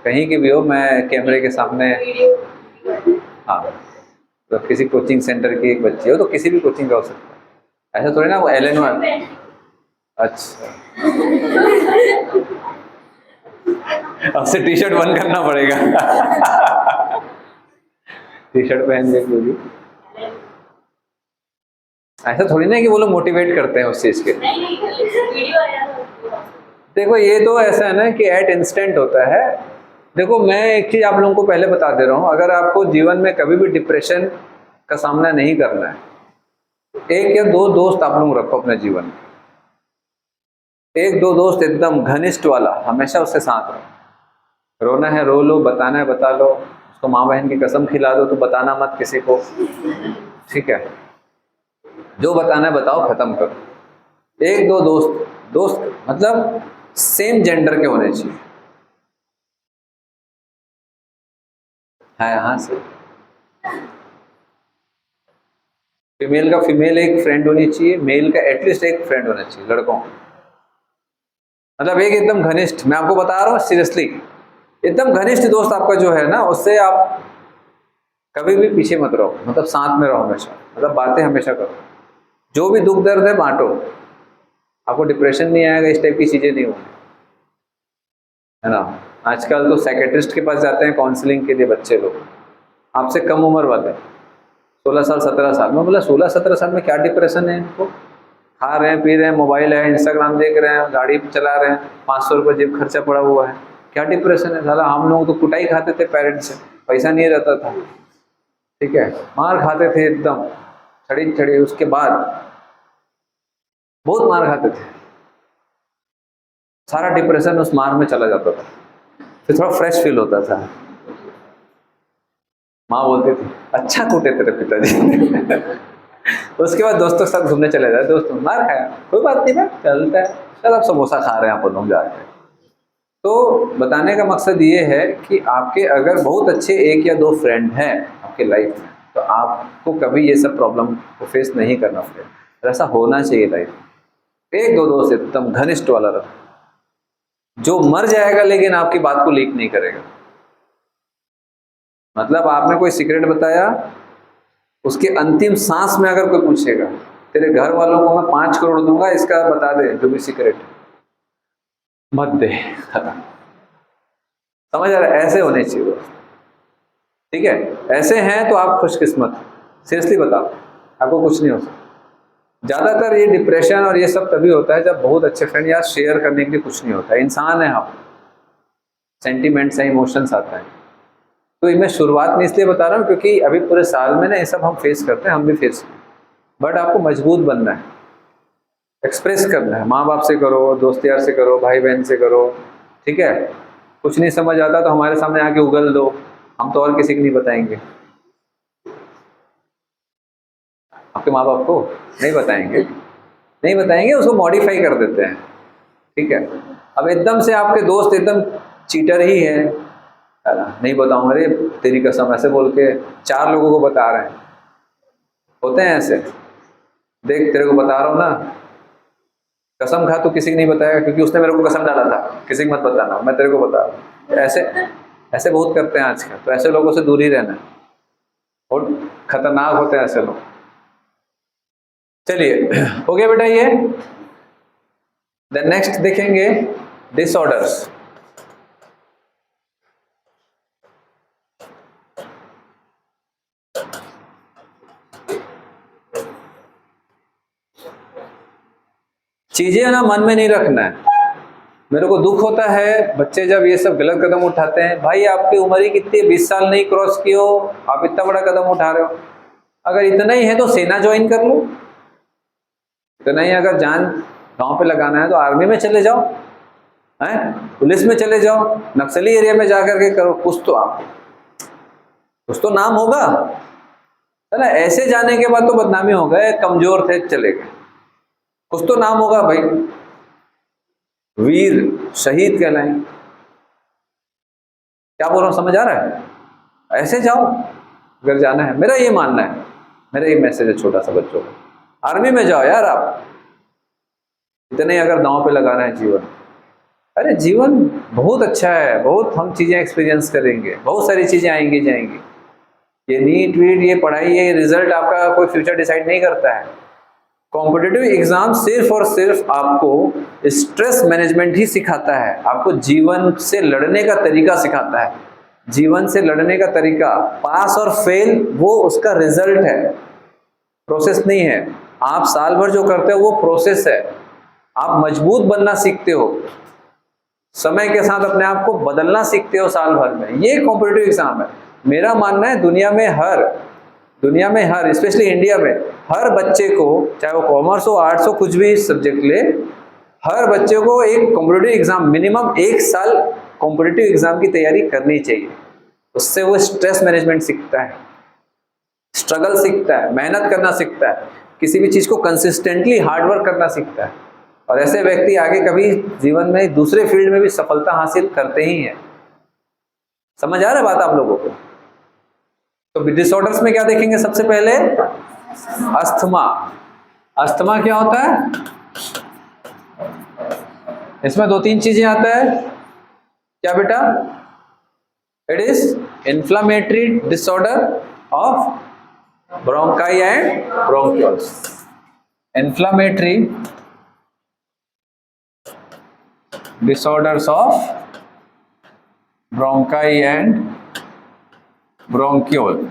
कहीं की भी हो, मैं कैमरे के सामने, हाँ तो किसी कोचिंग सेंटर की एक बच्ची हो, तो किसी भी कोचिंग का हो सकता है, ऐसा थोड़ी ना वो LN1। अच्छा अब से टी शर्ट बंद करना पड़ेगा टी शर्ट पहन के क्योंकि ऐसा थोड़ी ना कि वो लोग मोटिवेट करते हैं उस चीज के। देखो ये तो ऐसा है ना कि एट इंस्टेंट होता है। देखो मैं एक चीज आप लोगों को पहले बता दे रहा हूँ, अगर आपको जीवन में कभी भी डिप्रेशन का सामना नहीं करना है, एक या दो दोस्त आप लोग रखो अपने जीवन में, एक दो दोस्त एकदम घनिष्ठ वाला, हमेशा उसके साथ रहो। रोना है रो लो, बताना है बता लो, उसको माँ बहन की कसम खिला दो तो बताना मत किसी को, ठीक है, जो बताना है बताओ, खत्म करो। एक दो दोस्त, दोस्त मतलब सेम जेंडर के होने चाहिए, है यहाँ से फीमेल का फीमेल एक फ्रेंड होनी चाहिए, मेल का एटलीस्ट एक फ्रेंड होना चाहिए लड़कों, मतलब एक एकदम घनिष्ठ, मैं आपको बता रहा हूँ सीरियसली, एकदम घनिष्ठ दोस्त आपका जो है ना, उससे आप कभी भी पीछे मत रहो, मतलब साथ में रहो हमेशा, मतलब बातें हमेशा करो, जो भी दुख दर्द है बांटो, आपको डिप्रेशन नहीं आएगा, इस टाइप की चीजें नहीं होंगी, है ना। आजकल तो साइकेट्रिस्ट के पास जाते हैं काउंसलिंग के लिए बच्चे लोग, आपसे कम उम्र वाले, 16 साल 17 साल में। बोला 16-17 साल में क्या डिप्रेशन है इनको, खा रहे हैं पी रहे हैं, मोबाइल है, इंस्टाग्राम देख रहे हैं, गाड़ी चला रहे हैं, 500 रुपये जेब खर्चा पड़ा हुआ है, क्या डिप्रेशन है साला। हम लोग तो कुटाई खाते थे पेरेंट्स से, पैसा नहीं रहता था, ठीक है, मार खाते थे एकदम छड़ी छड़ी, उसके बाद बहुत मार खाते थे, सारा डिप्रेशन उस मार में चला जाता था, फिर थोड़ा फ्रेश फील होता था। माँ बोलती थी अच्छा कूटे तेरे पिताजी उसके बाद दोस्तों के साथ घूमने चले जाए, दोस्तों मार खाया कोई बात नहीं भाई चलता है, चल आप समोसा खा रहे हैं आप लोग जाके। तो बताने का मकसद ये है कि आपके अगर बहुत अच्छे एक या दो फ्रेंड हैं आपके लाइफ में, तो आपको कभी ये सब प्रॉब्लम को फेस नहीं करना पड़ेगा, ऐसा होना चाहिए लाइफ में। एक दो दोस्त एकदम घनिष्ठ वाला रहो, जो मर जाएगा लेकिन आपकी बात को लीक नहीं करेगा। मतलब आपने कोई सीक्रेट बताया, उसके अंतिम सांस में अगर कोई पूछेगा तेरे घर वालों को मैं 5 करोड़ दूंगा, इसका बता दे जो भी सीक्रेट मत दे, खत्म। समझ आ रहा है, ऐसे होने चाहिए वो, ठीक है। ऐसे हैं तो आप खुशकिस्मत, सीरियसली बताओ, आपको कुछ नहीं हो सकता। ज़्यादातर ये डिप्रेशन और ये सब तभी होता है जब बहुत अच्छे फ्रेंड यार शेयर करने के लिए कुछ नहीं होता है। इंसान है हम, सेंटिमेंट्स हैं, इमोशंस आते हैं। तो ये मैं शुरुआत में इसलिए बता रहा हूँ क्योंकि अभी पूरे साल में ना ये सब हम फेस करते हैं, हम भी फेस करते हैं। बट आपको मजबूत बनना है, एक्सप्रेस करना है, माँ बाप से करो, दोस्त यार से करो, भाई बहन से करो, ठीक है। कुछ नहीं समझ आता तो हमारे सामने आके उगल दो, हम तो और किसी को नहीं बताएंगे, आपके माँ बाप को नहीं बताएंगे, नहीं बताएंगे, उसको मॉडिफाई कर देते हैं, ठीक है। अब एकदम से आपके दोस्त एकदम चीटर ही है ना, नहीं बताऊंगा, अरे तेरी कसम, ऐसे बोल के 4 लोगों को बता रहे हैं, होते हैं ऐसे, देख तेरे को बता रहा हूँ ना, कसम खा, तो किसी को नहीं बताएगा क्योंकि उसने मेरे को कसम डाला था किसी को मत बताना, मैं तेरे को बता रहा हूँ। ऐसे ऐसे बहुत करते हैं आजकल, तो ऐसे लोगों से दूर ही रहना, बहुत खतरनाक होते हैं ऐसे लोग। चलिए हो गया बेटा ये। देन नेक्स्ट देखेंगे डिसऑर्डर्स। चीजें ना मन में नहीं रखना है। मेरे को दुख होता है बच्चे जब ये सब गलत कदम उठाते हैं। भाई आपकी उम्र ही कितनी है, 20 साल नहीं क्रॉस की हो, आप इतना बड़ा कदम उठा रहे हो। अगर इतना ही है तो सेना ज्वाइन कर लो, इतना ही अगर जान गांव पे लगाना है तो आर्मी में चले जाओ, हैं, पुलिस में चले जाओ, नक्सली एरिया में जाकर के करो, कुछ तो नाम होगा, है ना। ऐसे जाने के बाद तो बदनामी हो गए, कमजोर थे चले गए, कुछ तो नाम होगा भाई, वीर शहीद कहलाएं। क्या बोल रहा हूं, समझ आ रहा है? ऐसे जाओ अगर जाना है, मेरा ये मानना है, मेरा ये मैसेज है छोटा सा बच्चों को, आर्मी में जाओ यार आप, इतने अगर दांव पे लगाना है जीवन। अरे जीवन बहुत अच्छा है, बहुत हम चीजें एक्सपीरियंस करेंगे, बहुत सारी चीजें आएंगी जाएंगी। ये नीट वीट, ये पढ़ाई, ये रिजल्ट आपका कोई फ्यूचर डिसाइड नहीं करता है। कॉम्पिटिटिव एग्जाम सिर्फ और सिर्फ आपको स्ट्रेस मैनेजमेंट ही सिखाता है, आपको जीवन से लड़ने का तरीका सिखाता है। जीवन से लड़ने का तरीका, पास और फेल वो उसका रिजल्ट है, प्रोसेस नहीं है। आप साल भर जो करते हो वो प्रोसेस है। आप मजबूत बनना सीखते हो, समय के साथ अपने आप को बदलना सीखते हो साल भर में, ये कॉम्पिटिटिव एग्जाम है। मेरा मानना है दुनिया में हर स्पेशली इंडिया में हर बच्चे को, चाहे वो कॉमर्स हो, आर्ट्स हो, कुछ भी सब्जेक्ट ले, हर बच्चे को एक कॉम्पिटिटिव एग्जाम, मिनिमम 1 साल कॉम्पिटिटिव एग्जाम की तैयारी करनी चाहिए। उससे वो स्ट्रेस मैनेजमेंट सीखता है, स्ट्रगल सीखता है, मेहनत करना सीखता है, किसी भी चीज को कंसिस्टेंटली हार्डवर्क करना सीखता है। और ऐसे व्यक्ति आगे कभी जीवन में दूसरे फील्ड में भी सफलता हासिल करते ही हैं। समझ आ रहा है बात आप लोगों को? तो डिसऑर्डर्स में क्या देखेंगे सबसे पहले? अस्थमा। अस्थमा क्या होता है? इसमें 2-3 चीजें आता है। क्या बेटा? It is inflammatory disorder of bronchi and bronchioles. Inflammatory disorders of bronchi and bronchiole।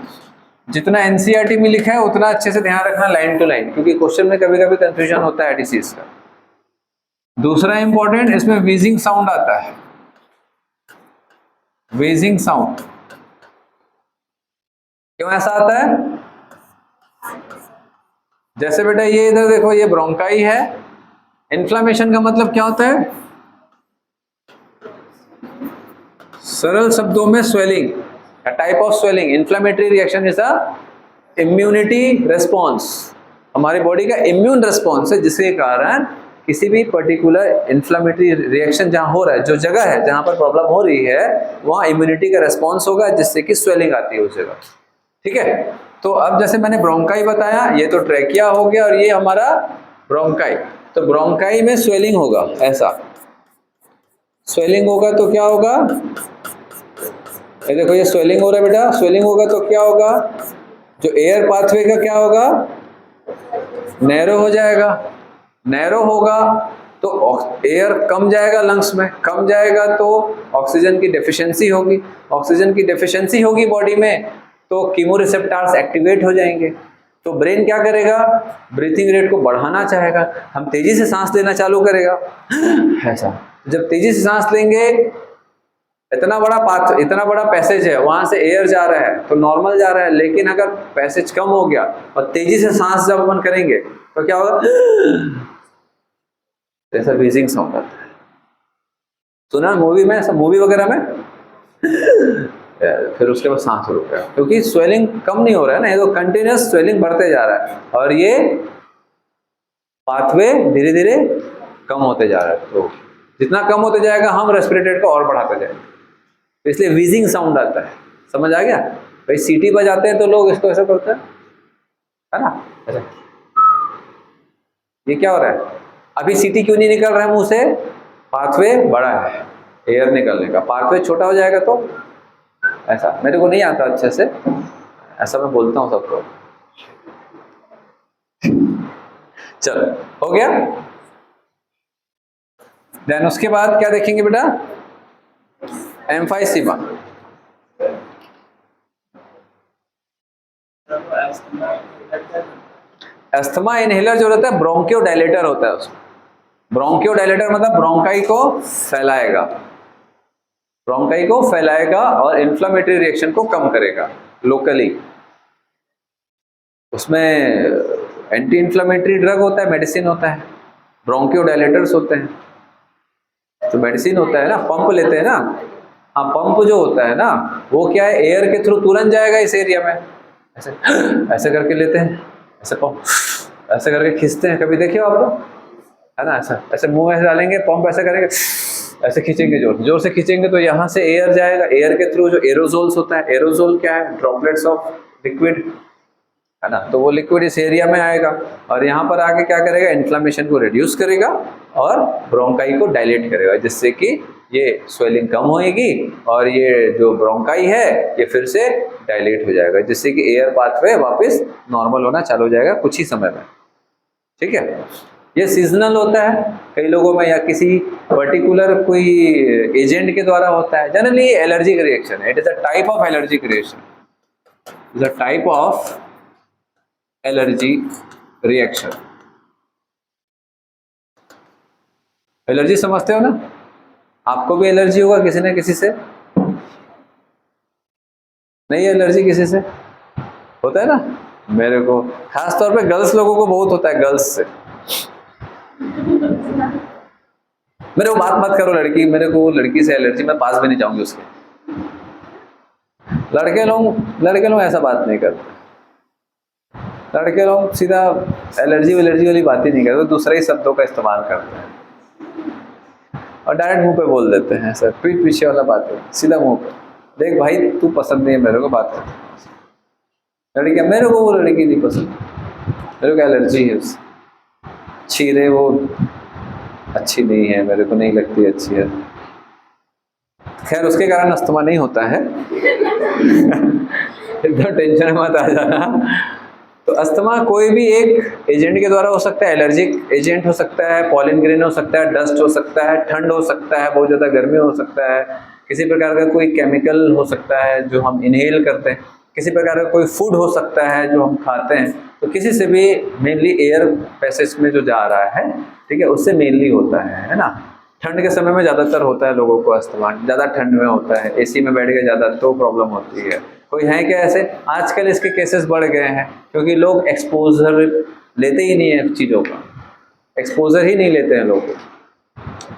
जितना एनसीईआरटी में लिखा है उतना अच्छे से ध्यान रखना लाइन टू लाइन, क्योंकि क्वेश्चन में कभी कभी कंफ्यूजन होता है डिसीज का। दूसरा इंपॉर्टेंट, इसमें वीजिंग साउंड आता है, वीजिंग साउंड। क्यों ऐसा आता है? जैसे बेटा ये इधर देखो, ये ब्रोंकाई है, इन्फ्लामेशन का मतलब क्या होता है? सरल शब्दों में swelling, type of swelling. Inflammatory reaction is a immunity response, हमारी बॉडी का इम्यून रेस्पॉन्स है, जिसके कारण किसी भी पर्टिकुलर इन्फ्लेमेटरी रिएक्शन जहां हो रहा है, जो जगह है जहां पर प्रॉब्लम हो रही है, वहां इम्यूनिटी का रेस्पॉन्स होगा, जिससे कि स्वेलिंग आती है उस जगह। ठीक है, तो अब जैसे मैंने ब्रोंकाई बताया, ये तो ट्रैकिया हो गया और ये हमारा ब्रोंकाई। तो ब्रोंकाई में स्वेलिंग होगा, ऐसा स्वेलिंग होगा तो क्या होगा? ये देखो, ये स्वेलिंग हो रहा है बेटा, स्वेलिंग होगा तो क्या होगा? जो एयर पाथवे का क्या होगा? नैरो हो जाएगा। नैरो होगा तो एयर कम जाएगा, लंग्स में कम जाएगा तो ऑक्सीजन की डेफिशिएंसी होगी। ऑक्सीजन की डेफिशिएंसी होगी बॉडी में तो कीमोरिसेप्टर्स एक्टिवेट हो जाएंगे। तो ब्रेन क्या करेगा, ब्रीथिंग रेट को बढ़ाना चाहेगा, हम तेजी से सांस लेना चालू करेगा। ऐसा जब तेजी से सांस लेंगे, इतना बड़ा पैसेज है, वहां से एयर जा रहा है तो नॉर्मल जा रहा है, लेकिन अगर पैसेज कम हो गया और तेजी से सांस जब अपन करेंगे तो क्या होगा, ऐसा व्हीजिंग साउंड आता है। सुना मूवी में, सब मूवी वगैरह में फिर उसके बाद सांस रुक गया, क्योंकि स्वेलिंग कम नहीं हो रहा है ना, ये तो कंटिन्यूस स्वेलिंग बढ़ते जा रहा है और ये पाथवे धीरे धीरे कम होते जा रहा है। तो जितना कम होते जाएगा हम रेस्पिरेटेड को और बढ़ाते जाएंगे, तो इसलिए व्हीजिंग साउंड आता है। समझ आ गया भाई? सीटी बजाते हैं तो लोग इसको ऐसा करते हैं, है ना, ऐसा। ये क्या हो रहा है, अभी सीटी क्यों नहीं निकल रहा है मुंह से? पाथवे बड़ा है एयर निकलने का, पाथवे छोटा हो जाएगा तो ऐसा। मेरे को नहीं आता अच्छे से, ऐसा मैं बोलता हूँ सबको। चलो हो गया। देन उसके बाद क्या देखेंगे बेटा, एम्फाइसीमा। अस्थमा इनहेलर जो रहता है ब्रोंकियोडायलेटर होता है उसमें। ब्रोंकियोडायलेटर मतलब ब्रोंकाई को फैलाएगा, ब्रोंकाई को फैलाएगा और इन्फ्लामेटरी रिएक्शन को कम करेगा लोकली। उसमें एंटी इन्फ्लामेटरी ड्रग होता है, मेडिसिन होता है, ब्रोंकियोडायलेटर्स होते हैं, तो मेडिसिन होता है ना, पंप लेते हैं ना। हाँ, पंप जो होता है ना वो क्या है, एयर के थ्रू तुरंत जाएगा इस एरिया में, ऐसे ऐसे करके लेते हैं, ऐसे पंप ऐसे करके खींचते हैं, कभी देखिए आप लोग, है ना, ऐसा ऐसे मुंह में डालेंगे, पंप ऐसे करेंगे, ऐसे खींचेंगे, जोर से खींचेंगे तो यहाँ से एयर जाएगा, एयर के थ्रू जो एरोजोल्स होता है, एरोजोल क्या है, ड्रॉपलेट्स ऑफ लिक्विड, है ना, तो वो लिक्विड इस एरिया में आएगा और यहाँ पर आके क्या करेगा, इन्फ्लामेशन को रिड्यूस करेगा और ब्रोंकाई को डायलेट करेगा, जिससे कि ये स्वेलिंग कम होएगी और ये जो ब्रोंकाई है ये फिर से डायलेट हो जाएगा, जिससे कि एयर पाथवे वापस नॉर्मल होना चालू हो जाएगा कुछ ही समय में। ठीक है, ये सीजनल होता है कई लोगों में, या किसी पर्टिकुलर कोई एजेंट के द्वारा होता है। जनरली एलर्जिक रिएक्शन है, it is a type of allergic reaction, is a type of allergy reaction. Allergy समझते हो ना, आपको भी एलर्जी होगा किसी न किसी से, नहीं एलर्जी किसी से होता है ना, मेरे को खास तौर पे गर्ल्स लोगों को बहुत होता है, गर्ल्स से। मेरे को बात मत करो लड़की, मेरे को लड़की से एलर्जी, मैं पास भी नहीं जाऊंगी उसके। लड़के लोग ऐसा बात नहीं करते, लड़के लोग सीधा एलर्जी वाली बात ही नहीं करते, दूसरे ही शब्दों का इस्तेमाल करते हैं और डायरेक्ट मुंह पे बोल देते हैं, सर पीठ पीछे वाला बात है, सीधा मुंह पे, देख भाई तू पसंद नहीं है मेरे को, बात कर। लड़कियां, मेरे को वो लड़की नहीं पसंद, मेरे को एलर्जी है उससे, छीरे वो अच्छी नहीं है, मेरे को नहीं लगती अच्छी है। खैर उसके कारण अस्थमा नहीं होता है एकदम टेंशन मत आ जाना। तो अस्थमा कोई भी एक एजेंट के द्वारा हो सकता है, एलर्जिक एजेंट हो सकता है, पॉलन ग्रेन हो सकता है, डस्ट हो सकता है, ठंड हो सकता है, बहुत ज़्यादा गर्मी हो सकता है, किसी प्रकार का कोई केमिकल हो सकता है जो हम इनहेल करते हैं, किसी प्रकार का कोई फूड हो सकता है जो हम खाते हैं, तो किसी से भी मेनली एयर पैसेज में जो जा रहा है, ठीक है, उससे मेनली होता है ना। ठंड के समय में ज़्यादातर होता है लोगों को अस्थमा, ज़्यादा ठंड में होता है, एसी में बैठ के ज़्यादा तो प्रॉब्लम होती है। कोई है क्या ऐसे? आजकल इसके केसेस बढ़ गए हैं क्योंकि लोग एक्सपोजर लेते ही नहीं है चीज़ों का, एक्सपोजर ही नहीं लेते हैं लोग,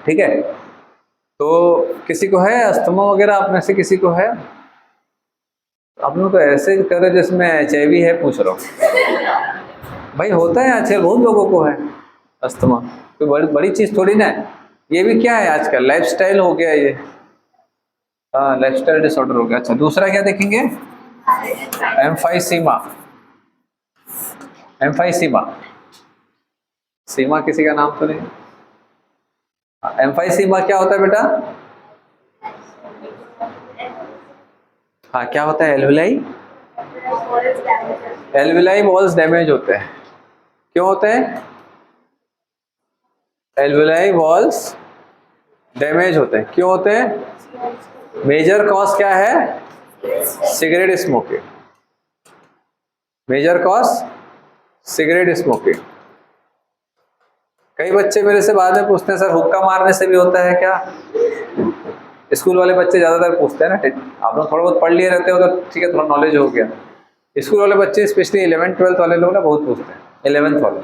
ठीक है। तो किसी को है अस्थमा वगैरह, आप में से किसी को है? आप लोग तो ऐसे कर रहे जिसमें HIV है, पूछ रहा हूँ भाई, होता है आजकल बहुत लोगों को है अस्थमा, कोई बड़ी चीज़ थोड़ी ना है। ये भी क्या है आजकल, लाइफस्टाइल हो गया ये, हाँ लाइफस्टाइल डिसऑर्डर हो गया। अच्छा दूसरा क्या देखेंगे, एम्फाइसीमा। एम्फाइसीमा, सीमा किसी का नाम तो नहीं? एम्फाइसीमा क्या होता है बेटा? हाँ क्या होता है? एल्विलाई वॉल्स डैमेज होते हैं। क्यों होते हैं? एल्विलाई वॉल्स डैमेज होते हैं। क्यों होते हैं? मेजर कॉज क्या है? Cigarette smoking. Major cause cigarette smoking. कई बच्चे मेरे से बाद में पूछते हैं सर हुक्का मारने से भी होता है क्या? स्कूल वाले बच्चे ज़्यादातर पूछते हैं ना, आप लोग थोड़ा बहुत पढ़ लिए रहते हो तो ठीक है, थोड़ा नॉलेज हो गया। स्कूल वाले बच्चे स्पेशली 11th-12th वाले लोग ना बहुत पूछते हैं, 11th वाले,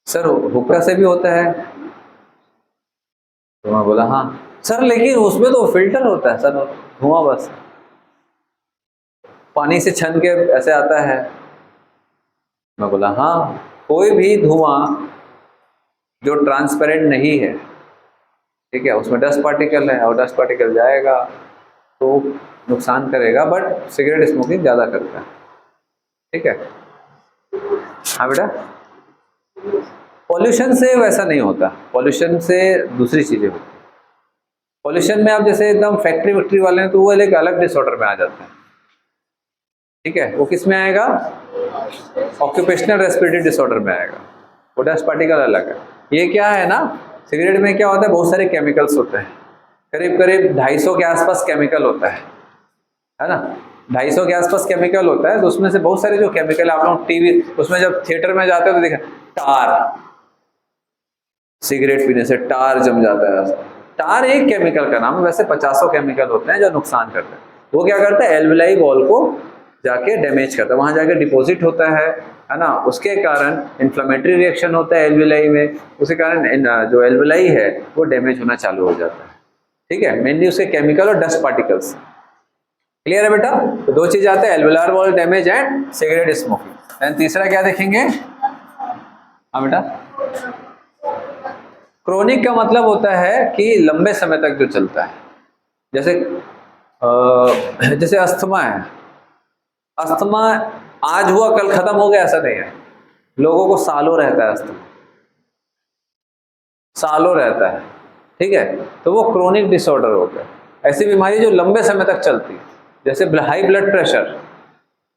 सर हुक्का से भी होता है? तो मैं बोला हाँ सर, लेकिन उसमें तो फिल्टर होता है सर, धुआं बस पानी से छन के ऐसे आता है। मैं बोला हाँ, कोई भी धुआं जो ट्रांसपेरेंट नहीं है, ठीक है, उसमें डस्ट पार्टिकल है और डस्ट पार्टिकल जाएगा तो नुकसान करेगा, बट सिगरेट स्मोकिंग ज़्यादा करता है, ठीक है। हाँ बेटा, पॉल्यूशन से वैसा नहीं होता, पॉल्यूशन से दूसरी चीज़ें होती हैं। पॉल्यूशन में आप जैसे एकदम फैक्ट्री वैक्ट्री वाले हैं तो वो एक अलग डिसऑर्डर में आ जाते हैं, ठीक है। वो किस में आएगा? ऑक्यूपेशनल रेस्पिरेटरी डिसऑर्डर में आएगा, वो डस्ट पार्टिकल अलग है। ये क्या है ना, सिगरेट में क्या होता है, बहुत सारे केमिकल्स होते हैं, करीब करीब 250 के आसपास केमिकल होता है ना, 250 के आसपास केमिकल होता है। तो उसमें से बहुत सारे जो केमिकल आप लोग टीवी उसमें जब थिएटर में जाते हो तो देखा टार, सिगरेट पीने से टार जम जाता है। टार एक केमिकल का नाम है, वैसे 50 केमिकल होते हैं जो नुकसान करते हैं। वो क्या करता है, एल्वेलाई वॉल को जाके डैमेज करता है, वहां जाके डिपॉजिट होता है ना, उसके कारण इन्फ्लेमेटरी रिएक्शन होता है एल्वेलाई में, उसके कारण जो एल्वेलाई है वो डैमेज होना चालू हो जाता है, ठीक है। मेनली उसके केमिकल और डस्ट पार्टिकल्स। क्लियर है बेटा? तो दो चीज आते हैं, alveolar wall damage and cigarette smoking. And तीसरा क्या देखेंगे? हाँ बेटा, क्रोनिक का मतलब होता है कि लंबे समय तक जो चलता है, जैसे अस्थमा है। अस्थमा आज हुआ कल खत्म हो गया ऐसा नहीं है, लोगों को सालों रहता है अस्थमा, सालों रहता है, ठीक है। तो वो क्रोनिक डिसऑर्डर होता है, ऐसी बीमारी जो लंबे समय तक चलती है। जैसे हाई ब्लड प्रेशर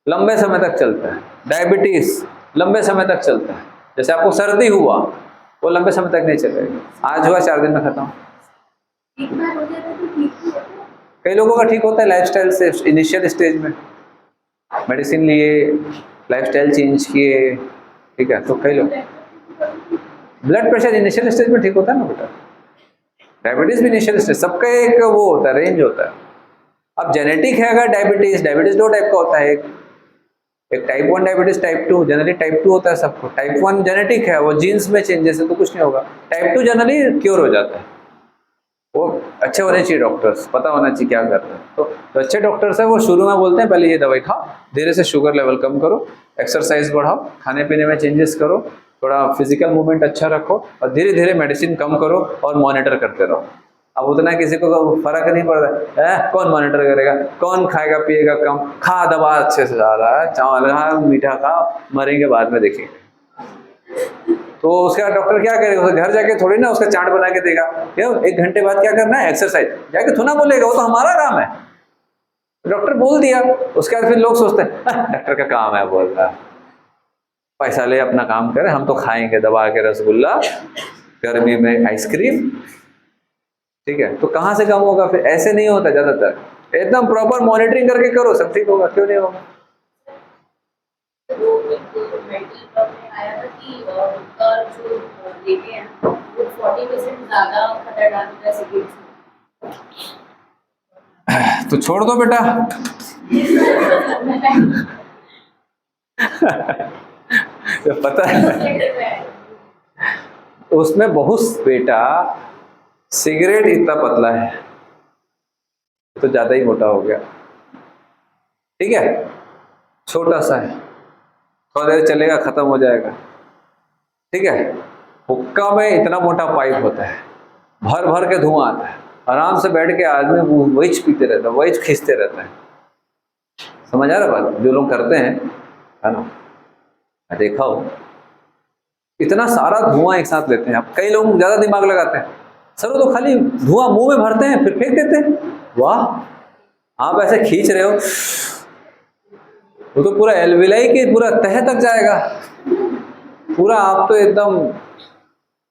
लंबे समय तक चलता है, डायबिटीज लंबे समय तक चलता है। जैसे आपको सर्दी हुआ, वो लंबे समय तक नहीं चलेगा, आज हुआ 4 दिन में खत्म। कई लोगों का ठीक होता है लाइफस्टाइल से, इनिशियल स्टेज में मेडिसिन लिए, लाइफस्टाइल चेंज किए, ठीक है। तो कई लोग ब्लड प्रेशर इनिशियल स्टेज में ठीक होता है ना बेटा, डायबिटीज भी इनिशियल स्टेज, सबका एक वो होता है, रेंज होता है। अब जेनेटिक है, अगर डायबिटीज 2 टाइप का होता है, एक type 1 diabetes, type 2, generally type 2 होता है सबको। टाइप 1 जेनेटिक है, वो जीन्स में चेंजेस है तो कुछ नहीं होगा। टाइप 2 जनरली क्योर हो जाता है। वो अच्छे होने चाहिए डॉक्टर्स, पता होना चाहिए क्या कर रहे हैं। तो अच्छे डॉक्टर्स है वो शुरू में बोलते हैं पहले ये दवाई खाओ, धीरे से शुगर लेवल कम करो, एक्सरसाइज बढ़ाओ, खाने पीने में चेंजेस करो, थोड़ा फिजिकल मूवमेंट अच्छा रखो और धीरे धीरे मेडिसिन कम करो और मॉनिटर करते रहो। अब उतना किसी को फर्क नहीं पड़ रहा है, कौन मॉनिटर करेगा, कौन खाएगा पिएगा कम, खा दवा अच्छे से जा रहा है, चावल खा, मीठा खा, मरेंगे बाद में देखेंगे। तो उसका डॉक्टर क्या करेगा, उसके घर जाके थोड़ी ना उसका चार्ट बना के देगा, क्यों 1 घंटे बाद क्या करना है, एक्सरसाइज, जाके थोड़ा बोलेगा, वो तो हमारा काम है, डॉक्टर बोल दिया। उसके बाद फिर लोग सोचते हैं डॉक्टर का काम है बोल रहा, पैसा ले अपना काम करे, हम तो खाएंगे दबा के रसगुल्ला, गर्मी में आइसक्रीम, ठीक है। तो कहाँ से कम होगा फिर? ऐसे नहीं होता ज्यादातर, एकदम प्रॉपर मॉनिटरिंग करके करो, सब ठीक होगा, क्यों नहीं होगा। आया था कि जो लेते हैं वो 40% ज़्यादा खतरनाक होता है सिगरेट से। तो छोड़ दो बेटा। तो पता है उसमें बहुत बेटा, सिगरेट इतना पतला है तो ज्यादा ही मोटा हो गया, ठीक है, छोटा सा है, थोड़ा देर चलेगा खत्म हो जाएगा, ठीक है। हुक्का में इतना मोटा पाइप होता है, भर भर के धुआं आता है, आराम से बैठ के आदमी वही पीते रहता है, वही खींचते रहता है। समझ आ रहा बात? जो लोग करते हैं, है ना, मैं देखा हो, इतना सारा धुआं एक साथ लेते हैं। अब कई लोग ज्यादा दिमाग लगाते हैं, सर वो तो खाली धुआं मुंह में भरते हैं फिर फेंक देते हैं। वाह, आप ऐसे खींच रहे हो, वो तो पूरा एल्वेलाई के पूरा तह तक जाएगा, पूरा आप तो एकदम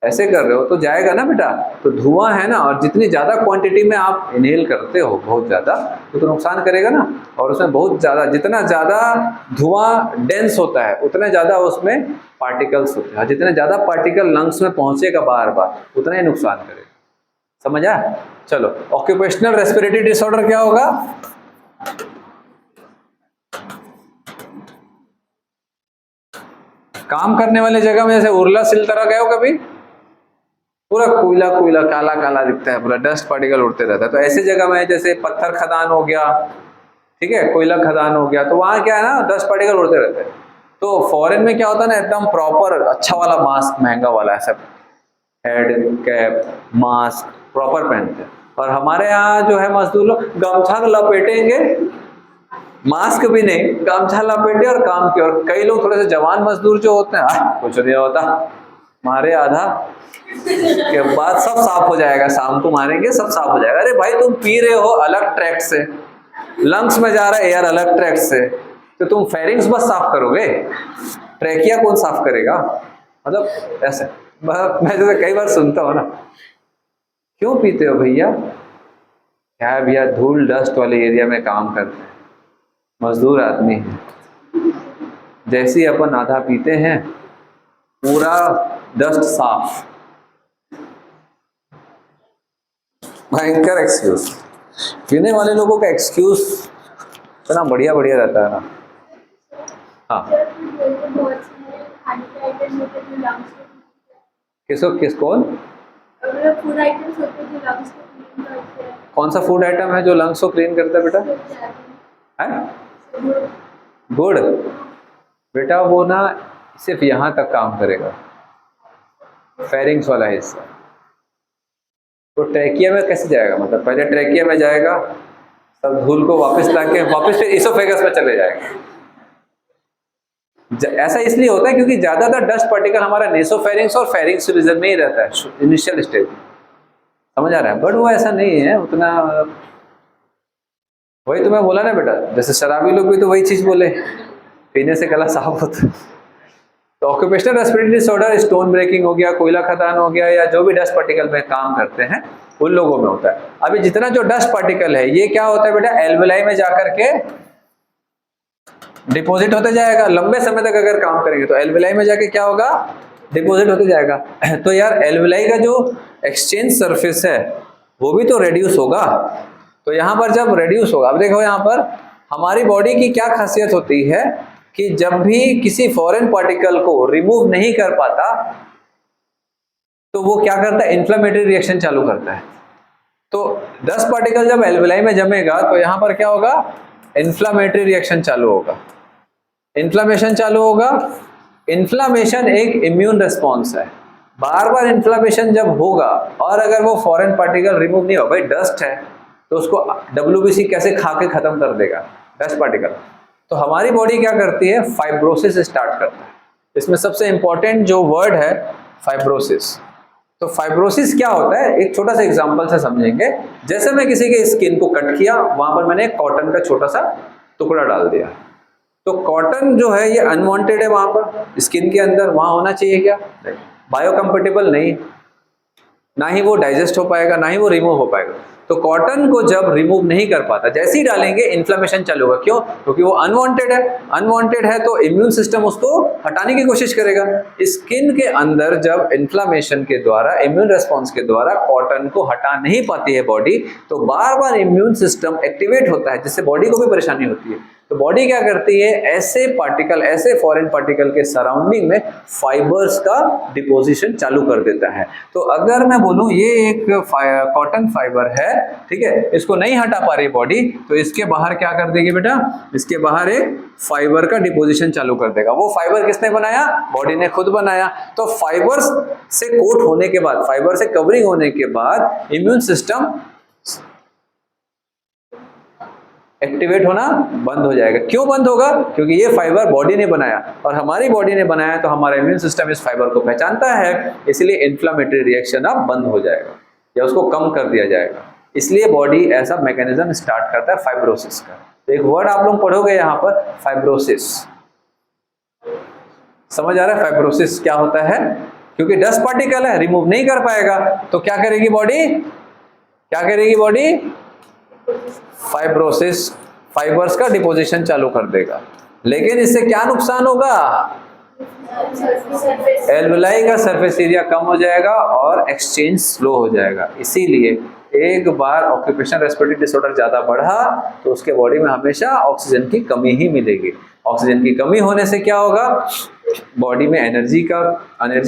ऐसे कर रहे हो तो जाएगा ना बेटा। तो धुआं है ना, और जितनी ज़्यादा क्वांटिटी में आप इनहेल करते हो बहुत ज़्यादा, तो नुकसान करेगा ना। और उसमें बहुत ज़्यादा, जितना ज़्यादा धुआं डेंस होता है उतने ज़्यादा उसमें पार्टिकल्स होते हैं, जितने ज़्यादा पार्टिकल लंग्स में पहुँचेगा बार बार उतना ही नुकसान करेगा। समझ आया? चलो, ऑक्यूपेशनल रेस्पिरेटरी डिसऑर्डर क्या होगा? काम करने वाले जगह में, जैसे उरला सिल तरह गए हो कभी, पूरा कोयला कोयला काला काला दिखता है, पूरा डस्ट पार्टिकल उड़ते रहता है। तो ऐसी जगह में जैसे पत्थर खदान हो गया, ठीक है, कोयला खदान हो गया, तो वहाँ क्या है ना, डस्ट पार्टिकल उड़ते रहते हैं। तो फॉरेन में क्या होता है ना, एकदम प्रॉपर अच्छा वाला मास्क, महंगा वाला, ऐसा हेड कैप मास्क प्रॉपर पहनते हैं। और हमारे यहाँ जो है मजदूर लोग गमछा लपेटेंगे, मास्क भी नहीं, गमछा लपेटे और काम किया। और कई लोग थोड़े से जवान मजदूर जो होते हैं, कुछ नहीं होता, मारे आधा के बाद सब साफ हो जाएगा, शाम को मारेंगे सब साफ हो जाएगा। अरे भाई तुम पी रहे हो अलग ट्रैक से, लंग्स में जा रहा है एयर अलग ट्रैक से, तो तुम फेरिंग्स बस साफ करोगे, ट्रैकिया कौन साफ करेगा? मतलब ऐसे मैं जैसे कई बार सुनता हूँ ना, क्यों पीते हो भैया? क्या है भैया, धूल डस्ट वाले एरिया में काम करते हैं, मजदूर आदमी है, जैसे ही अपन आधा पीते हैं पूरा डस्ट साफ। भयंकर एक्सक्यूज, पीने वाले लोगों का एक्सक्यूज इतना बढ़िया बढ़िया रहता है ना। हाँ, किस कौन कौन सा फूड आइटम है जो लंग्स को क्लीन करता है बेटा? है गुड़ बेटा, वो ना सिर्फ यहाँ तक काम करेगा, फेरिंग्स वाला हिस्सा। तो ट्रैकिया में कैसे जाएगा? मतलब पहले ट्रैकिया में जाएगा, तब धूल को वापस लाके वापस फिर इसोफेगस में चले जाएगा। ऐसा इसलिए होता है क्योंकि ज्यादातर डस्ट पार्टिकल हमारा नेसोफेरिंग्स और फेरिंग्स रीजन में ही रहता है इनिशियल स्टेज, समझ आ रहा है? बट वो ऐसा नहीं है उतना। वही तो मैं बोला ना बेटा, जैसे शराबी लोग भी तो वही चीज बोले, पीने से गला साफ होता है। तो occupational respiratory disorder stone breaking हो गया, कोयला खदान हो गया, या जो भी डस्ट पार्टिकल में काम करते हैं उन लोगों में होता है। अभी जितना जो डस्ट पार्टिकल है ये क्या होता है बेटा, एल्वेलाई में जाकर के डिपॉजिट होते जाएगा। लंबे समय तक अगर काम करेंगे तो एल्वेलाई में जाके क्या होगा, डिपॉजिट होते जाएगा। तो यार एल्वेलाई का जो एक्सचेंज सरफेस है वो भी तो रेड्यूस होगा। तो यहाँ पर जब रेड्यूस होगा, अब देखो यहाँ पर हमारी बॉडी की क्या खासियत होती है कि जब भी किसी फॉरेन पार्टिकल को रिमूव नहीं कर पाता तो वो क्या करता है, इन्फ्लेमेटरी रिएक्शन चालू करता है। तो डस्ट पार्टिकल जब एल्वेलाई में जमेगा तो यहाँ पर क्या होगा, इन्फ्लेमेटरी रिएक्शन चालू होगा, इन्फ्लेमेशन चालू होगा। इन्फ्लेमेशन एक इम्यून रिस्पॉन्स है। बार बार इन्फ्लेमेशन जब होगा और अगर वो फॉरेन पार्टिकल रिमूव नहीं हो, भाई डस्ट है तो उसको WBC कैसे खा के खत्म कर देगा डस्ट पार्टिकल। तो हमारी बॉडी क्या करती है, फाइब्रोसिस स्टार्ट करता है। इसमें सबसे इंपॉर्टेंट जो वर्ड है फाइब्रोसिस। तो फाइब्रोसिस क्या होता है, एक छोटा सा एग्जांपल से समझेंगे। जैसे मैं किसी के स्किन को कट किया, वहां पर मैंने कॉटन का छोटा सा टुकड़ा डाल दिया, तो कॉटन जो है ये अनवांटेड है वहां पर स्किन के अंदर, वहां होना चाहिए क्या, बायोकम्पेटेबल नहीं, ना ही वो डाइजेस्ट हो पाएगा, ना ही वो रिमूव हो पाएगा। तो कॉटन को जब रिमूव नहीं कर पाता, जैसे ही डालेंगे इन्फ्लेमेशन चालू होगा। क्यों? क्योंकि वो अनवांटेड है। अनवांटेड है तो इम्यून सिस्टम उसको हटाने की कोशिश करेगा। स्किन के अंदर जब इन्फ्लेमेशन के द्वारा, इम्यून रिस्पॉन्स के द्वारा कॉटन को हटा नहीं पाती है बॉडी, तो बार बार इम्यून सिस्टम एक्टिवेट होता है, जिससे बॉडी को भी परेशानी होती है। तो बॉडी क्या करती है, ऐसे पार्टिकल, ऐसे फॉरेन पार्टिकल के सराउंडिंग में फाइबर्स का डिपोजिशन चालू कर देता है। तो अगर मैं बोलूं ये एक कॉटन फाइबर है, ठीक है, इसको नहीं हटा पा रही बॉडी, तो इसके बाहर क्या कर देगी बेटा, इसके बाहर एक फाइबर का डिपोजिशन चालू कर देगा। वो फाइबर किसने बनाया, बॉडी ने खुद बनाया। तो फाइबर्स से कोट होने के बाद, फाइबर से कवरिंग होने के बाद इम्यून सिस्टम एक्टिवेट होना बंद हो जाएगा। क्यों बंद होगा? क्योंकि ये फाइबर बॉडी ने बनाया, और हमारी बॉडी ने बनाया तो हमारा इम्यून सिस्टम इस फाइबर को पहचानता है, इसलिए इन्फ्लेमेटरी रिएक्शन अब बंद हो जाएगा या उसको कम कर दिया जाएगा। इसलिए बॉडी ऐसा मैकेनिज्म स्टार्ट करता है फाइब्रोसिस का। तो एक वर्ड आप लोग पढ़ोगे यहाँ पर, फाइब्रोसिस। समझ आ रहा है फाइब्रोसिस क्या होता है? क्योंकि डस्ट पार्टिकल है, रिमूव नहीं कर पाएगा, तो क्या करेगी बॉडी, क्या करेगी बॉडी, फाइब्रोसिस, फाइबर्स का डिपोजिशन चालू कर देगा। लेकिन इससे क्या नुकसान होगा, एल्वेलाई का सरफेस एरिया कम हो जाएगा और एक्सचेंज स्लो हो जाएगा। इसीलिए एक बार ऑक्यूपेशन रेस्पिरेटरी डिसऑर्डर ज्यादा बढ़ा तो उसके बॉडी में हमेशा ऑक्सीजन की कमी ही मिलेगी। ऑक्सीजन की कमी होने से क्या होगा, बॉडी में एनर्जी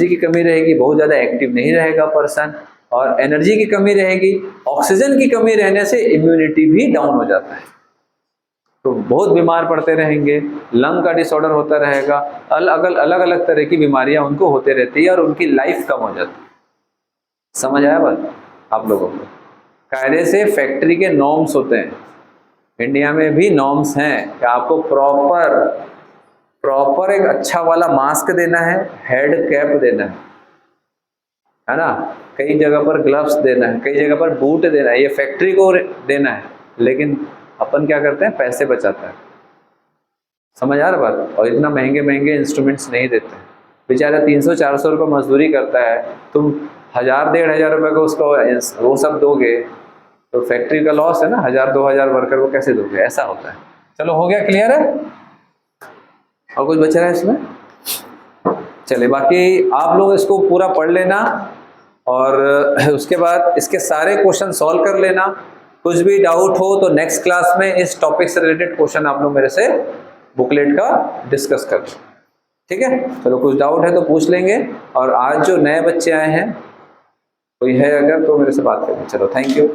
की कमी रहेगी, बहुत ज्यादा एक्टिव नहीं रहेगा पर्सन, और एनर्जी की कमी रहेगी, ऑक्सीजन की कमी रहने से इम्यूनिटी भी डाउन हो जाता है, तो बहुत बीमार पड़ते रहेंगे, लंग का डिसऑर्डर होता रहेगा, अलग अलग तरह की बीमारियां उनको होते रहती है और उनकी लाइफ कम हो जाती है। समझ आया बात आप लोगों को? कायदे से फैक्ट्री के नॉर्म्स होते हैं, इंडिया में भी नॉर्म्स हैं कि आपको प्रॉपर एक अच्छा वाला मास्क देना है, हेड कैप देना है ना, कई जगह पर ग्लव्स देना है, कई जगह पर बूट देना है, ये फैक्ट्री को देना है। लेकिन अपन क्या करते हैं, पैसे बचाते हैं। समझ आ रहा बात? और इतना महंगे महंगे इंस्ट्रूमेंट्स नहीं देते हैं। बेचारा 300-400 रुपये मजदूरी करता है, तुम 1000-1500 रुपये को उसको वो सब दोगे तो फैक्ट्री का लॉस है ना, 1000-2000 वर्कर को कैसे दोगे, ऐसा होता है। चलो हो गया, क्लियर है? और कुछ बचा है इसमें? चले, बाकी आप लोग इसको पूरा पढ़ लेना और उसके बाद इसके सारे क्वेश्चन सॉल्व कर लेना। कुछ भी डाउट हो तो नेक्स्ट क्लास में इस टॉपिक से रिलेटेड क्वेश्चन आप लोग मेरे से बुकलेट का डिस्कस कर लो, ठीक है? चलो, कुछ डाउट है तो पूछ लेंगे। और आज जो नए बच्चे आए हैं कोई है अगर तो मेरे से बात करें। चलो, थैंक यू।